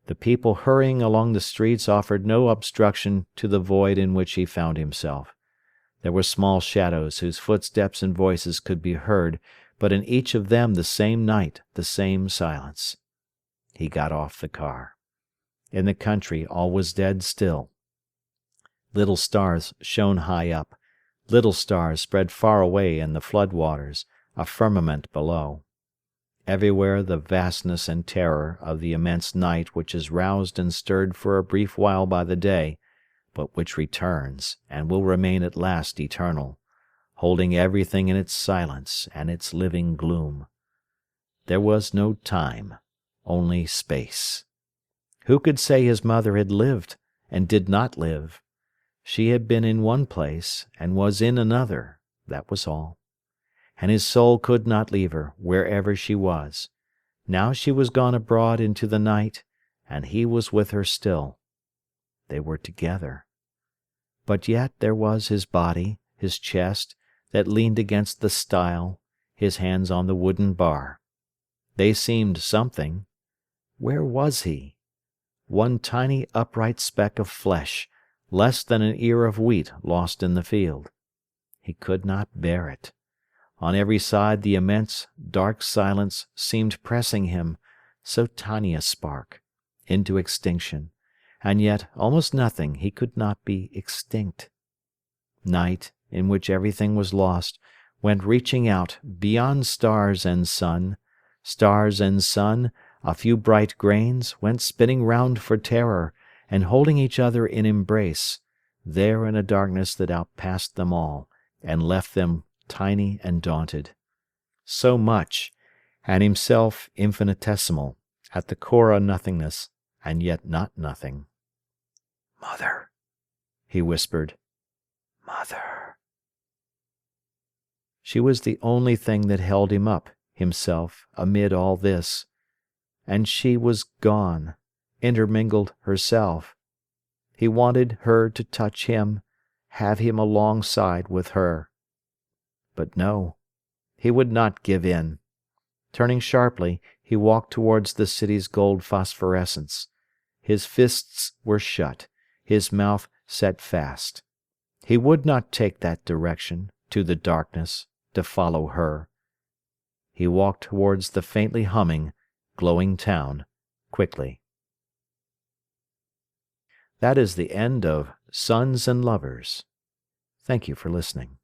The people hurrying along the streets offered no obstruction to the void in which he found himself. There were small shadows whose footsteps and voices could be heard, but in each of them the same night, the same silence. He got off the car. In the country all was dead still. Little stars shone high up. Little stars spread far away in the flood waters, a firmament below. Everywhere the vastness and terror of the immense night which is roused and stirred for a brief while by the day, but which returns and will remain at last eternal, holding everything in its silence and its living gloom. There was no time, only space. Who could say his mother had lived and did not live? She had been in one place and was in another, that was all. And his soul could not leave her, wherever she was. Now she was gone abroad into the night, and he was with her still. They were together. But yet there was his body, his chest, that leaned against the stile, his hands on the wooden bar. They seemed something. Where was he? One tiny upright speck of flesh, less than an ear of wheat lost in the field. He could not bear it. On every side the immense, dark silence seemed pressing him, so tiny a spark, into extinction, and yet almost nothing he could not be extinct. Night, in which everything was lost, went reaching out beyond stars and sun, a few bright grains, went spinning round for terror, and holding each other in embrace, there in a darkness that outpassed them all, and left them tiny and daunted. So much, and himself infinitesimal, at the core a nothingness, and yet not nothing. "Mother," he whispered. "Mother." She was the only thing that held him up, himself, amid all this. And she was gone, intermingled herself. He wanted her to touch him, have him alongside with her. But no, he would not give in. Turning sharply, he walked towards the city's gold phosphorescence. His fists were shut, his mouth set fast. He would not take that direction, to the darkness, to follow her. He walked towards the faintly humming, glowing town, quickly. That is the end of Sons and Lovers. Thank you for listening.